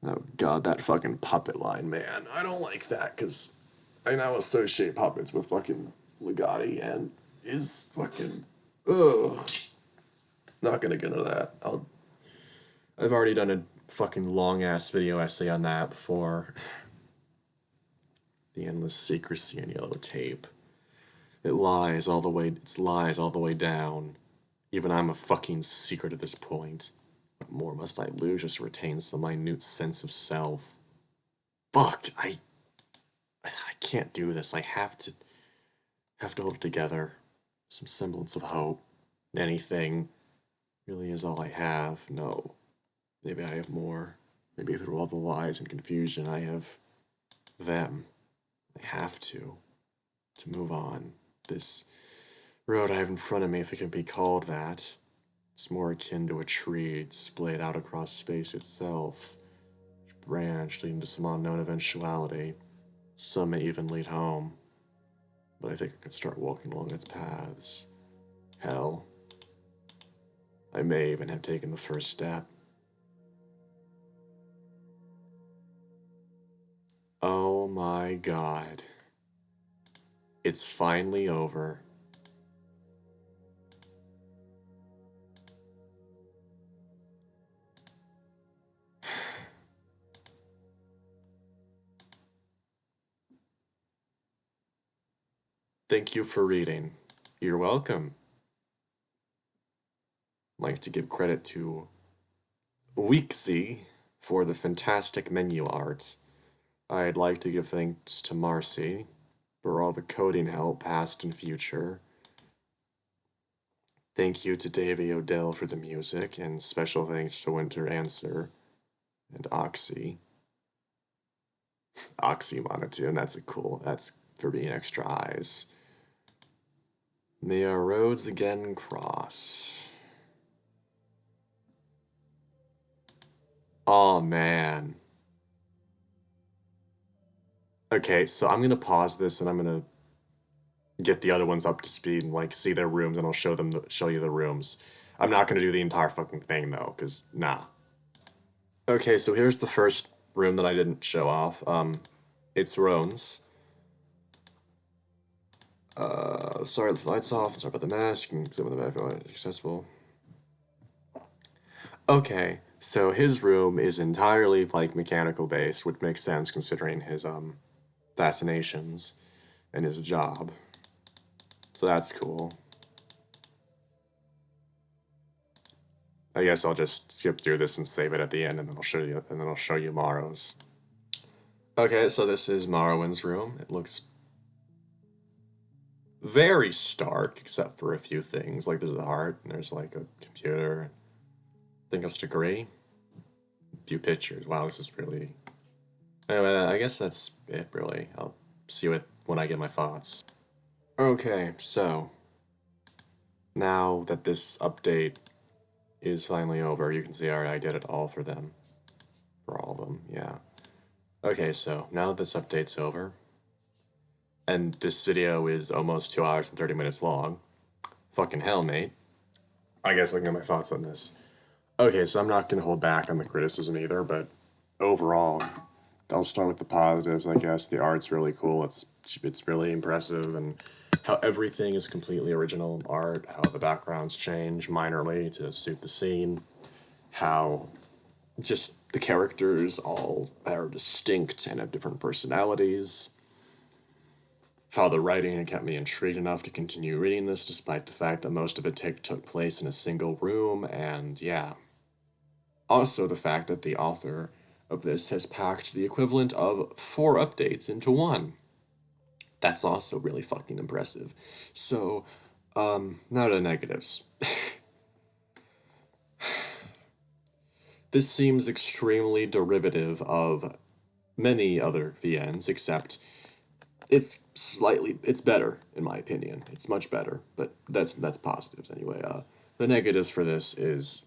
Oh god, that fucking puppet line, man. I don't like that, because I now associate puppets with fucking Legati, and is fucking... Ugh. Not gonna get into that. I've already done a fucking long-ass video essay on that before. The endless secrecy in yellow tape. It lies all the way down. Even I'm a fucking secret at this point. What more must I lose just to retain some minute sense of self? Fuck, I can't do this. I have to hold it together. Some semblance of hope. Anything really is all I have. No. Maybe I have more. Maybe through all the lies and confusion, I have them. I have to move on. This road I have in front of me, if it can be called that, it's more akin to a tree splayed out across space itself, branch leading to some unknown eventuality. Some may even lead home, but I think I could start walking along its paths. Hell, I may even have taken the first step. Oh my god. It's finally over. Thank you for reading. You're welcome. I'd like to give credit to Weeksy for the fantastic menu art. I'd like to give thanks to Marcy for all the coding help, past and future. Thank you to Davey Odell for the music, and special thanks to Winter Answer and Oxy. Oxy Monotune, that's for being extra eyes. May our roads again cross. Oh man. Okay, so I'm gonna pause this and I'm gonna get the other ones up to speed and like see their rooms, and I'll show you the rooms. I'm not gonna do the entire fucking thing though, cause nah. Okay, so here's the first room that I didn't show off. It's Roan's. Sorry, the lights off. Sorry about the mask. You can sit with the bathroom accessible. Okay, so his room is entirely like mechanical based, which makes sense considering his fascinations and his job. So that's cool. I guess I'll just skip through this and save it at the end, and then I'll show you Morrow's. Okay, so this is Morrowin's room. It looks very stark, except for a few things. Like there's a heart, and there's like a computer. I think it's degree. view pictures. Wow, this is really... Anyway, I guess that's it, really. I'll see it when I get my thoughts. Okay, so now that this update is finally over, you can see I did it all for them. For all of them, yeah. Okay, so now that this update's over, and this video is almost 2 hours and 30 minutes long, fucking hell, mate. I guess I can get my thoughts on this. Okay, so I'm not gonna hold back on the criticism either, but overall, I'll start with the positives, I guess. The art's really cool. It's really impressive, and how everything is completely original art, how the backgrounds change minorly to suit the scene, how just the characters all are distinct and have different personalities, how the writing had kept me intrigued enough to continue reading this despite the fact that most of it took place in a single room, and yeah. Also the fact that the author of this has packed the equivalent of 4 updates into one. That's also really fucking impressive. So, now to the negatives. This seems extremely derivative of many other VNs, except it's better, in my opinion. It's much better, but that's positives anyway. The negatives for this is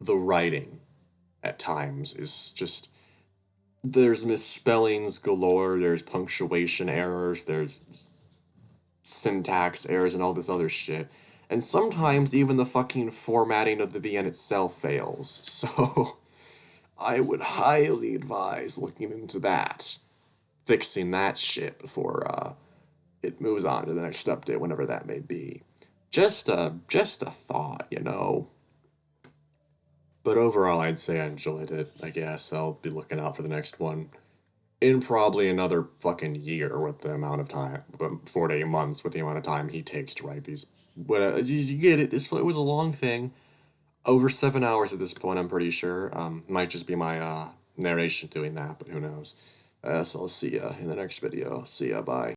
the writing at times is just... there's misspellings galore, there's punctuation errors, there's syntax errors and all this other shit. And sometimes even the fucking formatting of the VN itself fails. So I would highly advise looking into that. Fixing that shit before it moves on to the next update, whenever that may be. Just a thought, you know. But overall, I'd say I enjoyed it, I guess. I'll be looking out for the next one in probably another fucking year with the amount of time, 4 to 8 months with the amount of time he takes to write these. But you get it, it was a long thing. Over 7 hours at this point, I'm pretty sure. Might just be my narration doing that, but who knows. So I'll see ya in the next video. See ya, bye.